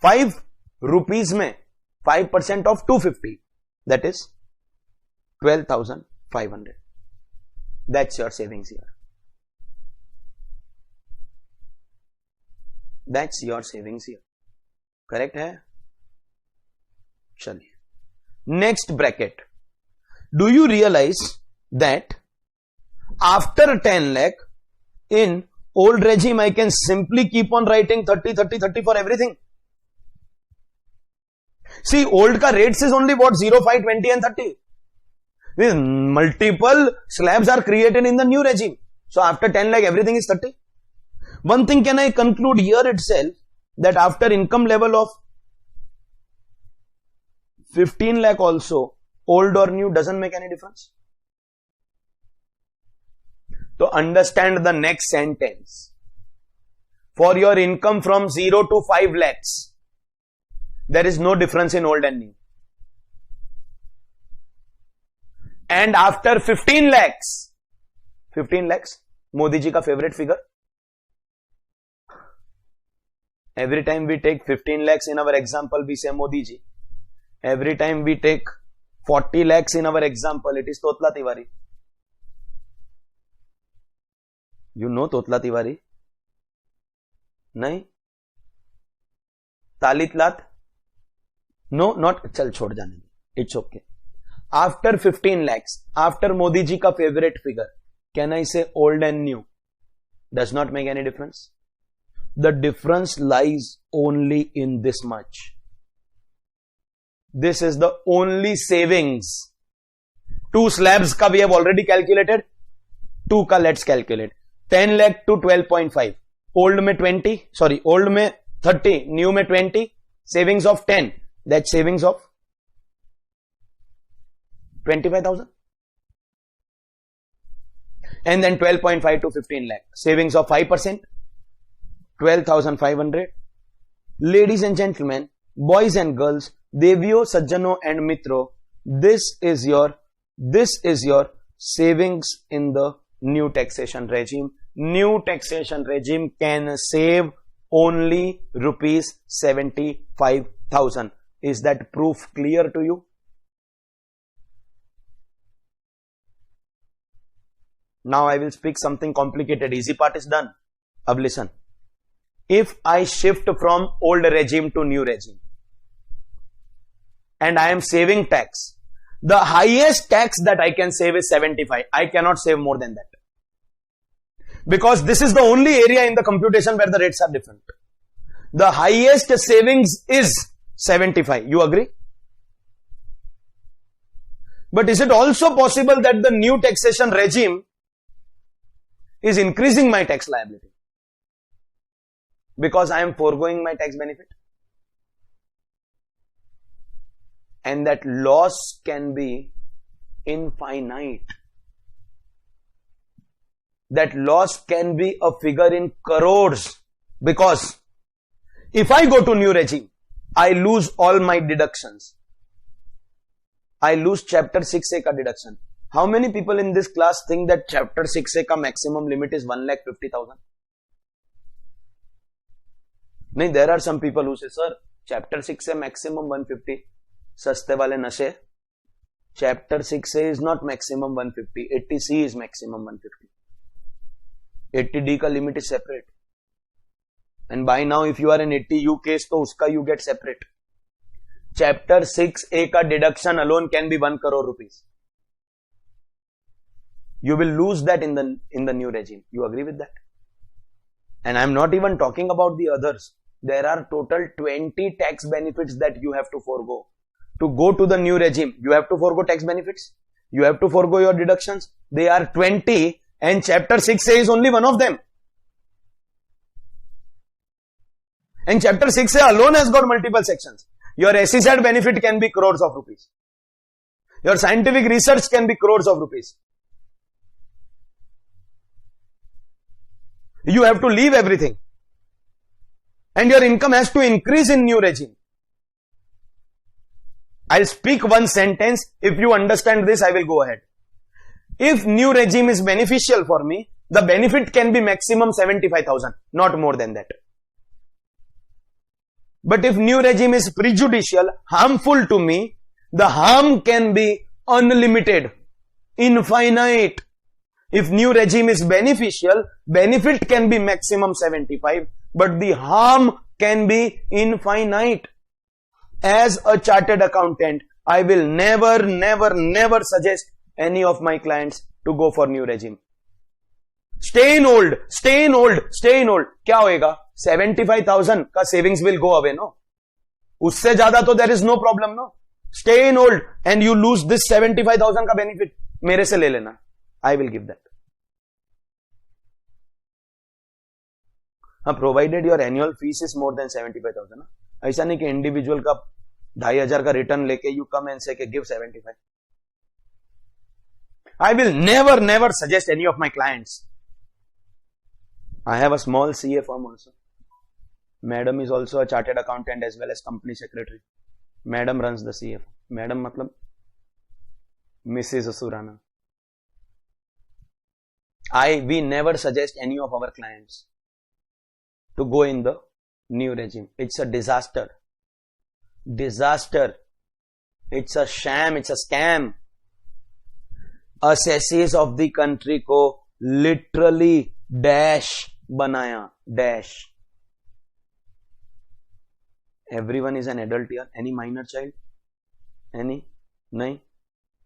Speaker 1: 5 rupees में 5% of 250. That is 12,500. That's your savings here. That's your savings here. Correct है? चलिए. Next bracket. Do you realize that after 10 lakh in old regime I can simply keep on writing 30, 30, 30 for everything? See, old ka rates is only what? 0, 5, 20 and 30. These multiple slabs are created in the new regime. So after 10 lakh everything is 30. One thing can I conclude here itself, that after income level of 15 lakh also, old or new doesn't make any difference. So understand the next sentence. For your income from 0 to 5 lakhs, there is no difference in old and new. And after 15 lakhs, Modi ji ka favorite figure. Every time we take 15 lakhs in our example, we say Modi ji. Every time we take 40 lakhs in our example, it is Totla Tiwari. You know Totla Tiwari? Nahi? Talit Lat? No, not. Chal chhod jane. It's okay. After 15 lakhs, after Modi ji ka favorite figure, can I say old and new? Does not make any difference. The difference lies only in this much. This is the only savings. 2 slabs ka we have already calculated. 2 ka let's calculate. 10 lakh to 12.5. Old mein 20. Sorry, old mein 30. New mein 20. Savings of 10. That's savings of 25,000. And then 12.5 to 15 lakh. Savings of 5%. 12,500. Ladies and gentlemen, boys and girls, Deviyo, Sajjano and Mitro, this is your savings in the new taxation regime. New taxation regime can save only rupees 75,000. Is that proof clear to you? Now I will speak something complicated. Easy part is done. Ab listen. If I shift from old regime to new regime and I am saving tax, the highest tax that I can save is 75. I cannot save more than that. Because this is the only area in the computation where the rates are different. The highest savings is 75. You agree? But is it also possible that the new taxation regime is increasing my tax liability? Because I am foregoing my tax benefit. And that loss can be infinite. That loss can be a figure in crores, because if I go to new regime, I lose all my deductions. I lose chapter 6A ka deduction. How many people in this class think that chapter 6A ka maximum limit is 1,50,000? No, there are some people who say, sir, chapter 6A maximum 150. Saste wale nashe. Chapter 6A is not maximum 150. 80C is maximum 150. 80D ka limit is separate. And by now, if you are in 80U case, to uska you get separate. Chapter 6A ka deduction alone can be 1 crore rupees. You will lose that in the new regime. You agree with that? And I am not even talking about the others. There are total 20 tax benefits that you have to forego. To go to the new regime, you have to forego tax benefits. You have to forego your deductions. They are 20, and chapter 6A is only one of them. And chapter 6A alone has got multiple sections. Your SEZ benefit can be crores of rupees. Your scientific research can be crores of rupees. You have to leave everything. And your income has to increase in new regime. I'll speak one sentence. If you understand this, I will go ahead. If new regime is beneficial for me, the benefit can be maximum 75,000, not more than that. But if new regime is prejudicial, harmful to me, the harm can be unlimited, infinite. If new regime is beneficial, benefit can be maximum 75, but the harm can be infinite. As a chartered accountant, I will never suggest any of my clients to go for new regime. Stay in old. क्या होएगा? 75,000 का savings will go away, no? उससे ज्यादा तो there is no problem, no? Stay in old and you lose this 75,000 का benefit. मेरे से ले लेना. I will give that. Provided your annual fees is more than 75,000. ऐसा नहीं कि इंडिविजुअल का 2,500 का रिटर्न लेके you come and say कि give 75. I will never suggest any of my clients. I have a small CA firm also. Madam is also a chartered accountant as well as company secretary. Madam runs the CA firm. Madam matlab Mrs. Surana. We never suggest any of our clients to go in the new regime. It's a disaster. It's a sham. It's a scam. Assessees of the country को literally dash बनाया. Dash. Everyone is an adult here. Any minor child? Any? नहीं.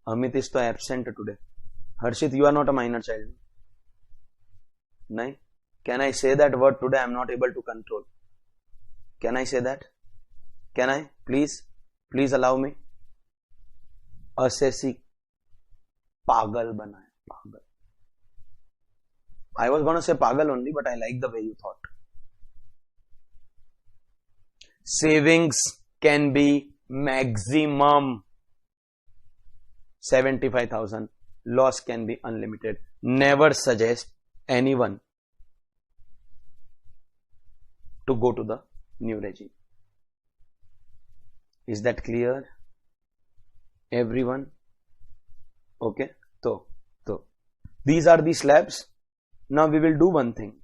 Speaker 1: Amit is to absent today. Harshit, you are not a minor child. नहीं. Can I say that word today? I am not able to control. Can I say that? Can I? Please allow me. Assessee पागल बनाया. पागल. I was going to say pagal only, but I like the way you thought. Savings can be maximum 75,000. Loss can be unlimited. Never suggest anyone to go to the new regime. Is that clear? Everyone? Okay. So these are the slabs. Now we will do one thing.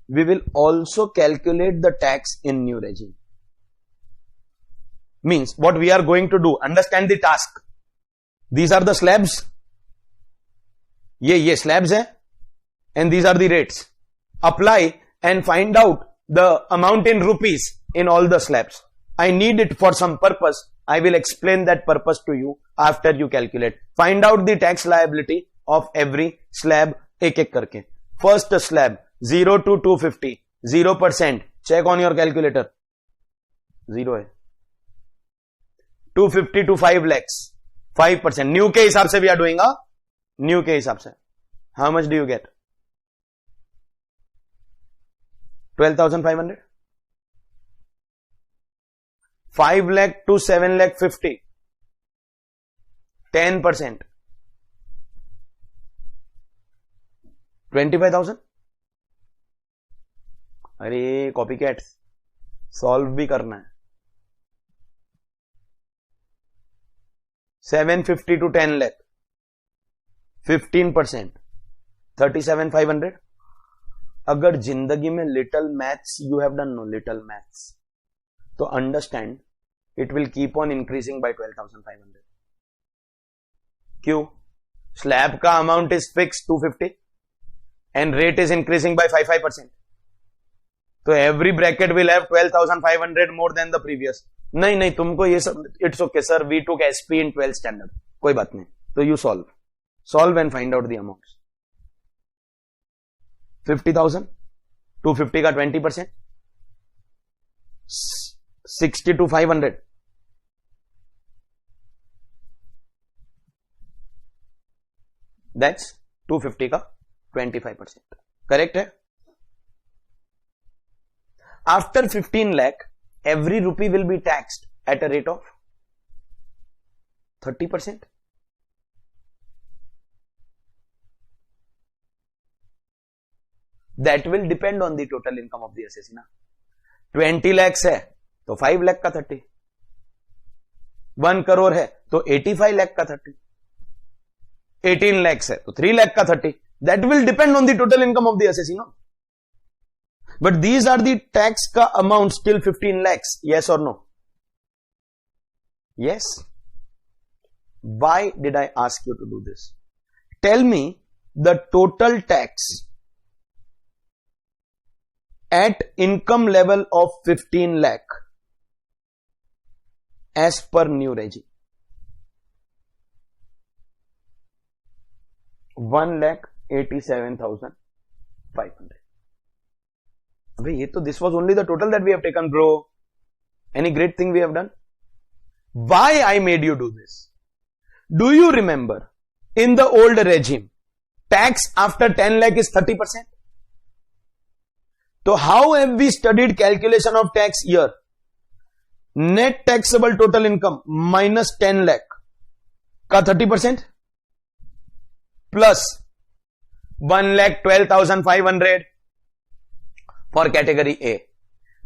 Speaker 1: We will also calculate the tax in new regime. Means what we are going to do. Understand the task. These are the slabs. ये slabs hai. And these are the rates. Apply and find out the amount in rupees in all the slabs. I need it for some purpose. I will explain that purpose to you after you calculate. Find out the tax liability of every slab एक एक करके. First slab 0 to 250 0%. Check on your calculator. 0 है. 250 to 5 lakhs 5%. New के हिसाब से we are doing a new के हिसाब से. How much do you get? 12,500. 5 lakh to 7 lakh 50. 10%. 25,000. अरे कॉपी कैट सॉल्व भी करना है. 750 to 10 lakh, 15%, 37,500. अगर जिंदगी में little maths you have done, no little maths, तो understand it will keep on increasing by 12,500. क्यों? स्लैब का amount is fix 250 and rate is increasing by 5%. तो every bracket will have 12,500 more than the previous. नहीं तुमको ये सब it's okay sir, we took SP in 12th standard, कोई बात नहीं. तो you solve and find out the amounts. 50,000, 250 का 20%, 60 to 500, दैट्स 250 का 25%. करेक्ट है? After 15 lakh, every rupee will be taxed at a rate of 30%. That will depend on the total income of the assessee ना. 20 lakhs है तो 5 lakh का 30, 1 crore है तो 85 lakh का 30, 18 lakhs है तो 3 lakh का 30. That will depend on the total income of the assessee ना. But these are the tax ka amounts till 15 lakhs. Yes or no? Yes. Why did I ask you to do this? Tell me the total tax at income level of 15 lakh as per new regime. 1,87,500. अबे ये तो this was only the total that we have taken, bro. Any great thing we have done? Why I made you do this? Do you remember in the old regime tax after 10 lakh is 30%? So how have we studied calculation of tax here? Net taxable total income minus 10 lakh का 30% plus 1,12,500 for category A,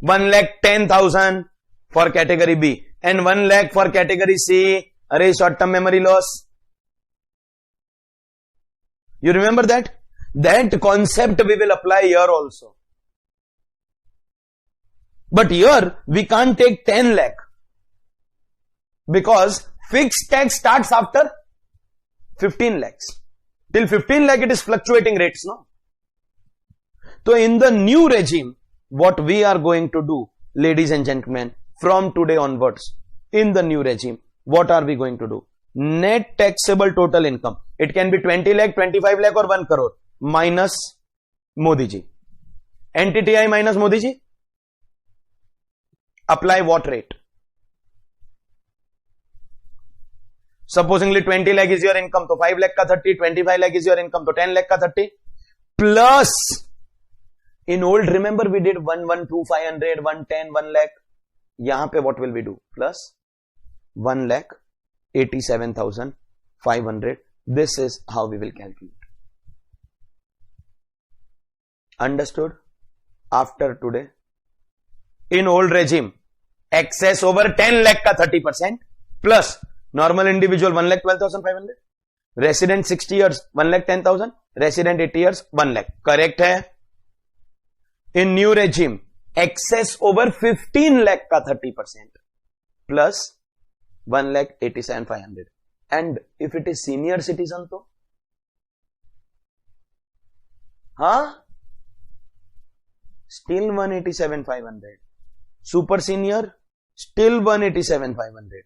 Speaker 1: 1,10,000 for category B, and 1 lakh for category C. Array short term memory loss. You remember that? That concept we will apply here also. But here we can't take 10 lakh because fixed tax starts after 15 lakhs. Till 15 lakh it is fluctuating rates, no? So in the new regime, what we are going to do, ladies and gentlemen, from today onwards, in the new regime, what are we going to do? Net taxable total income. It can be 20 lakh, 25 lakh or 1 crore minus Modi ji. NTTI minus Modi ji. Apply what rate? Supposingly 20 lakh is your income, so 5 lakh ka 30, 25 lakh is your income, so 10 lakh ka 30, plus, in old, remember we did 1,12,500, 110, 1 lakh. Yahan pe what will we do? Plus 1,87,500. This is how we will calculate. Understood? After today, in old regime, excess over 10 lakh ka 30% plus normal individual 1,12,500, resident 60 years 1,10,000, resident 80 years 1 lakh. Correct hai? In new regime, excess over 15 lakh ka 30% plus 1,87,500. And if it is senior citizen to? Still 187,500. Super senior, still 187,500.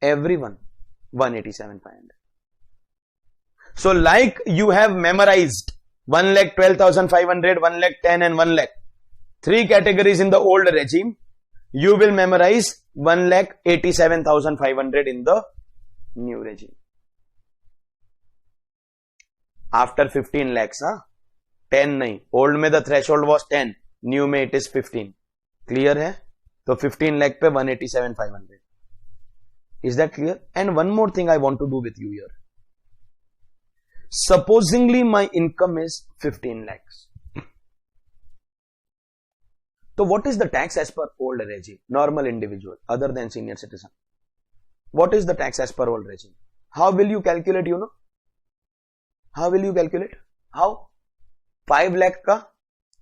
Speaker 1: Everyone 187,500. So like you have memorized 1,12,500, 1,10,000 and 1 lakh. 3 categories in the old regime. You will memorize 1,87,500 in the new regime. After 15 lakhs, 10 nahi. Old mein the threshold was 10. New mein it is 15. Clear hai? So 15 lakh pe 187,500. Is that clear? And one more thing I want to do with you here. supposingly my income is 15 lakhs. So what is the tax as per old regime? Normal individual other than senior citizen. What is the tax as per old regime? How will you calculate, you know? How will you calculate? How? 5 lakh ka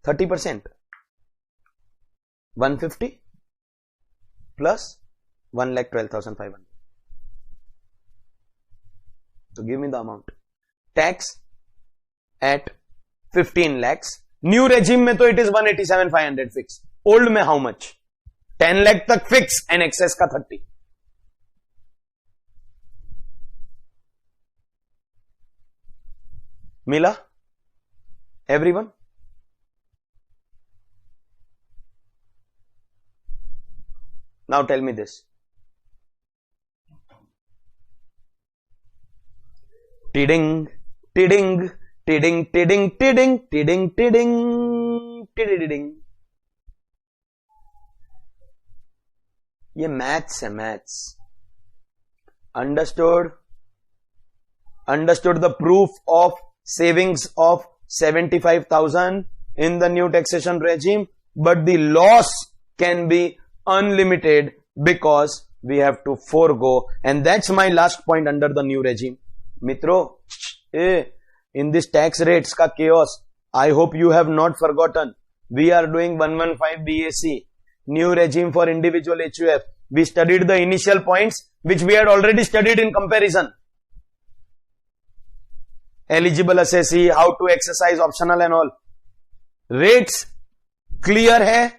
Speaker 1: 30%. 150 plus 1,12,500. So give me the amount. Tax at 15 lakhs. New regime में तो it is 187,500 fix. Old में how much? 10 lakh तक fix and excess का 30. मिला? Everyone? Now tell me this. Tidding, tidding, tidding, tidding, tidding, tidding, tidding, tidding. ये maths है, maths. Understood? Understood the proof of savings of 75,000 in the new taxation regime, but the loss can be unlimited because we have to forego, and that's my last point under the new regime. Mitro, in this tax rates ka chaos, I hope you have not forgotten. We are doing 115 BAC, new regime for individual HUF. We studied the initial points which we had already studied in comparison. Eligible assessee, how to exercise optional and all. Rates clear hai?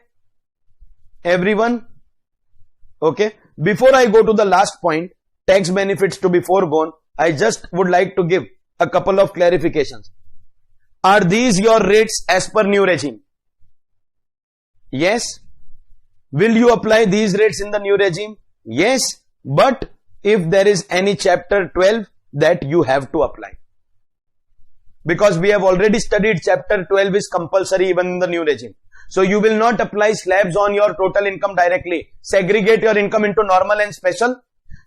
Speaker 1: Everyone? Okay. Before I go to the last point, tax benefits to be foregone, I just would like to give a couple of clarifications. Are these your rates as per new regime? Yes. Will you apply these rates in the new regime? Yes. But if there is any chapter 12 that you have to apply. Because we have already studied chapter 12 is compulsory even in the new regime. So you will not apply slabs on your total income directly. Segregate your income into normal and special.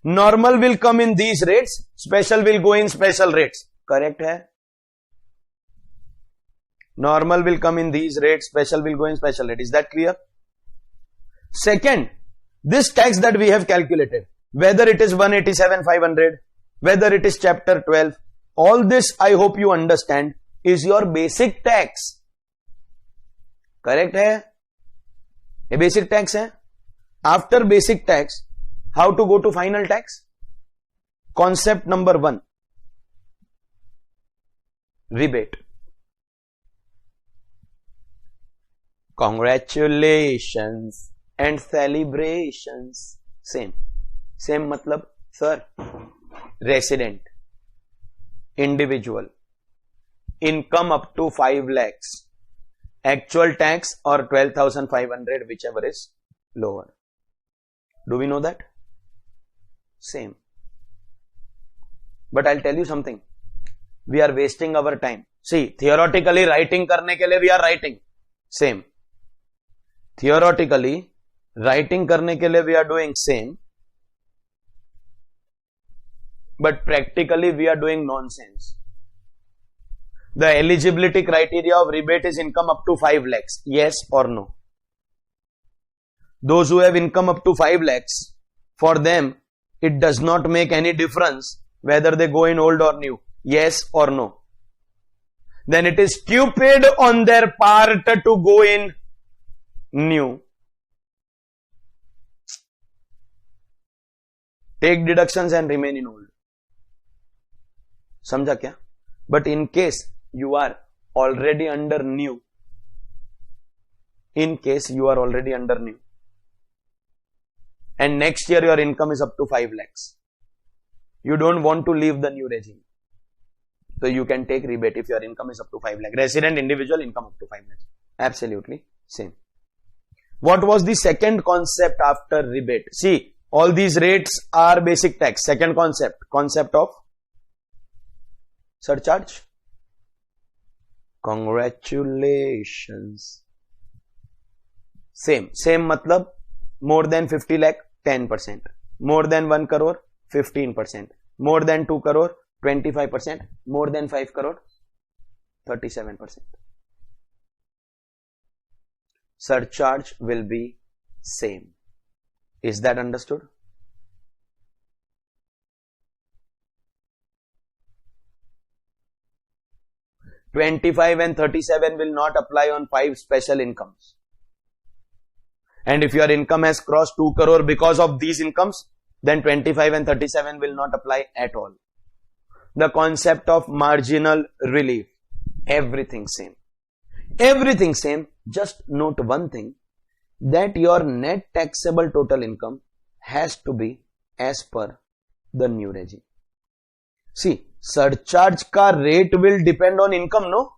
Speaker 1: Normal will come in these rates. Special will go in special rates. Correct hai? Normal will come in these rates. Special will go in special rates. Is that clear? Second, this tax that we have calculated, whether it is 187,500, whether it is chapter 12, all this I hope you understand is your basic tax. Correct hai? A basic tax hai? After basic tax, how to go to final tax? Concept number 1. Rebate. Congratulations and celebrations. Same. Same matlab, sir. Resident. Individual. Income up to 5 lakhs. Actual tax or 12,500, whichever is lower. Do we know that? Same. But I'll tell you something. We are wasting our time. See, theoretically writing karne ke liye we are writing. Same. Theoretically, writing karne ke liye we are doing same. But practically we are doing nonsense. The eligibility criteria of rebate is income up to 5 lakhs. Yes or no? Those who have income up to 5 lakhs, for them, it does not make any difference whether they go in old or new. Yes or no? Then it is stupid on their part to go in new. Take deductions and remain in old. समझा क्या? But in case you are already under new, and next year your income is up to 5 lakhs, you don't want to leave the new regime, so you can take rebate if your income is up to 5 lakh. Resident, individual, income up to 5 lakhs. Absolutely same. What was the second concept after rebate? See, all these rates are basic tax. Second concept of surcharge. Congratulations. Same matlab, more than 50 lakh 10%, more than 1 crore 15%, more than 2 crore 25%. More than 5 crore, 37%. Surcharge will be same. Is that understood? $25 and $37 will not apply on 5 special incomes. And if your income has crossed 2 crore because of these incomes, then $25 and $37 will not apply at all. The concept of marginal relief, everything same. Everything same. Just note one thing, that your net taxable total income has to be as per the new regime. See, surcharge ka rate will depend on income, no?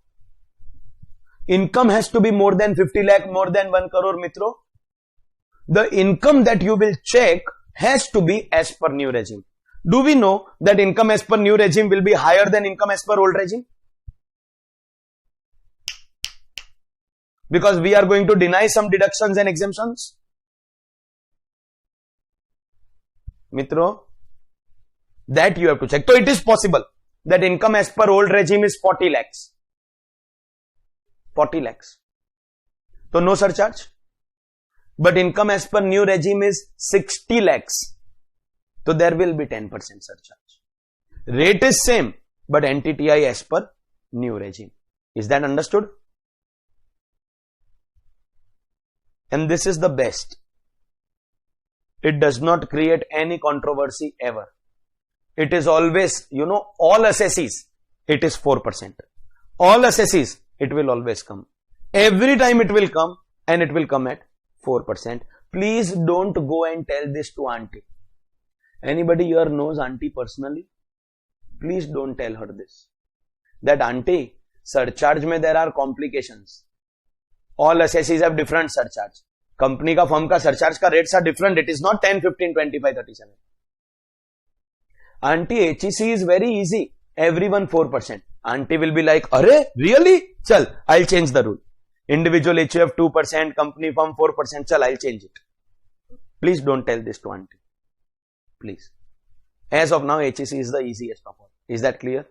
Speaker 1: Income has to be more than 50 lakh, more than 1 crore, mitro. The income that you will check has to be as per new regime. Do we know that income as per new regime will be higher than income as per old regime? Because we are going to deny some deductions and exemptions. Mitro, that you have to check. So it is possible that income as per old regime is 40 lakhs. 40 lakhs. So no surcharge. But income as per new regime is 60 lakhs. So there will be 10% surcharge. Rate is same, but NTTI as per new regime. Is that understood? And this is the best. It does not create any controversy ever. It is always, all assessees, it is 4%. All assessees, it will always come. Every time it will come, and it will come at 4%. Please don't go and tell this to auntie. Anybody here knows auntie personally? Please don't tell her this. That auntie, surcharge mein there are complications. All assessees have different surcharge. Company ka firm ka surcharge ka rates are different. It is not 10, 15, 25, 37. Auntie, HEC is very easy. Everyone 4%. Auntie will be like, Arey, really? Chal, I'll change the rule. Individual HUF 2%, company firm 4%. Chal, I'll change it. Please don't tell this to auntie. Please. As of now, HEC is the easiest of all. Is that clear?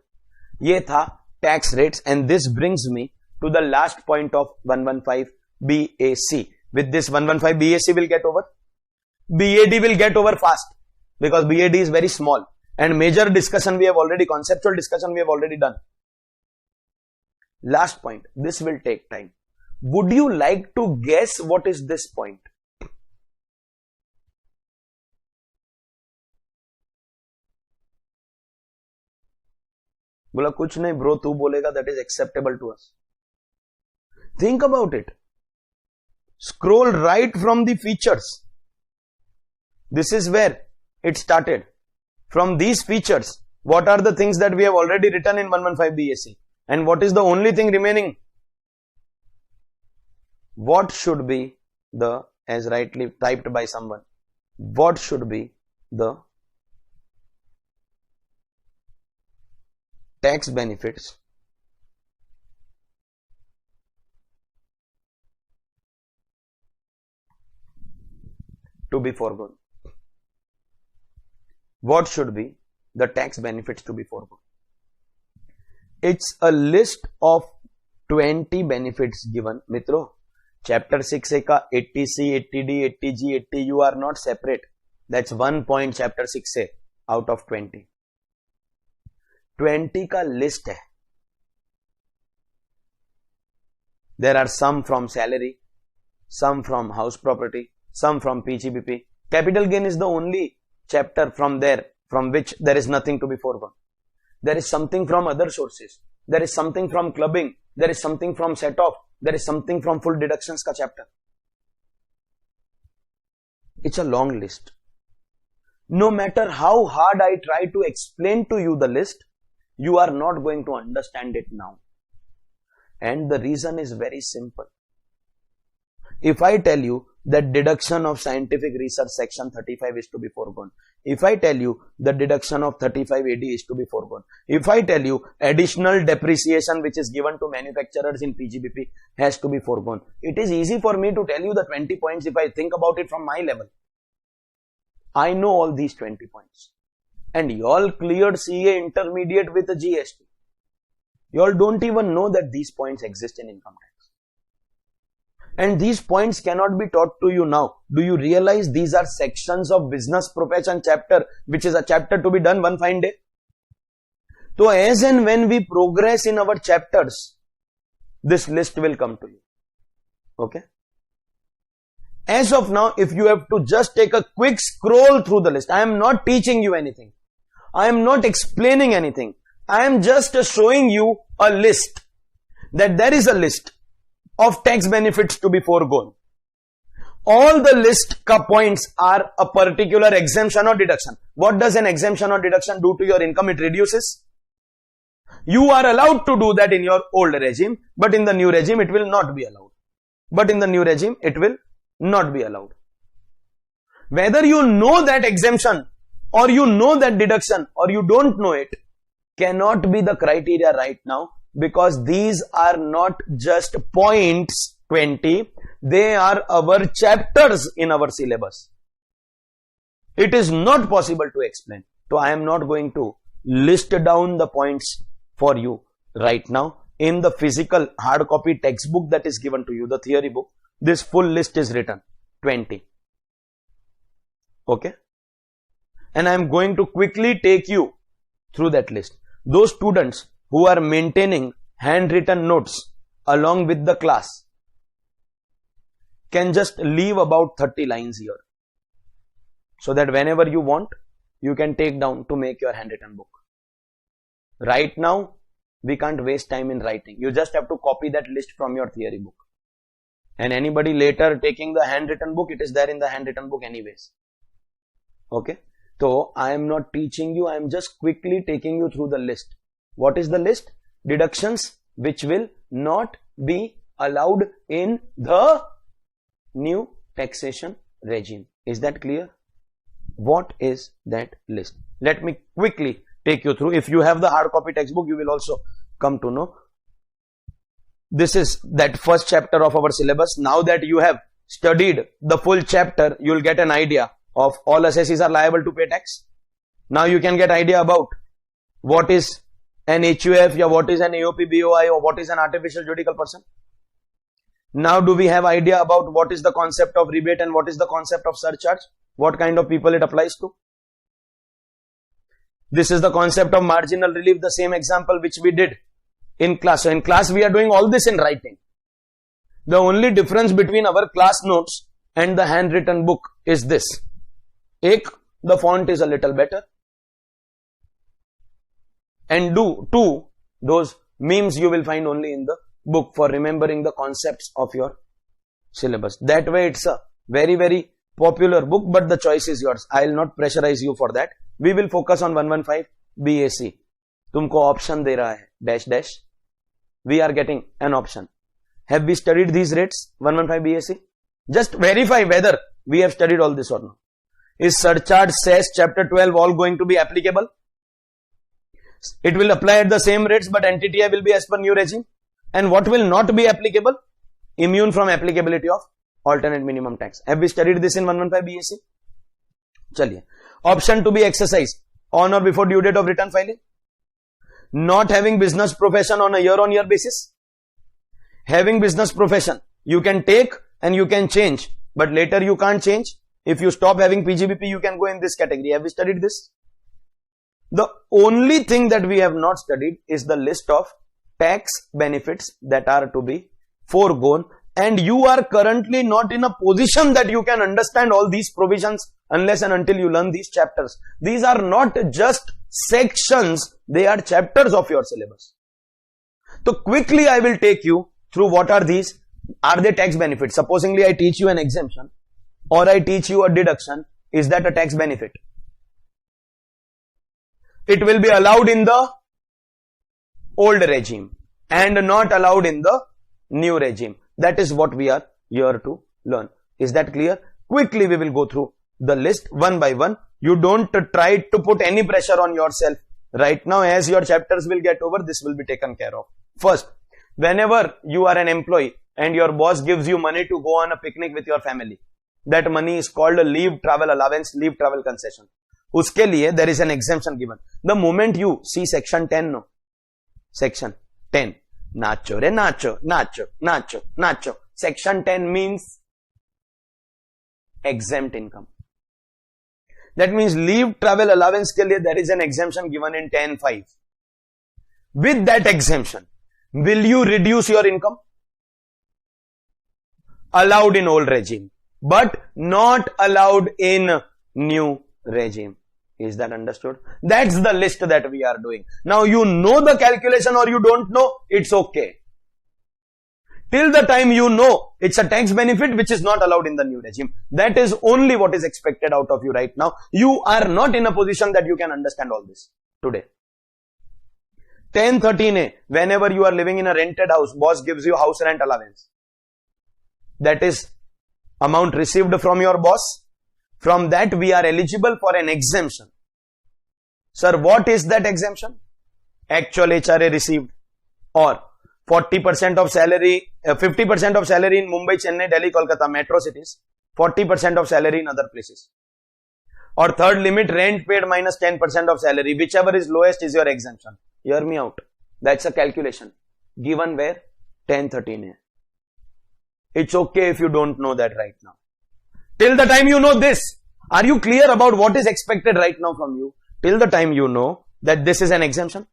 Speaker 1: Ye tha tax rates, and this brings me to the last point of 115 BAC. With this 115 BAC will get over. BAD will get over fast because BAD is very small, and major discussion we have already, conceptual discussion we have already done. Last point. This will take time. Would you like to guess what is this point? बोला कुछ नहीं bro, तू बोलेगा that is acceptable to us. Think about it. Scroll right from the features. This is where it started. From these features, what are the things that we have already written in 115 BAC? And what is the only thing remaining? What should be the, as rightly typed by someone, what should be the tax benefits to be foregone? What should be the tax benefits to be foregone? It's a list of 20 benefits given. Mitro, chapter 6 ka 80C, 80D, 80G, 80U are not separate. That's 1 point chapter 6 se out of 20. 20 का list है. There are some from salary, some from house property, some from Pgbp. Capital gain is the only chapter from there from which there is nothing to be foregone. There is something from other sources. There is something from clubbing. There is something from set off. There is something from full deductions ka chapter. It's a long list. No matter how hard I try to explain to you the list, you are not going to understand it now. And the reason is very simple. If I tell you that deduction of scientific research section 35 is to be foregone, if I tell you the deduction of 35 AD is to be foregone, if I tell you additional depreciation which is given to manufacturers in Pgbp has to be foregone, it is easy for me to tell you the 20 points if I think about it from my level. I know all these 20 points. and y'all cleared CA intermediate with a GST. Y'all don't even know that these points exist in income tax. And these points cannot be taught to you now. Do you realize these are sections of business profession chapter, which is a chapter to be done one fine day? So as and when we progress in our chapters, this list will come to you. Okay? As of now, if you have to just take a quick scroll through the list, I am not teaching you anything. I am not explaining anything. I am just showing you a list, that there is a list of tax benefits to be foregone. All the list ka points are a particular exemption or deduction. What does an exemption or deduction do to your income? It reduces. You are allowed to do that in your old regime, but in the new regime it will not be allowed. But in the new regime it will not be allowed. Whether you know that exemption or you know that deduction or you don't know it cannot be the criteria right now, because these are not just points 20, they are our chapters in our syllabus. It is not possible to explain. So I am not going to list down the points for you right now. In the physical hard copy textbook that is given to you, the theory book, this full list is written, 20. Okay? And I am going to quickly take you through that list. Those students who are maintaining handwritten notes along with the class can just leave about 30 lines here, so that whenever you want, you can take down to make your handwritten book. Right now, we can't waste time in writing. You just have to copy that list from your theory book. And anybody later taking the handwritten book, it is there in the handwritten book anyways. Okay? So, I am not teaching you, I am just quickly taking you through the list. What is the list? Deductions which will not be allowed in the new taxation regime. Is that clear? What is that list? Let me quickly take you through. If you have the hard copy textbook, you will also come to know. This is that first chapter of our syllabus. Now that you have studied the full chapter, you will get an idea of all assessees are liable to pay tax. Now you can get idea about what is an HUF, or what is an AOP BOI, or what is an artificial juridical person. Now do we have idea about what is the concept of rebate and what is the concept of surcharge? What kind of people it applies to? This is the concept of marginal relief, the same example which we did in class. So in class we are doing all this in writing. The only difference between our class notes and the handwritten book is this. The font is a little better. And two, those memes you will find only in the book for remembering the concepts of your syllabus. That way it's a very, very popular book, but the choice is yours. I will not pressurize you for that. We will focus on 115 BAC. तुमको option दे रहा है dash dash. We are getting an option. Have we studied these rates 115 BAC? Just verify whether we have studied all this or not. Is surcharge cess chapter 12 all going to be applicable? It will apply at the same rates, but NTTI will be as per new regime. And what will not be applicable? Immune from applicability of alternate minimum tax. Have we studied this in 115 BAC? Chaliye. Option to be exercised on or before due date of return filing. Not having business profession on a year-on-year basis. Having business profession, you can take and you can change, but later you can't change. If you stop having Pgbp, you can go in this category. Have we studied this? The only thing that we have not studied is the list of tax benefits that are to be foregone, and you are currently not in a position that you can understand all these provisions unless and until you learn these chapters. These are not just sections, they are chapters of your syllabus. So quickly I will take you through what are these. Are they tax benefits? Supposingly I teach you an exemption or I teach you a deduction. Is that a tax benefit? It will be allowed in the old regime and not allowed in the new regime. That is what we are here to learn. Is that clear? Quickly we will go through the list one by one. You don't try to put any pressure on yourself right now. As your chapters will get over, this will be taken care of. First, whenever you are an employee and your boss gives you money to go on a picnic with your family, that money is called a leave travel allowance, leave travel concession. उसके लिए there is an exemption given. The moment you see section 10, no, section 10, nacho re nacho, nacho, nacho, nacho. Section 10 means exempt income. That means leave travel allowance के लिए there is an exemption given in 10.5. With that exemption, will you reduce your income? Allowed in old regime, but not allowed in new regime. Is that understood? That's the list that we are doing. Now you know the calculation or you don't know, it's okay. Till the time you know it's a tax benefit which is not allowed in the new regime. That is only what is expected out of you right now. You are not in a position that you can understand all this today. 1013A, whenever you are living in a rented house, boss gives you house rent allowance. That is amount received from your boss. From that we are eligible for an exemption. Sir, what is that exemption? Actual HRA received, or 40% of salary, 50% of salary in Mumbai, Chennai, Delhi, Kolkata, metro cities, 40% of salary in other places. Or third limit, rent paid minus 10% of salary, whichever is lowest is your exemption. Hear me out. That's a calculation given where? 1013A. It's okay if you don't know that right now. Till the time you know this, are you clear about what is expected right now from you? Till the time you know that this is an exemption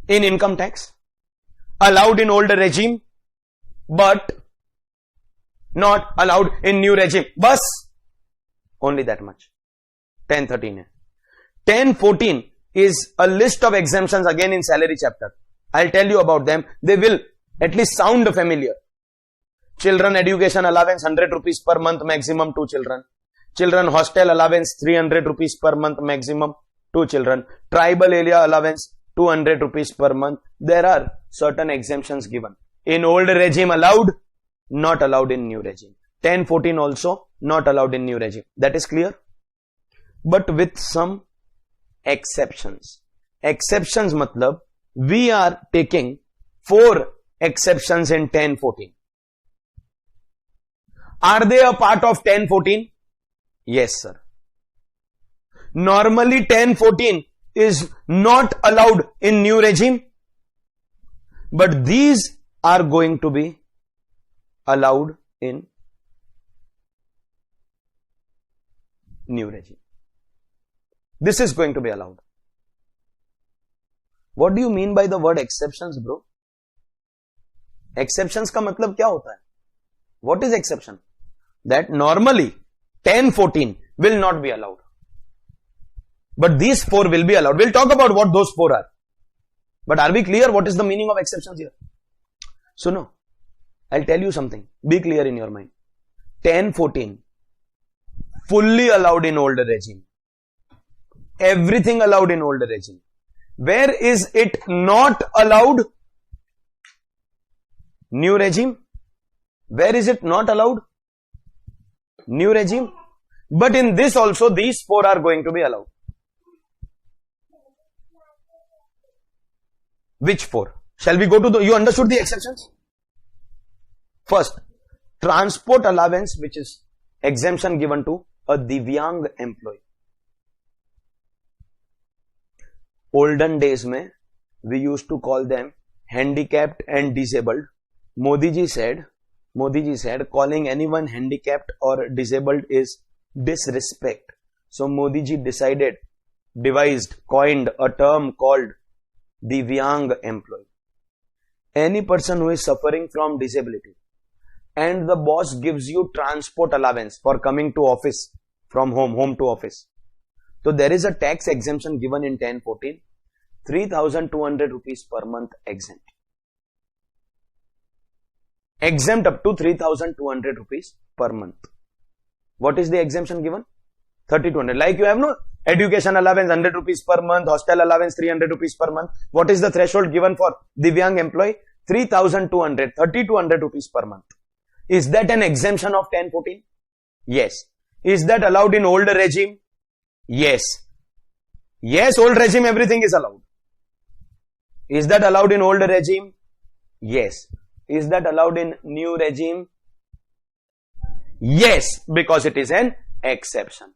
Speaker 1: in income tax, allowed in older regime, but not allowed in new regime. Bus, only that much. 1013A. 1014 is a list of exemptions again in salary chapter. I'll tell you about them. They will at least sound familiar. Children education allowance 100 rupees per month, maximum 2 children. Children hostel allowance 300 rupees per month, maximum 2 children. Tribal area allowance 200 rupees per month. There are certain exemptions given. In old regime allowed, not allowed in new regime. 1014 also not allowed in new regime. That is clear? But with some exceptions. Exceptions matlab, we are taking 4 exceptions in 1014. Are they a part of 1014? Yes, sir. Normally 1014 is not allowed in new regime, but these are going to be allowed in new regime. This is going to be allowed. What do you mean by the word exceptions, bro? Exceptions का मतलब क्या होता है? What is exception? That normally 1014 will not be allowed, but these 4 will be allowed. We'll talk about what those 4 are. But are we clear what is the meaning of exceptions here? So no, I'll tell you something. Be clear in your mind. 1014 fully allowed in older regime. Everything allowed in older regime. Where is it not allowed? New regime. Where is it not allowed? New regime. But in this also these 4 are going to be allowed. Which 4? Shall we go to you understood the exceptions? First, transport allowance, which is exemption given to a Divyang employee. Olden days mein, we used to call them handicapped and disabled. Modi ji said, calling anyone handicapped or disabled is disrespect. So Modi ji coined a term called Divyang employee. Any person who is suffering from disability and the boss gives you transport allowance for coming to office from home to office. So there is a tax exemption given in 1014, 3,200 rupees per month exempt. Exempt up to 3,200 rupees per month. What is the exemption given? 3,200. Like you have no education allowance 100 rupees per month, hostel allowance 300 rupees per month. What is the threshold given for Divyang employee? 3,200, 3,200 rupees per month. Is that an exemption of 1014? Yes. Is that allowed in older regime? Yes. Yes, old regime everything is allowed. Is that allowed in older regime? Yes. Is that allowed in new regime? Yes, because it is an exception.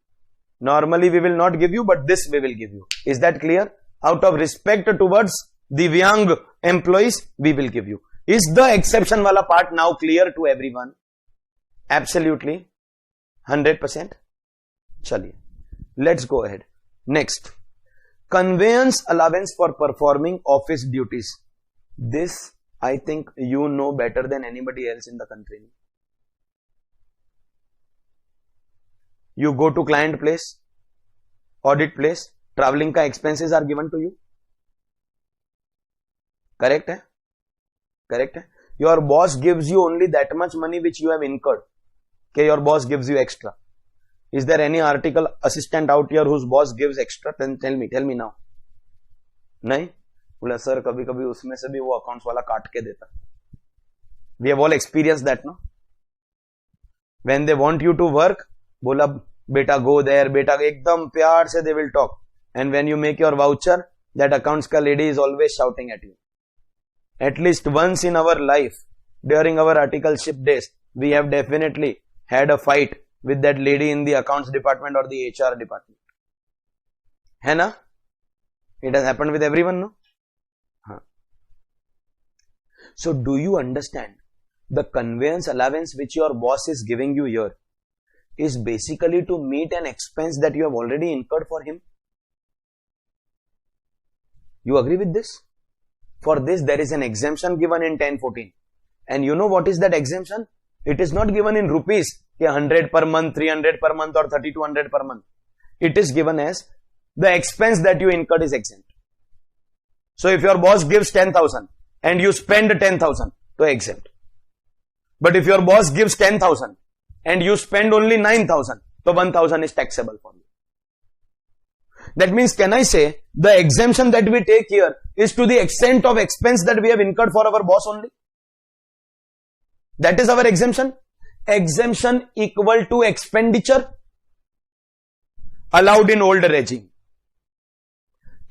Speaker 1: Normally we will not give you, but this we will give you. Is that clear? Out of respect towards the young employees, we will give you. Is the exception wala part now clear to everyone? Absolutely. 100%. Chaliye. Let's go ahead. Next. Conveyance allowance for performing office duties. This, I think you know better than anybody else in the country. You go to client place, audit place, traveling ka expenses are given to you. Correct hai? Correct hai? Your boss gives you only that much money which you have incurred. Okay, your boss gives you extra. Is there any article assistant out here whose boss gives extra? Then tell me now. नहीं बोला sir कभी कभी उसमें से भी वो accounts वाला काट के देता. We have all experienced that, no? When they want you to work, बोला बेटा go there, बेटा एकदम प्यार से they will talk. And when you make your voucher, that accounts का lady is always shouting at you. At least once in our life, during our articleship days, we have definitely had a fight with that lady in the accounts department or the HR department. है ना? It has happened with everyone, no? Haan. So do you understand? The conveyance allowance which your boss is giving you here is basically to meet an expense that you have already incurred for him. You agree with this? For this, there is an exemption given in 1014. And you know what is that exemption? It is not given in rupees, 100 per month, 300 per month or 3200 per month. It is given as the expense that you incurred is exempt. So if your boss gives 10,000 and you spend 10,000, so exempt. But if your boss gives 10,000 and you spend only 9,000, so 1,000 is taxable for you. That means, can I say, the exemption that we take here is to the extent of expense that we have incurred for our boss only? That is our exemption. Exemption equal to expenditure allowed in old regime.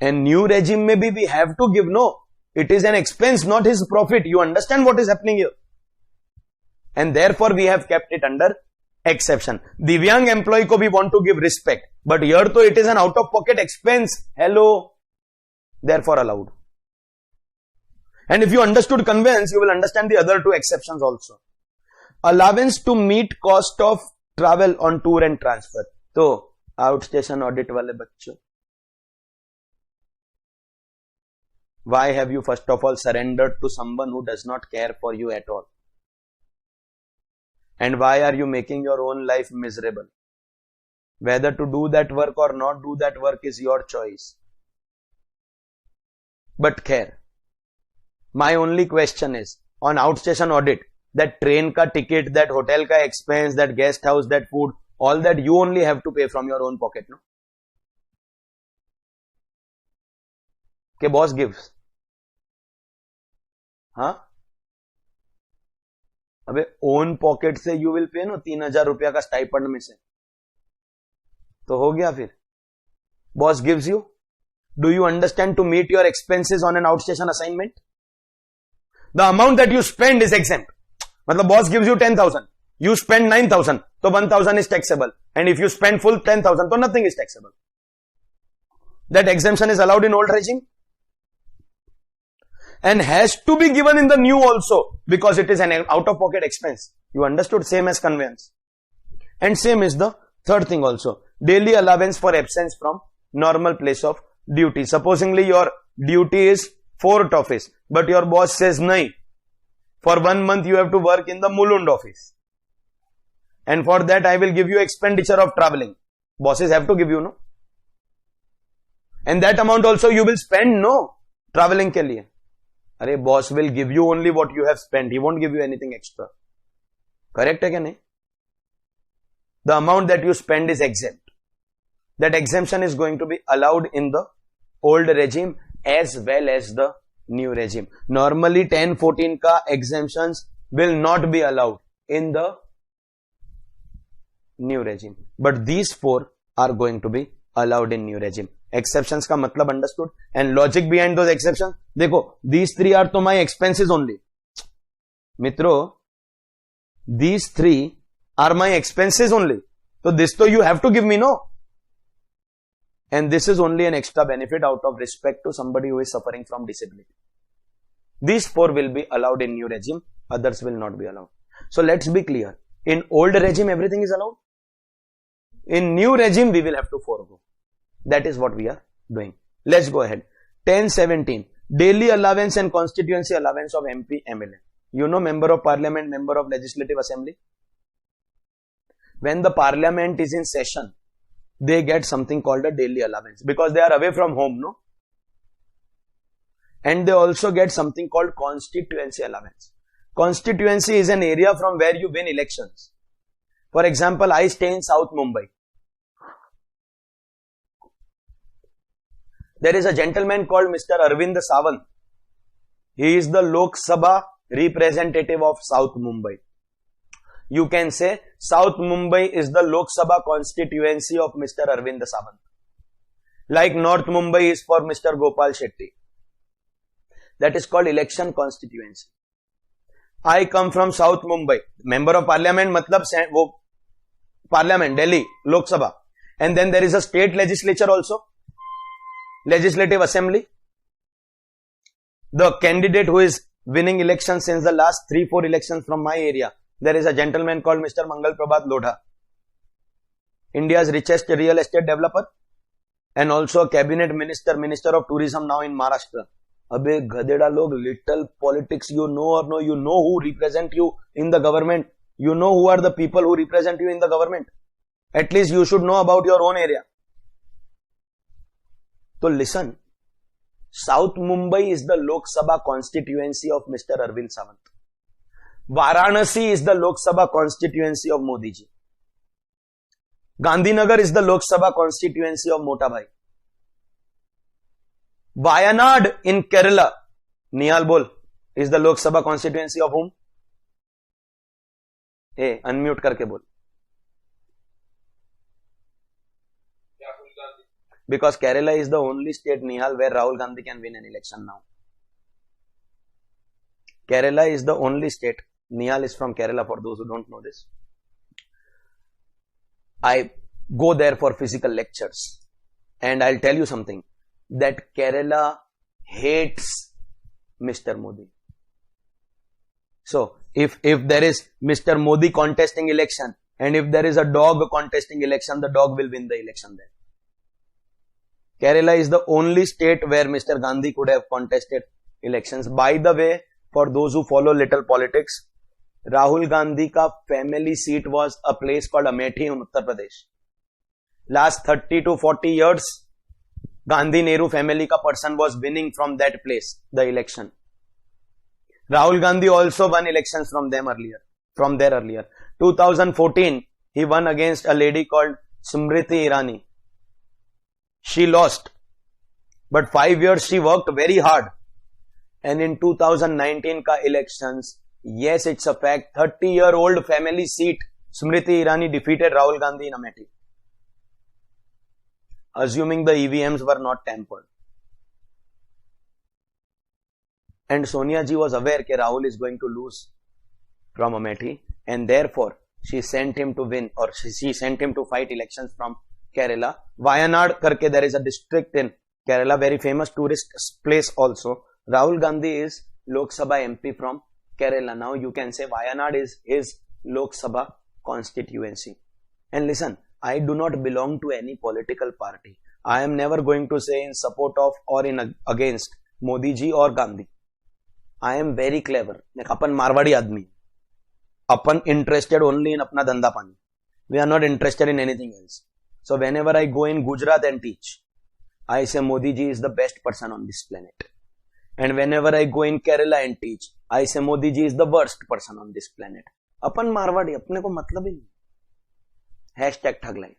Speaker 1: And new regime maybe we have to give, no. It is an expense, not his profit. You understand what is happening here? And therefore we have kept it under exception. The young employee ko we want to give respect. But here though it is an out of pocket expense. Hello. Therefore allowed. And if you understood conveyance, you will understand the other two exceptions also. Allowance to meet cost of travel on tour and transfer. So, outstation audit wale bachcho. Why have you first of all surrendered to someone who does not care for you at all? And why are you making your own life miserable? Whether to do that work or not do that work is your choice. But care. My only question is, on outstation audit, that train ka ticket, that hotel ka expense, that guest house, that food, all that you only have to pay from your own pocket, no? Okay, boss gives. हाँ? अबे own pocket से you will pay no 3,000 रुपया का stipend में से तो हो गया फिर boss gives you do you understand to meet your expenses on an outstation assignment the amount that you spend is exempt मतलब boss gives you 10,000 you spend 9,000 तो 1,000 is taxable and if you spend full 10,000 तो nothing is taxable. That exemption is allowed in old regime and has to be given in the new also because it is an out of pocket expense. You understood? Same as conveyance. And same is the third thing also. Daily allowance for absence from normal place of duty. Supposingly your duty is Fort office but your boss says nahi. For 1 month you have to work in the Mulund office. And for that I will give you expenditure of traveling. Bosses have to give you, no? And that amount also you will spend, no? Traveling ke liye. Arey, boss will give you only what you have spent. He won't give you anything extra. Correct hai kya nahi? The amount that you spend is exempt. That exemption is going to be allowed in the old regime as well as the new regime. Normally 1014 ka exemptions will not be allowed in the new regime. But these four are going to be allowed in new regime. Exceptions का मतलब understood and logic behind those exceptions. देखो, these three are तो my expenses only. मित्रों, these three are my expenses only. So this तो you have to give me, no? And this is only an extra benefit out of respect to somebody who is suffering from disability. These 4 will be allowed in new regime, others will not be allowed. So let's be clear. In old regime, everything is allowed. In new regime, we will have to forego. That is what we are doing. Let's go ahead. 1017. Daily allowance and constituency allowance of MP, MLA. You know, member of parliament, member of legislative assembly. When the parliament is in session, they get something called a daily allowance because they are away from home, no? And they also get something called constituency allowance. Constituency is an area from where you win elections. For example, I stay in South Mumbai. There is a gentleman called Mr. Arvind Sawant. He is the Lok Sabha representative of South Mumbai. You can say South Mumbai is the Lok Sabha constituency of Mr. Arvind Sawant. Like North Mumbai is for Mr. Gopal Shetty. That is called election constituency. I come from South Mumbai. Member of parliament matlab wo parliament, Delhi, Lok Sabha. And then there is a state legislature also. Legislative assembly. The candidate who is winning elections since the last 3-4 elections from my area. There is a gentleman called Mr. Mangal Prabhat Lodha. India's richest real estate developer. And also a cabinet minister, minister of tourism now in Maharashtra. Abhe gadeda log, little politics you know or no, you know who represent you in the government. You know who are the people who represent you in the government. At least you should know about your own area. So listen, South Mumbai is the Lok Sabha constituency of Mr. Arvind Sawant. Varanasi is the Lok Sabha constituency of Modi ji. Gandhinagar is the Lok Sabha constituency of Mota Bhai. Wayanad in Kerala, Nihal Bol, is the Lok Sabha constituency of whom? Hey, unmute karke bol. Because Kerala is the only state, Nihal, where Rahul Gandhi can win an election now. Kerala is the only state. Nihal is from Kerala, for those who don't know this. I go there for physical lectures. And I'll tell you something. That Kerala hates Mr. Modi. So, if there is Mr. Modi contesting election, and if there is a dog contesting election, the dog will win the election there. Kerala is the only state where Mr. Gandhi could have contested elections. By the way, for those who follow little politics, Rahul Gandhi ka family seat was a place called Amethi in Uttar Pradesh. Last 30 to 40 years, Gandhi Nehru family ka person was winning from that place, the election. Rahul Gandhi also won elections from there earlier. 2014, he won against a lady called Smriti Irani. She lost. But 5 years she worked very hard. And in 2019 ka elections, yes, it's a fact, 30-year-old family seat, Smriti Irani defeated Rahul Gandhi in Amethi. Assuming the EVMs were not tampered. And Sonia ji was aware that Rahul is going to lose from Amethi, and therefore she sent him to win, or she sent him to fight elections from Kerala. Wayanad karke, there is a district in Kerala, very famous tourist place also. Rahul Gandhi is Lok Sabha MP from Kerala. Now you can say Wayanad is his Lok Sabha constituency. And listen, I do not belong to any political party. I am never going to say in support of or in against Modi ji or Gandhi. I am very clever. Apan Marwadi admi. Apan interested only in apna dhanda pani. We are not interested in anything else. So whenever I go in Gujarat and teach, I say Modi ji is the best person on this planet. And whenever I go in Kerala and teach, I say Modi ji is the worst person on this planet. Apan Marwadi, apne ko matlab hi nahi. Hashtag Thug Life.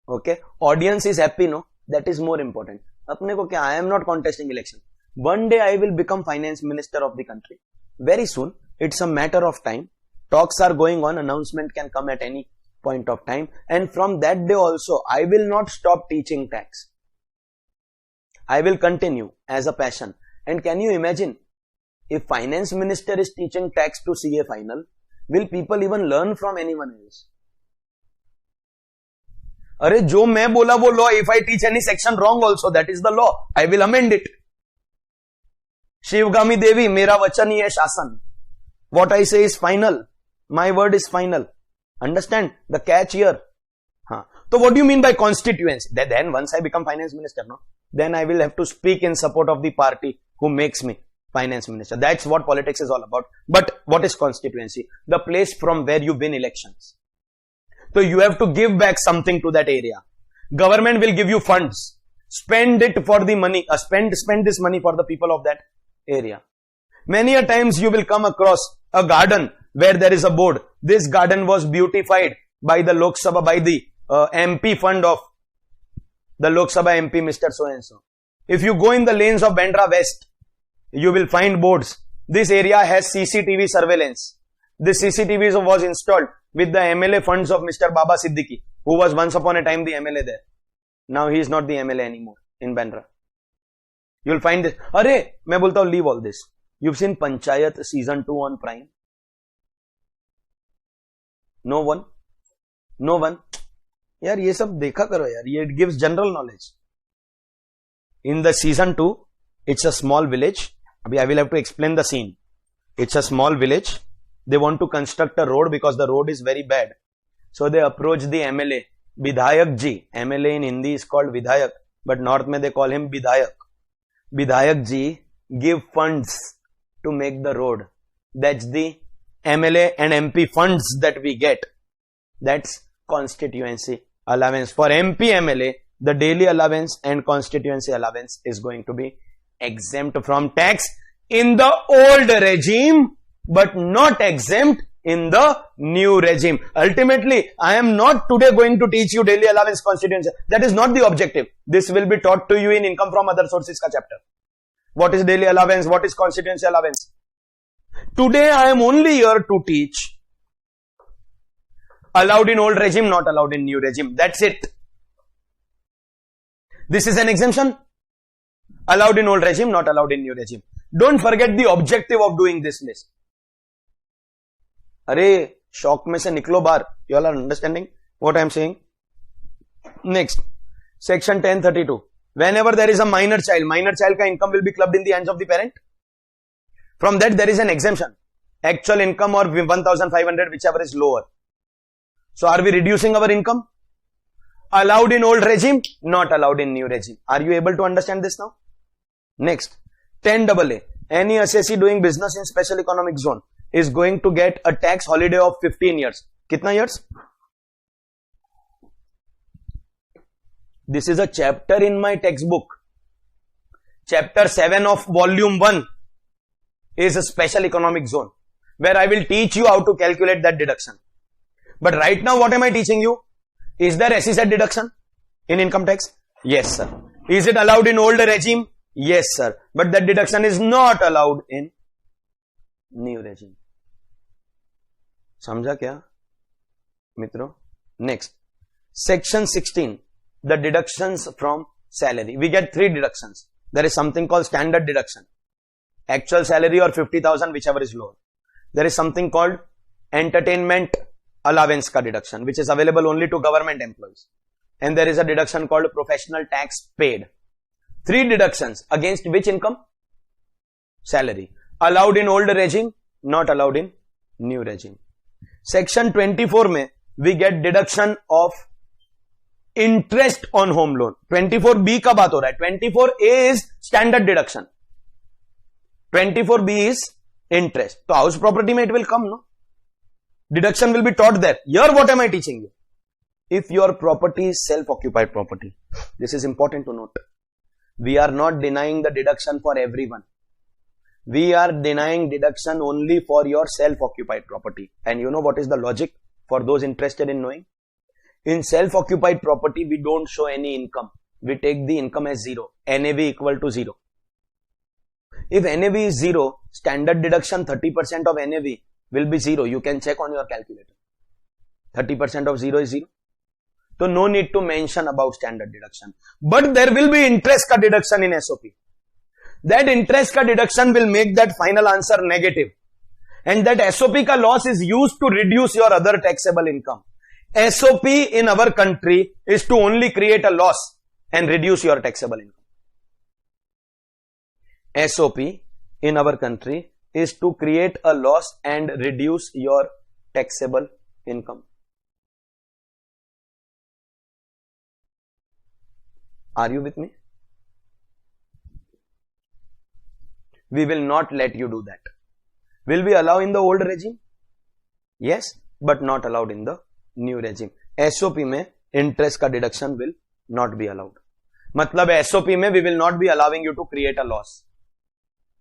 Speaker 1: Okay. Audience is happy, no? That is more important. Apne ko kya? I am not contesting election. One day I will become finance minister of the country. Very soon. It's a matter of time. Talks are going on. Announcement can come at any point of time. And from that day also, I will not stop teaching tax. I will continue as a passion. And can you imagine, if finance minister is teaching tax to CA final, will people even learn from anyone else? अरे जो मैं बोला वो law. If I teach any section wrong also, that is the law. I will amend it. Shivagami Devi, मेरा वचन ही है शासन. What I say is final. My word is final. Understand the catch here? हाँ. So what do you mean by constituency? Then once I become finance minister, no? Then I will have to speak in support of the party who makes me finance minister. That's what politics is all about. But what is constituency? The place from where you win elections. So you have to give back something to that area. Government will give you funds. Spend it for the money. Spend this money for the people of that area. Many a times you will come across a garden where there is a board. This garden was beautified by the Lok Sabha, by the MP fund of the Lok Sabha MP Mr. So and so. If you go in the lanes of Bandra West, you will find boards. This area has CCTV surveillance. This CCTV was installed with the MLA funds of Mr. Baba Siddiqui, who was once upon a time the MLA there. Now he is not the MLA anymore in Bandra. You will find this. Arey, मैं बोलता हूँ, leave all this. You've seen Panchayat season 2 on Prime? No one? No one? यार ये सब देखा करो यार. ये it gives general knowledge. In the season 2, it's a small village. Abhi I will have to explain the scene. It's a small village. They want to construct a road because the road is very bad. So they approach the MLA, Vidhayak ji. MLA in Hindi is called Vidhayak, but North mein they call him Vidhayak. Vidhayak ji, give funds to make the road. That's the MLA and MP funds that we get. That's constituency allowance. For MP MLA, the daily allowance and constituency allowance is going to be exempt from tax in the old regime, but not exempt in the new regime. Ultimately, I am not today going to teach you daily allowance, constituency. That is not the objective. This will be taught to you in income from other sources ka chapter. What is daily allowance? What is constituency allowance? Today I am only here to teach allowed in old regime, not allowed in new regime. That's it. This is an exemption. Allowed in old regime, not allowed in new regime. Don't forget the objective of doing this list. Arey, shock mein se niklo baar. You all are understanding what I am saying? Next, section 1032. Whenever there is a minor child ka income will be clubbed in the hands of the parent. From that there is an exemption. Actual income or 1,500, whichever is lower. So are we reducing our income? Allowed in old regime, not allowed in new regime. Are you able to understand this now? Next, 10AA. Any assessee doing business in special economic zone is going to get a tax holiday of 15 years. Kitna years? This is a chapter in my textbook. Chapter 7 of volume 1 is a special economic zone, where I will teach you how to calculate that deduction. But right now, what am I teaching you? Is there SEZ deduction in income tax? Yes, sir. Is it allowed in old regime? Yes, sir. But that deduction is not allowed in new regime. समझा क्या मित्रों? Next, section 16, the deductions from salary. We get 3 deductions. There is something called standard deduction, actual salary or 50,000, whichever is lower. There is something called entertainment allowance ka deduction, which is available only to government employees. And there is a deduction called professional tax paid. 3 deductions against which income? Salary. Allowed in old regime, not allowed in new regime. Section 24 mein we get deduction of interest on home loan. 24B ka baat ho raha hai. 24A is standard deduction. 24B is interest. So house property mein it will come, no? Deduction will be taught there. Here what am I teaching you? If your property is self-occupied property, this is important to note. We are not denying the deduction for everyone. We are denying deduction only for your self-occupied property. And you know what is the logic for those interested in knowing? In self-occupied property, we don't show any income. We take the income as 0. NAV equal to 0. If NAV is 0, standard deduction 30% of NAV will be 0. You can check on your calculator. 30% of 0 is 0. So no need to mention about standard deduction. But there will be interest ka deduction in SOP. That interest ka deduction will make that final answer negative. And that SOP ka loss is used to reduce your other taxable income. SOP in our country is to only create a loss and reduce your taxable income. SOP in our country is to create a loss and reduce your taxable income. Are you with me? We will not let you do that. Will we allow in the old regime? Yes, but not allowed in the new regime. SOP में interest का deduction will not be allowed. मतलब SOP में we will not be allowing you to create a loss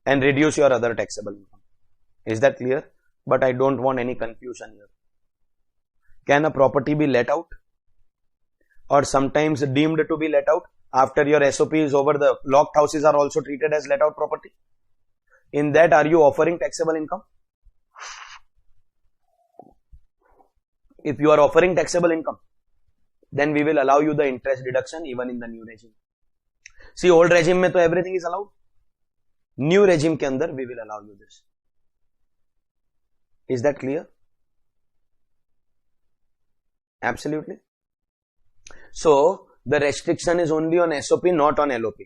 Speaker 1: and reduce your other taxable income. Is that clear? But I don't want any confusion here. Can a property be let out or sometimes deemed to be let out? After your SOP is over, the locked houses are also treated as let out property. In that, are you offering taxable income? If you are offering taxable income, then we will allow you the interest deduction even in the new regime. See, old regime mein to everything is allowed. New regime ke andar we will allow you this. Is that clear? Absolutely. So, the restriction is only on SOP, not on LOP.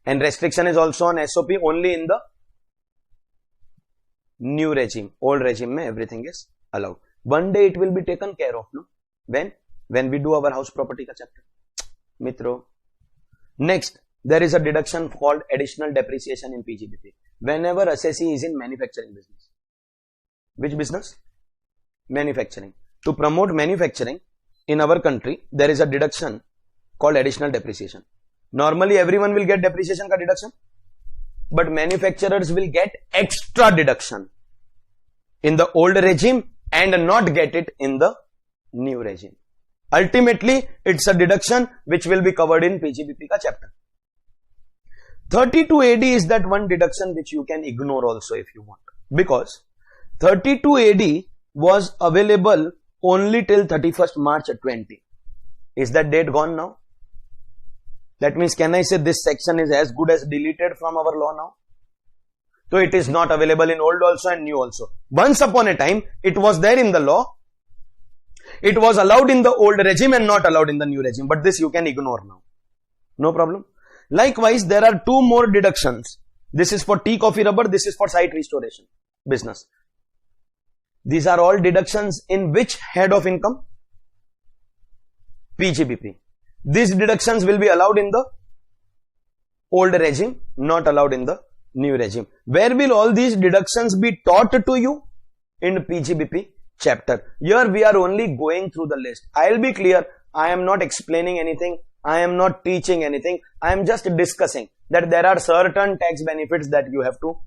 Speaker 1: And restriction is also on SOP only in the new regime. Old regime mein everything is allowed. One day it will be taken care of, no? When we do our house property ka chapter. Mitro. Next, there is a deduction called additional depreciation in Pgbp. Whenever assessee is in manufacturing business. Which business? Manufacturing. To promote manufacturing in our country, there is a deduction called additional depreciation. Normally, everyone will get depreciation ka deduction, but manufacturers will get extra deduction in the old regime and not get it in the new regime. Ultimately, it's a deduction which will be covered in Pgbp ka chapter. 32 AD is that one deduction which you can ignore also if you want, because 32 AD was available only till 31st March 20. Is that date gone now? That means, can I say this section is as good as deleted from our law now? So it is not available in old also and new also. Once upon a time, it was there in the law. It was allowed in the old regime and not allowed in the new regime. But this you can ignore now. No problem. Likewise, there are two more deductions. This is for tea, coffee, rubber. This is for site restoration business. These are all deductions in which head of income? Pgbp. These deductions will be allowed in the old regime, not allowed in the new regime. Where will all these deductions be taught to you? In Pgbp chapter. Here we are only going through the list. I'll be clear. I am not explaining anything. I am not teaching anything. I am just discussing that there are certain tax benefits that you have to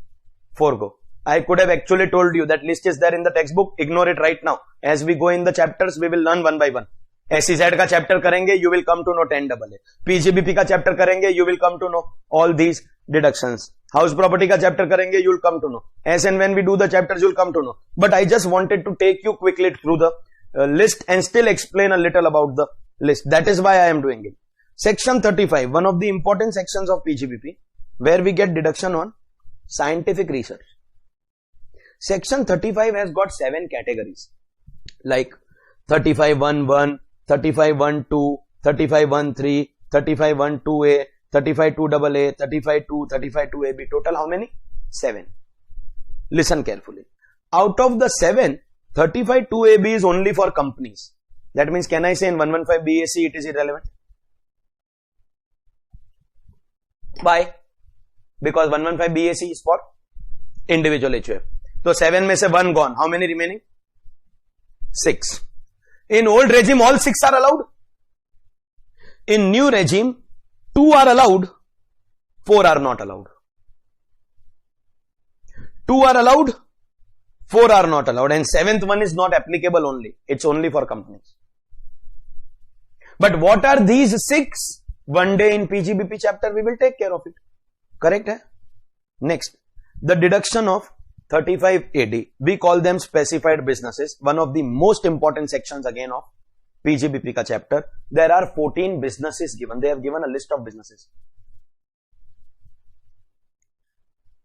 Speaker 1: forego. I could have actually told you that list is there in the textbook. Ignore it right now. As we go in the chapters, we will learn one by one. SEZ का chapter करेंगे, you will come to know 10AA. PGBP का chapter करेंगे, you will come to know all these deductions. House property का chapter करेंगे, you will come to know. As and when we do the chapters, you will come to know. But I just wanted to take you quickly through the list and still explain a little about the list. That is why I am doing it. Section 35, one of the important sections of PGBP, where we get deduction on scientific research. Section 35 has got 7 categories, like 35.1.1, 35.1.2, 35.1.3, 35.1.2a, 35.2AA, 35.2, 35.2ab. Total how many? 7. Listen carefully. Out of the 7, 35.2ab is only for companies. That means, can I say in 115 BAC it is irrelevant? Why? Because 115 BAC is for individual HUF. So 7 में से 1 gone. How many remaining? 6. In old regime, all 6 are allowed. In new regime, 2 are allowed, 4 are not allowed. 2 are allowed, 4 are not allowed, and 7th one is not applicable only. It's only for companies. But what are these 6? One day in PGBP chapter, we will take care of it. Correct? Hai? Next, the deduction of 35 AD. We call them specified businesses. One of the most important sections again of PGBP ka chapter. There are 14 businesses given. They have given a list of businesses.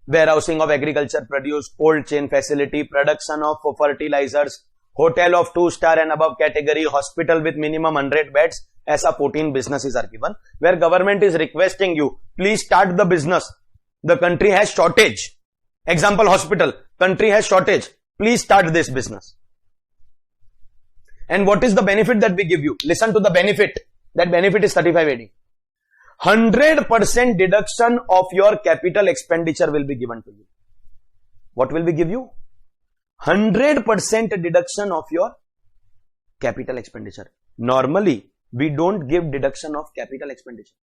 Speaker 1: Warehousing of agriculture produce, cold chain facility, production of fertilizers, hotel of 2-star and above category, hospital with minimum 100 beds, ऐसा 14 businesses are given, where government is requesting you, please start the business. The country has shortage. Example, hospital, country has shortage. Please start this business. And what is the benefit that we give you? Listen to the benefit. That benefit is 35 AD. 100% deduction of your capital expenditure will be given to you. What will we give you? 100% deduction of your capital expenditure. Normally, we don't give deduction of capital expenditure.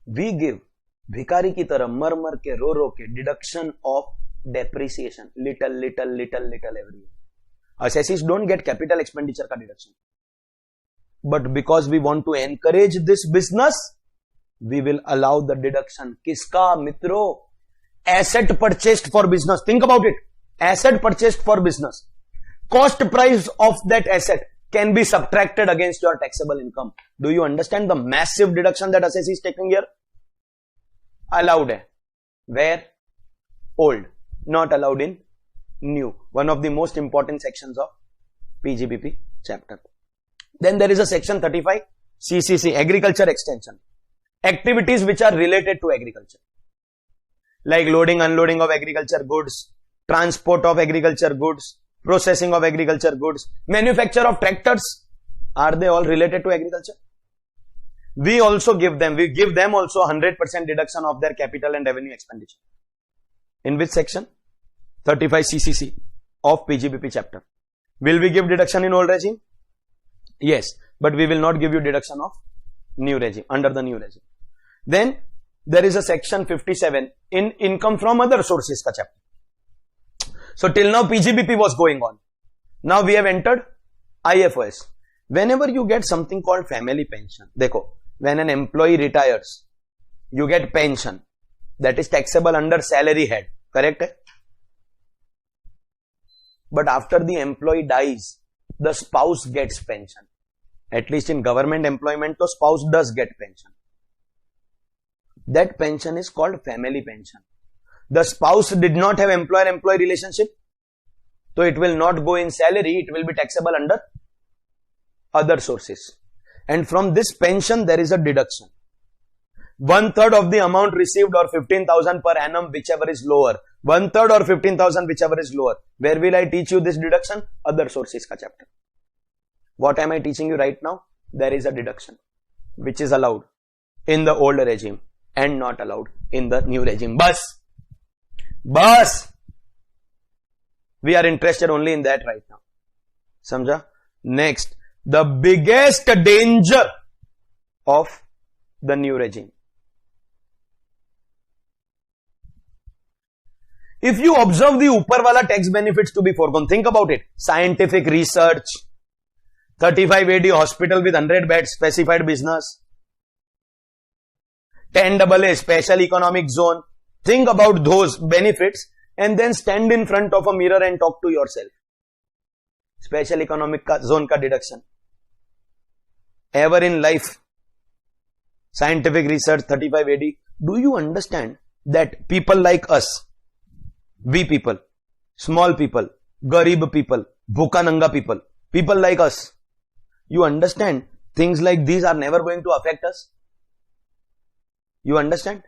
Speaker 1: We give भिखारी की तरह मर मर के रो के deduction of depreciation, little every year. Assessees don't get capital expenditure ka deduction. But because we want to encourage this business, we will allow the deduction. Kiska, mitro? Asset purchased for business. Think about it. Asset purchased for business. Cost price of that asset can be subtracted against your taxable income. Do you understand the massive deduction that assessee is taking here? Allowed hai. Where? Old. Not allowed in new. One of the most important sections of Pgbp chapter. Then there is a section 35 CCC, agriculture extension. Activities which are related to agriculture. Like loading, unloading of agriculture goods, transport of agriculture goods, processing of agriculture goods, manufacture of tractors. Are they all related to agriculture? We give them also 100% deduction of their capital and revenue expenditure. In which section? 35 CCC of Pgbp chapter. Will we give deduction in old regime? Yes, but we will not give you deduction of new regime, under the new regime. Then there is a section 57 in income from other sources ka chapter. So till now Pgbp was going on. Now we have entered IFOS. Whenever you get something called family pension, dekho, when an employee retires, you get pension. That is taxable under salary head. Correct? But after the employee dies, the spouse gets pension. At least in government employment, the spouse does get pension. That pension is called family pension. The spouse did not have employer-employee relationship, so it will not go in salary, it will be taxable under other sources. And from this pension, there is a deduction. 1/3 of the amount received or 15,000 per annum, whichever is lower. 1/3 or 15,000, whichever is lower. Where will I teach you this deduction? Other sources ka chapter. What am I teaching you right now? There is a deduction which is allowed in the old regime and not allowed in the new regime. Bas. We are interested only in that right now. Samjha? Next, the biggest danger of the new regime. If you observe the upar wala tax benefits to be foregone, think about it. Scientific research, 35 AD hospital with 100 beds, specified business, 10 AA special economic zone. Think about those benefits and then stand in front of a mirror and talk to yourself. Special economic zone ka deduction. Ever in life, scientific research, 35 AD. Do you understand that people like us, we people, small people, garib people, bhuka nanga people, people like us, you understand things like these are never going to affect us? You understand?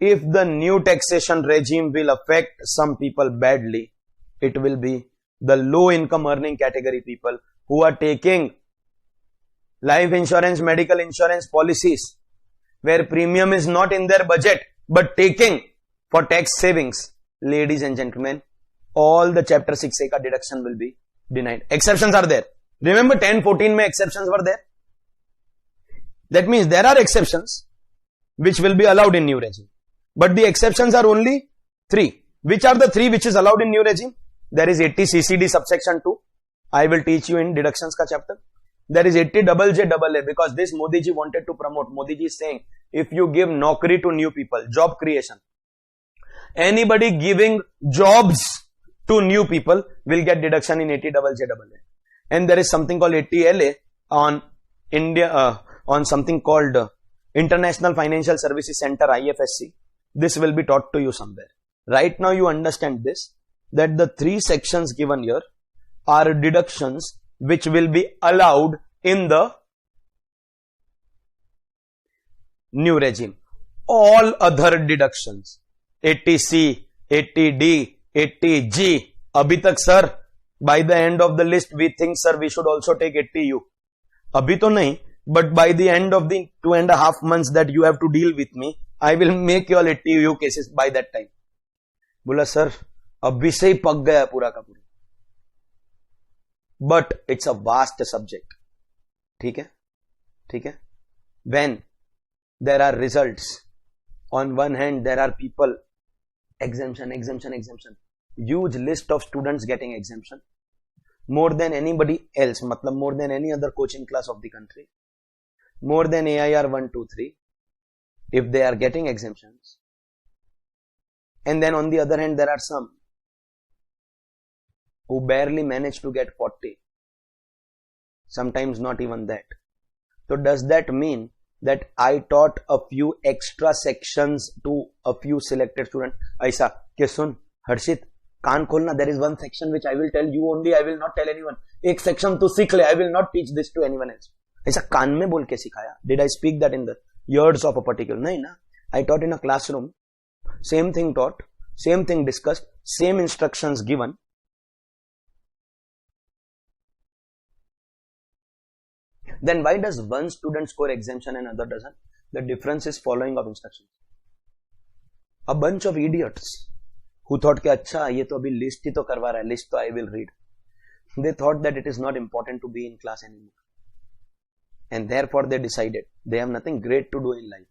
Speaker 1: If the new taxation regime will affect some people badly, it will be the low income earning category people who are taking life insurance, medical insurance policies where premium is not in their budget but taking for tax savings. Ladies and gentlemen, all the chapter 6A ka deduction will be denied. Exceptions are there. Remember 10-14 mein exceptions were there. That means there are exceptions which will be allowed in new regime. But the exceptions are only 3. Which are the 3 which is allowed in new regime? There is 80 CCD subsection 2. I will teach you in deductions ka chapter. There is 80 JJAA because this Modi ji wanted to promote. Modi ji is saying, if you give naukri to new people, job creation, anybody giving jobs to new people will get deduction in 80 JJAA. And there is something called 80 LA on India, on something called International Financial Services Center, IFSC. This will be taught to you somewhere. Right now you understand this, that the 3 sections given here are deductions which will be allowed in the new regime. All other deductions 80C, 80D, 80G. अभी तक sir, by the end of the list we think sir we should also take 80U. अभी तो नहीं, but by the end of the 2.5 months that you have to deal with me, I will make you all 80U cases by that time. बोला sir अभी से ही पक गया पूरा का पूरा. But it's a vast subject. ठीक है, ठीक है. When there are results, on one hand there are people exemption, exemption, exemption. Huge list of students getting exemption. More than anybody else, matlab more than any other coaching class of the country. More than AIR 1, 2, 3. If they are getting exemptions. And then on the other hand, there are some who barely manage to get 40. Sometimes not even that. So does that mean that I taught a few extra sections to a few selected students? ऐसा कि सुन हर्षित कान खोलना, there is one section which I will tell you only, I will not tell anyone. एक section तू सीख ले, I will not teach this to anyone else. ऐसा कान में बोल के सिखाया? Did I speak that in the ears of a particular? नहीं ना. I taught in a classroom. Same thing taught, same thing discussed, same instructions given. Then why does one student score exemption and other doesn't? The difference is following of instructions. A bunch of idiots who thought कि अच्छा ये तो अभी list ही तो करवा रहा है, list तो I will read. They thought that it is not important to be in class anymore. And therefore they decided they have nothing great to do in life.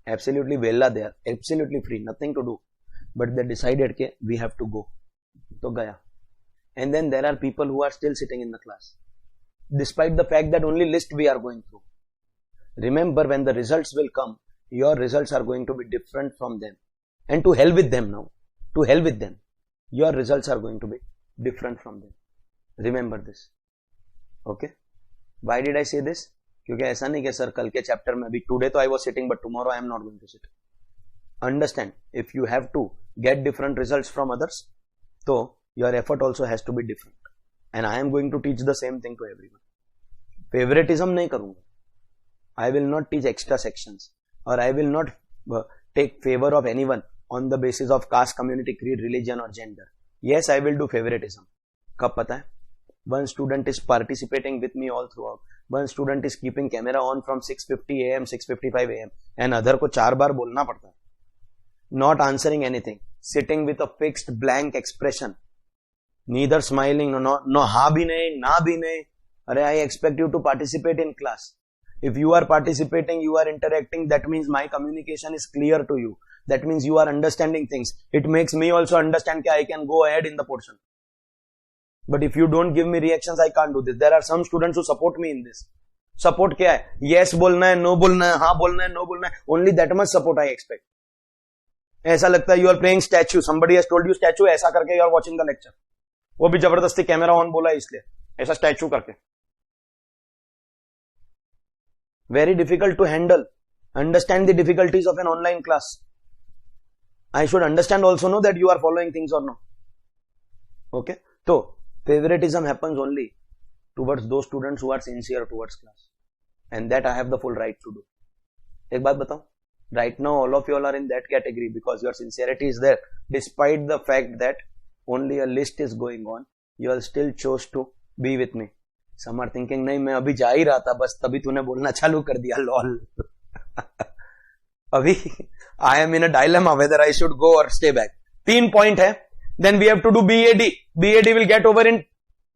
Speaker 1: Absolutely vela they are, absolutely free, nothing to do. But they decided कि we have to go. तो गया. And then there are people who are still sitting in the class. Despite the fact that only list we are going through. Remember, when the results will come, your results are going to be different from them. And to hell with them now. To hell with them. Your results are going to be different from them. Remember this. Okay? Why did I say this? क्योंकि ऐसा नहीं कि sir कल के chapter में अभी today तो I was sitting but tomorrow I am not going to sit. Understand, if you have to get different results from others, so your effort also has to be different. And I am going to teach the same thing to everyone. Favoritism नहीं करूंगा. I will not teach extra sections, or I will not take favor of anyone on the basis of caste, community, creed, religion or gender. Yes, I will do favoritism. कब पता है? One student is participating with me all throughout. One student is keeping camera on from 6:50 AM, 6:55 AM, and other को 4 बार बोलना पड़ता है. Not answering anything, sitting with a fixed blank expression, neither smiling, no हाँ भी नहीं, ना भी नहीं. अरे I expect you to participate in class. If you are participating, you are interacting, that means my communication is clear to you. That means you are understanding things. It makes me also understand that I can go ahead in the portion. But if you don't give me reactions, I can't do this. There are some students who support me in this. Support क्या है? Yes बोलना है, no बोलना है, हाँ बोलना है, no बोलना है. Only that much support I expect. ऐसा लगता है you are playing statue. Somebody has told you statue, ऐसा करके you are watching the lecture. वो भी जबरदस्ती कैमरा ऑन बोला इसलिए ऐसा स्टैचू करके. Very difficult to handle. Understand the difficulties of an online class. I should understand also know that you are following things or not. Okay? So, favoritism happens only towards those students who are sincere towards class. And that I have the full right to do. एक बात बताऊं? Right now all of you all are in that category because your sincerity is there. Despite the fact that only a list is going on, you all still chose to be with me. Some are thinking, नहीं मैं अभी जा ही रहा था बस तभी तूने बोलना चालू कर दिया लॉल. अभी I am in a dilemma whether I should go or stay back. 3 point है. Then we have to do BAD. BAD will get over in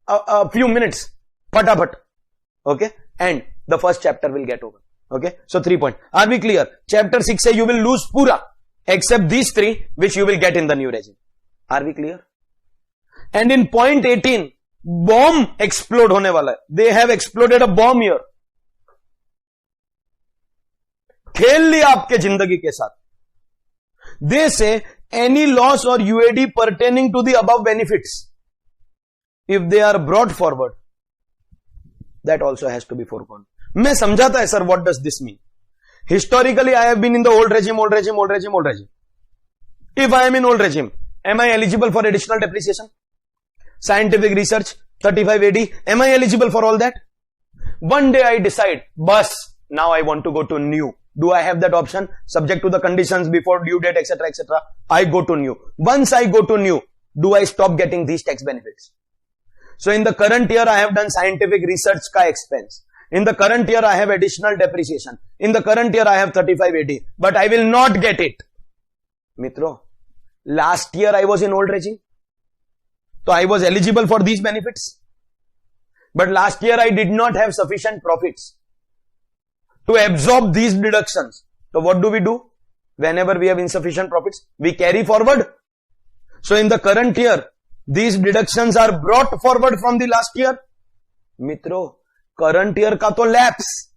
Speaker 1: a few minutes. Fatapat. Okay? And the first chapter will get over. Okay? So 3 points. Are we clear? Chapter 6 say you will lose pura. Except these 3 which you will get in the new regime. Are we clear? And in point 18, bomb explode होने वाला है. They have exploded a bomb here. खेल लिया आपके जिंदगी के साथ. They say any loss or UAD pertaining to the above benefits, if they are brought forward, that also has to be foregone. मैं समझाता है sir, what does this mean? Historically, I have been in the old regime. If I am in old regime, am I eligible for additional depreciation? Scientific research, 35 AD. Am I eligible for all that? One day I decide, bus, now I want to go to new. Do I have that option? Subject to the conditions before due date, etc., etc. I go to new. Once I go to new, do I stop getting these tax benefits? So in the current year, I have done scientific research ka expense. In the current year, I have additional depreciation. In the current year, I have 35 AD. But I will not get it. Mitro, last year I was in old regime. So I was eligible for these benefits. But last year I did not have sufficient profits to absorb these deductions. So what do? Whenever we have insufficient profits, we carry forward. So in the current year, these deductions are brought forward from the last year. Mitro, current year ka to lapse.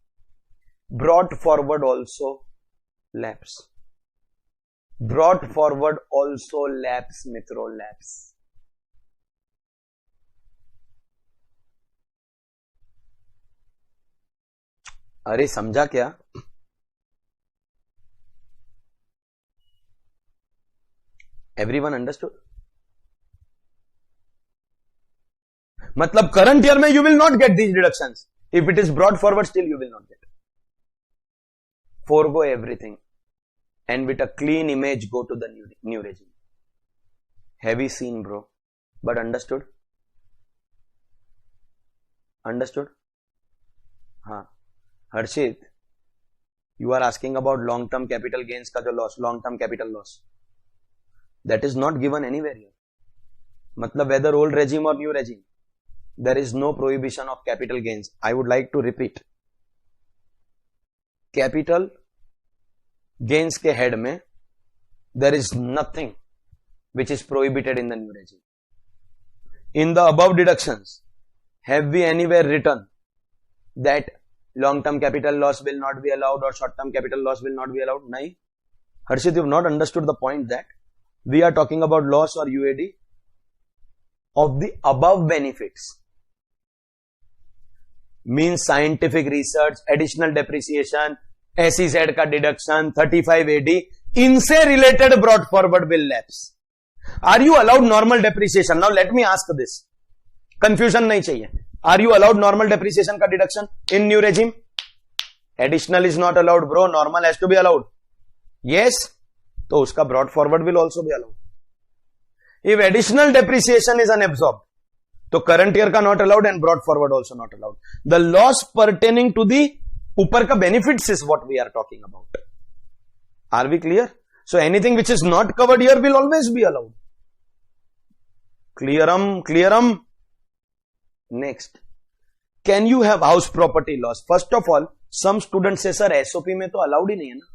Speaker 1: Brought forward also lapse. Brought forward also lapse, mitro, lapse. अरे समझा क्या? Everyone understood? मतलब current year में you will not get these deductions. If it is brought forward, still you will not get. Forego everything and with a clean image go to the new regime. Heavy scene, bro. But understood? Understood? हाँ. Harshit, you are asking about long-term capital gains का जो loss, long-term capital loss. That is not given anywhere here. मतलब whether old regime or new regime, there is no prohibition of capital gains. I would like to repeat. Capital gains के head में, there is nothing which is prohibited in the new regime. In the above deductions, have we anywhere written that long-term capital loss will not be allowed or short-term capital loss will not be allowed? Nahi. Harshit, you have not understood the point that we are talking about loss or UAD of the above benefits. Means scientific research, additional depreciation, SEZ का deduction, 35 AD, इनसे related brought forward will lapse. Are you allowed normal depreciation? Now let me ask this. Confusion नहीं चाहिए. Are you allowed normal depreciation का deduction in new regime? Additional is not allowed, bro. Normal has to be allowed. Yes. तो उसका brought forward will also be allowed. If additional depreciation is unabsorbed, तो current year का not allowed and brought forward also not allowed. The loss pertaining to the ऊपर का benefits is what we are talking about. Are we clear? So anything which is not covered here will always be allowed. Clearum. Next, can you have house property loss? First of all, some students say, sir, SOP में तो allowed ही नहीं है ना.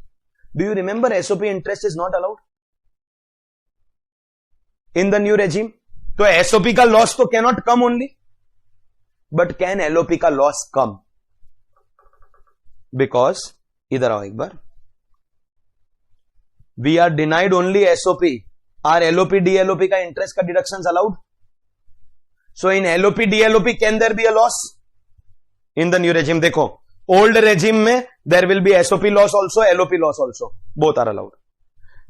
Speaker 1: Do you remember SOP interest is not allowed in the new regime? तो SOP का loss तो cannot come only, but can LOP का loss come? Because इधर आओ एक बार. We are denied only SOP. Are LOP, DLOP का interest का deductions allowed? So in LOP, DLOP, can there be a loss? In the new regime, देखो, old regime में there will be SOP loss also, LOP loss also. Both are allowed.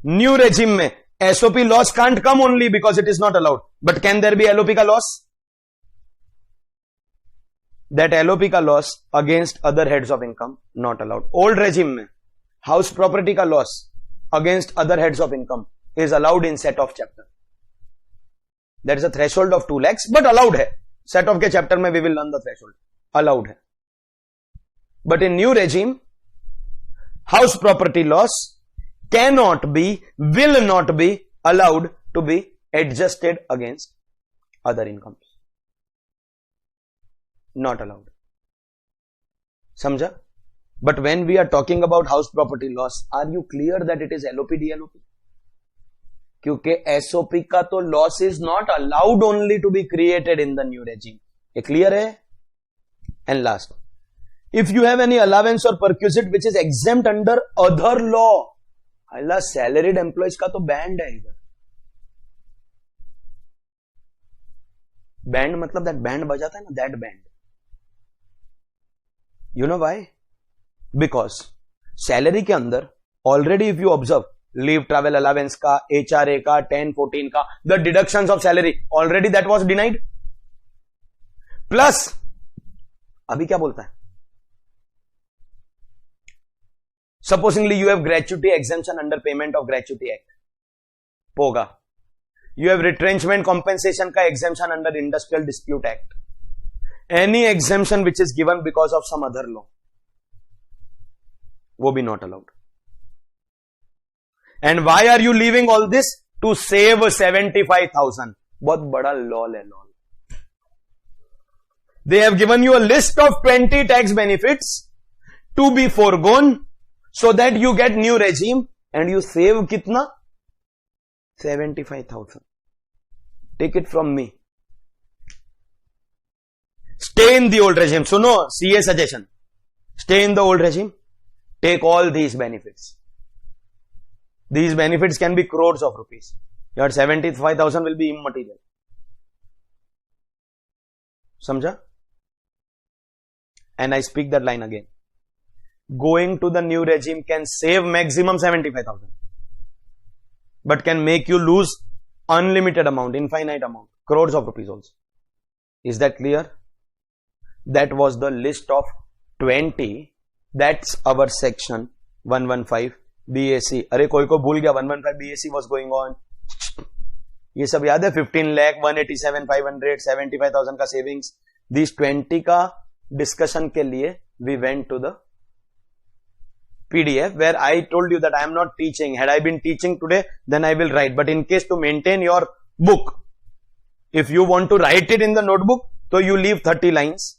Speaker 1: New regime में SOP loss can't come only because it is not allowed. But can there be LOP का loss? That LOP का loss against other heads of income, not allowed. Old regime में house property का loss against other heads of income is allowed in set of chapter. There is a threshold of 2 lakhs, but allowed है. Set of के chapter में we will learn the threshold. Allowed है. But in new regime, house property loss cannot be, will not be allowed to be adjusted against other incomes. Not allowed. Samjha? But when we are talking about house property loss, are you clear that it is LOP, DLOP? क्योंकि SOP का तो loss is not allowed only to be created in the new regime. ये clear है? And last, if you have any allowance or perquisite which is exempt under other law, Allah, salaried employees का तो band है इधर. Band मतलब that band बजाता है ना, that band. You know why? Because salary के अंदर already if you observe leave travel allowance का, HRA का, 10, 14 का, the deductions of salary already that was denied. Plus अभी क्या बोलता है, supposingly you have gratuity exemption under payment of gratuity act, पोगा. यू हैव रिट्रेंचमेंट कॉम्पेंसेशन का exemption under industrial dispute act. Any exemption which is given because of some other law, वो भी not allowed. And why are you leaving all this? To save 75,000. बहुत बड़ा lol है, lol. They have given you a list of 20 tax benefits to be foregone so that you get new regime and you save kitna? 75,000. Take it from me. Stay in the old regime. Suno, CA suggestion. Stay in the old regime. Take all these benefits. These benefits can be crores of rupees. Your 75,000 will be immaterial. Samjha? And I speak that line again. Going to the new regime can save maximum 75,000, but can make you lose unlimited amount, infinite amount, crores of rupees also. Is that clear? That was the list of 20. That's our section 115 BAC. अरे कोई को भूल गया 115 BAC was going on. ये सब याद है? 15 lakh, 187,500, 75,000 का savings. These 20 का डिस्कशन के लिए we went to the PDF where I told you that I am not teaching. Had I been teaching today, then I will write. But in case to maintain your book, if you want to write it in the notebook, so you leave 30 lines.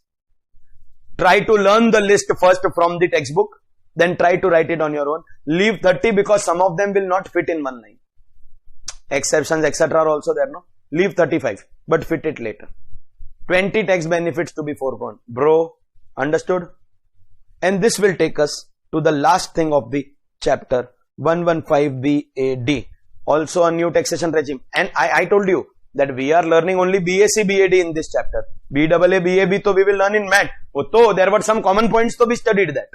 Speaker 1: Try to learn the list first from the textbook, then try to write it on your own. Leave 30 because some of them will not fit in one line. Exceptions, etc. are also there, no? Leave 35, but fit it later. 20 tax benefits to be foregone. Bro, understood? And this will take us to the last thing of the chapter 115 BAD. Also a new taxation regime. And I told you that we are learning only BAC, BAD in this chapter. BAA, BAB, so we will learn in MAT. So there were some common points, so we studied that.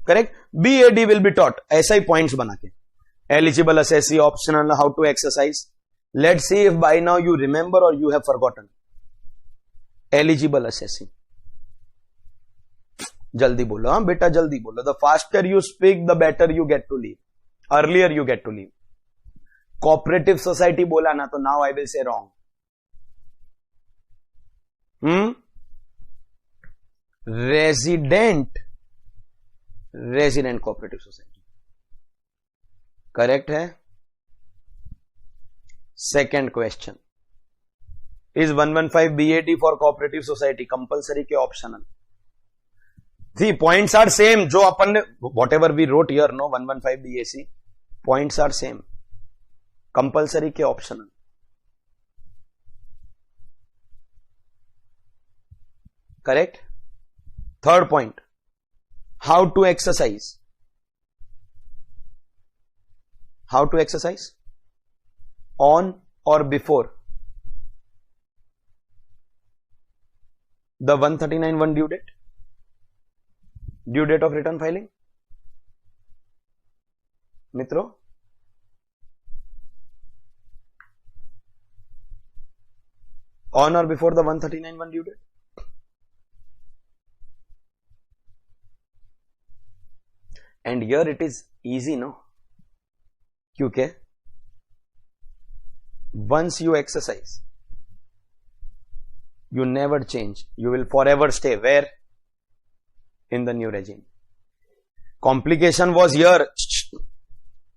Speaker 1: Correct? BAD will be taught. ऐसा ही points बना के. Eligible assessee, optional, how to exercise. Let's see if by now you remember or you have forgotten. Eligible assessing. जल्दी बोलो, हाँ बेटा जल्दी बोलो. The faster you speak, the better you get to leave. Earlier you get to leave. Cooperative society बोला ना, तो now I will say wrong. Resident cooperative society. Correct है? Second question. Is 115 BAD for cooperative society compulsory के optional? See, points are same. जो अपन ने whatever we wrote here, no 115 BAC, points are same. Compulsory के optional. Correct? Third point. How to exercise? How to exercise? On or before the 139(1) due date? Due date of return filing? Mitro? On or before the 139(1) due date? And here it is easy, no? क्योंकि once you exercise, you never change. You will forever stay. Where? In the new regime. Complication was here.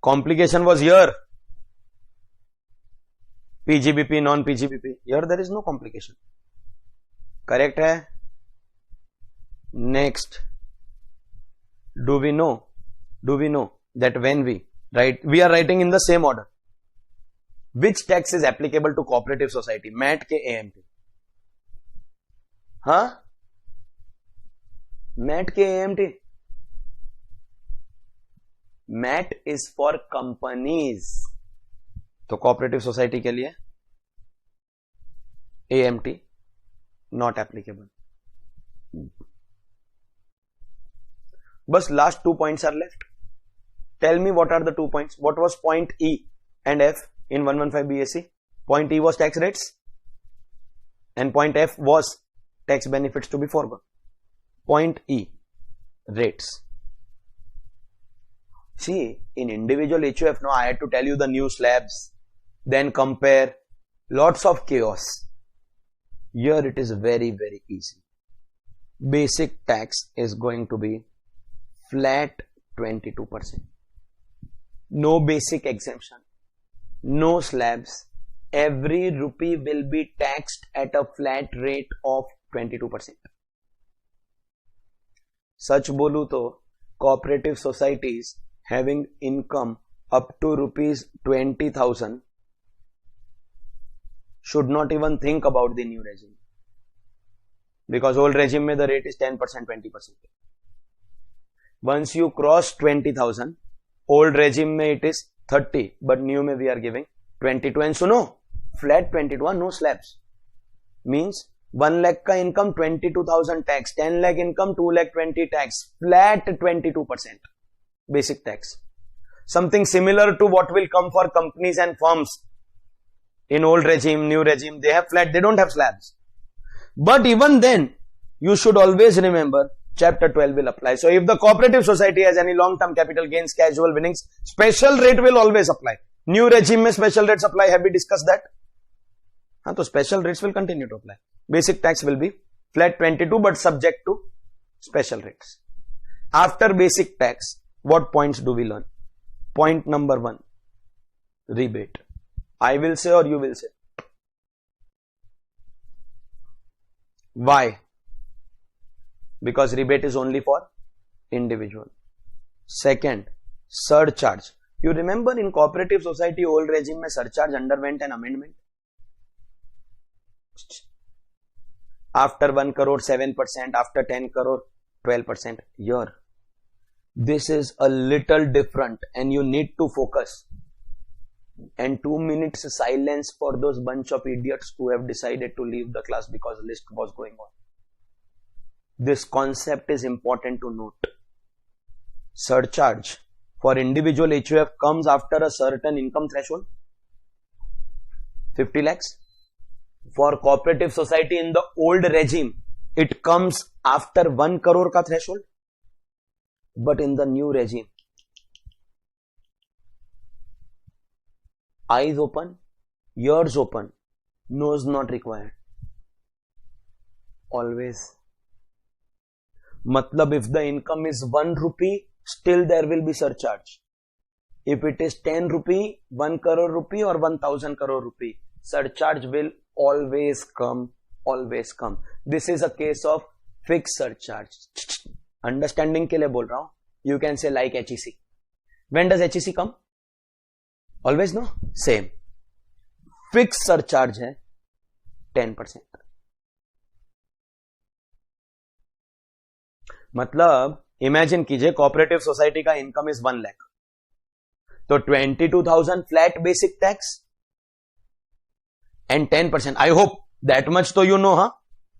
Speaker 1: Complication was here. PGBP, non-PGBP. Here there is no complication. Correct hai? Next. Do we know that when we write, we are writing in the same order. Which tax is applicable to cooperative society? MAT के AMT. हाँ? MAT के AMT. MAT is for companies. तो cooperative society के लिए AMT not applicable. बस last 2 points are left. Tell me what are the 2 points. What was point E and F in 115 BAC? Point E was tax rates and point F was tax benefits to be foregone. Point E, rates. See, in individual HUF, now I had to tell you the new slabs, then compare, lots of chaos. Here it is very, very easy. Basic tax is going to be flat 22%. No basic exemption, no slabs. Every rupee will be taxed at a flat rate of 22%. Such bolu to cooperative societies having income up to rupees 20,000 should not even think about the new regime, because old regime mein the rate is 10%, 20%. Once you cross 20,000, old regime mein it is 30, but new mein we are giving 22. And so no, flat 22, no slabs. Means 1 lakh ka income 22,000 tax, 10 lakh income 2 lakh 20 tax, flat 22% basic tax. Something similar to what will come for companies and firms. In old regime, new regime, they have flat, they don't have slabs. But even then, you should always remember chapter 12 will apply. So if the cooperative society has any long-term capital gains, casual winnings, special rate will always apply. New regime mein special rates apply. Have we discussed that? So special rates will continue to apply. Basic tax will be flat 22 but subject to special rates. After basic tax, what points do we learn? Point number 1, rebate. I will say or you will say? Why? Because rebate is only for individual. Second, surcharge. You remember in cooperative society old regime mein surcharge underwent an amendment. After 1 crore 7%, after 10 crore 12%. Here, this is a little different and you need to focus. And 2 minutes silence for those bunch of idiots who have decided to leave the class because the list was going on. This concept is important to note. Surcharge for individual HUF comes after a certain income threshold, 50 lakhs. For cooperative society in the old regime, it comes after 1 crore ka threshold. But in the new regime, eyes open, ears open, nose not required. Always. Matlab, if the income is 1 rupee, still there will be surcharge. If it is 10 rupee, 1 crore rupee or 1000 crore rupee, surcharge will always come, always come. This is a case of fixed surcharge. Understanding के लिए बोल रहा हूं. You can say like HEC. When does HEC come? Always, no? Same. Fixed surcharge है 10%. मतलब imagine कीजिए cooperative society का income is 1 lakh, तो 22,000 flat basic tax and 10%. I hope that much तो यू नो, हाँ,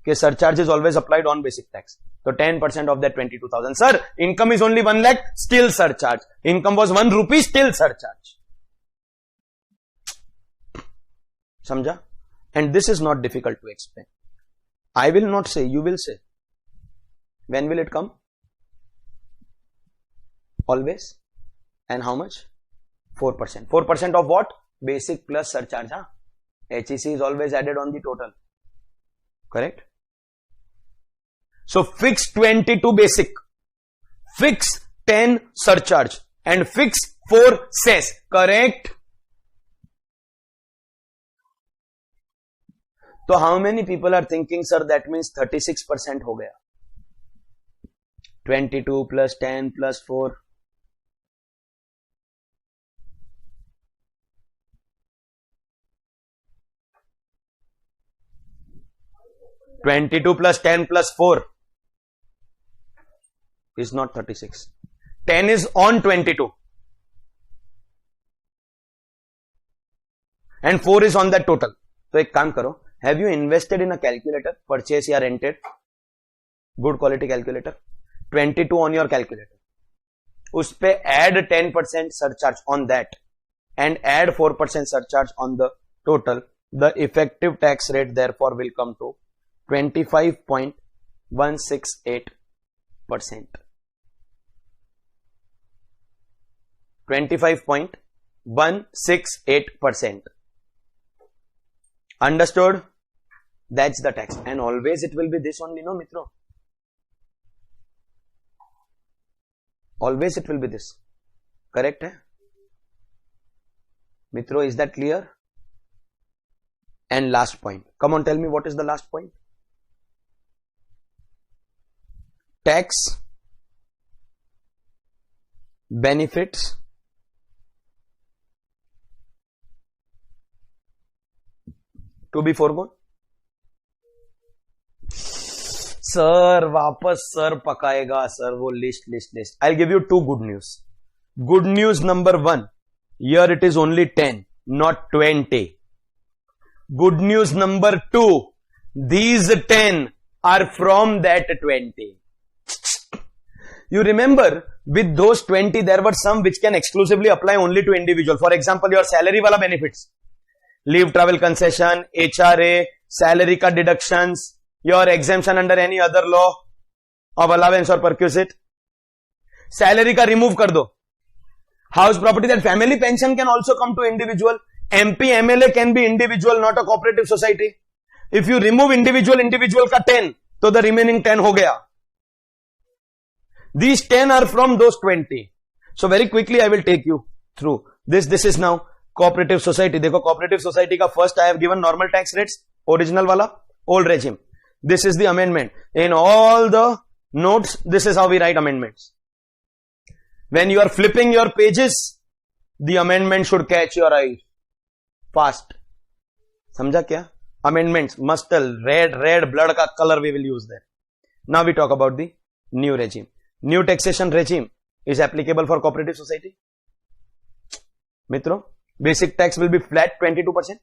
Speaker 1: कि surcharge is always applied on basic tax. तो 10% of that 22,000. Sir income is only 1 lakh, still surcharge. Income was 1 rupee, still surcharge. समझा? And this is not difficult to explain. I will not say, you will say. When will it come? Always. And how much? 4%. 4% of what? Basic plus surcharge. Huh? HEC is always added on the total. Correct? So fix 22 basic, fix 10 surcharge, and fix 4 cess. Correct? So how many people are thinking, sir, that means 36% हो गया? 22 plus 10 plus 4. (22 plus 10 plus 4) is not 36. 10 is on 22 and 4 is on that total. तो एक काम करो, have you invested in a calculator, purchase या rented? Good quality calculator. 22 on your calculator. उस पे add 10% surcharge on that and add 4% surcharge on the total. The effective tax rate therefore will come to 25.168%. 25.168%. Understood? That's the tax. And always it will be this only, no, mitro? Always it will be this. Correct? Hai? Mitro, is that clear? And last point. Come on, tell me what is the last point? Tax benefits to be foregone. Sir वापस sir पकाएगा sir वो list. I'll give you two good news. Good news number 1, here it is only 10, not 20. Good news number 2, these 10 are from that 20. You remember, with those 20 there were some which can exclusively apply only to individual. For example, your salary wala benefits, leave travel concession, HRA, salary ka deductions, your exemption under any other law of allowance or perquisite. Salary ka remove kar do. House property, that family pension can also come to individual. MP MLA can be individual, not a cooperative society. If you remove individual ka 10, so the remaining 10 ho gaya. These 10 are from those 20. So very quickly I will take you through this. This is now cooperative society. Dekho, cooperative society ka first I have given normal tax rates, original wala, old regime. This is the amendment. In all the notes, this is how we write amendments. When you are flipping your pages, the amendment should catch your eye fast. Samjha kya? Amendments, mustard, red blood ka color we will use there. Now we talk about the new regime. New taxation regime is applicable for cooperative society. Mitro, basic tax will be flat 22%.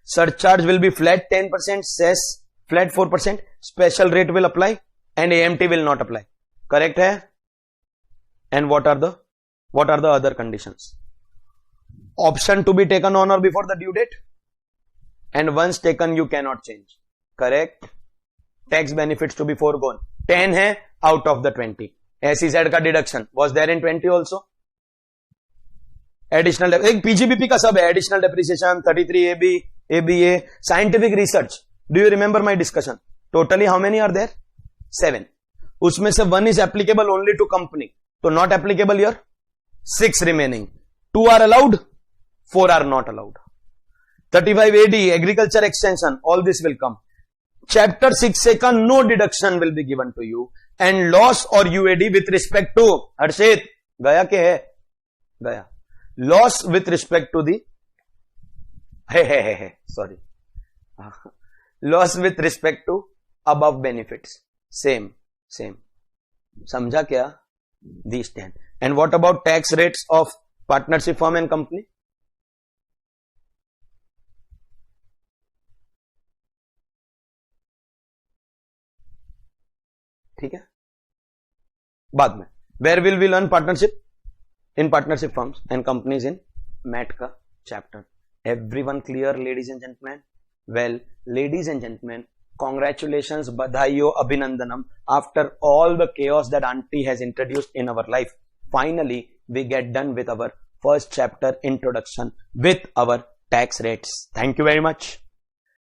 Speaker 1: Surcharge will be flat 10%, cess flat 4%, special rate will apply and AMT will not apply. Correct hai? And what are the other conditions? Option to be taken on or before the due date, and once taken you cannot change. Correct? Tax benefits to be foregone. 10 hai out of the 20. SEZ ka deduction was there in 20 also. Additional PGBP ka sab hai, additional depreciation, 33AB, ABA, scientific research. Do you remember my discussion? Totally how many are there? 7. Usme se 1 is applicable only to company. So not applicable here. 6 remaining. 2 are allowed, 4 are not allowed. 35 AD, agriculture extension, all this will come. Chapter 6 se ka no deduction will be given to you. And loss or UAD with respect to, Harshit, gaya ke hai? Gaya. Loss with respect to the, sorry. Loss with respect to above benefits. Same. Samjha kya? These 10. And what about tax rates of partnership firm and company? ठीक है, बाद में. Where will we learn partnership? In partnership firms and companies in MAT ka chapter. Everyone clear, ladies and gentlemen? Well, ladies and gentlemen, congratulations, badhaiyo, abhinandanam. After all the chaos that auntie has introduced in our life, finally we get done with our first chapter introduction with our tax rates. Thank you very much.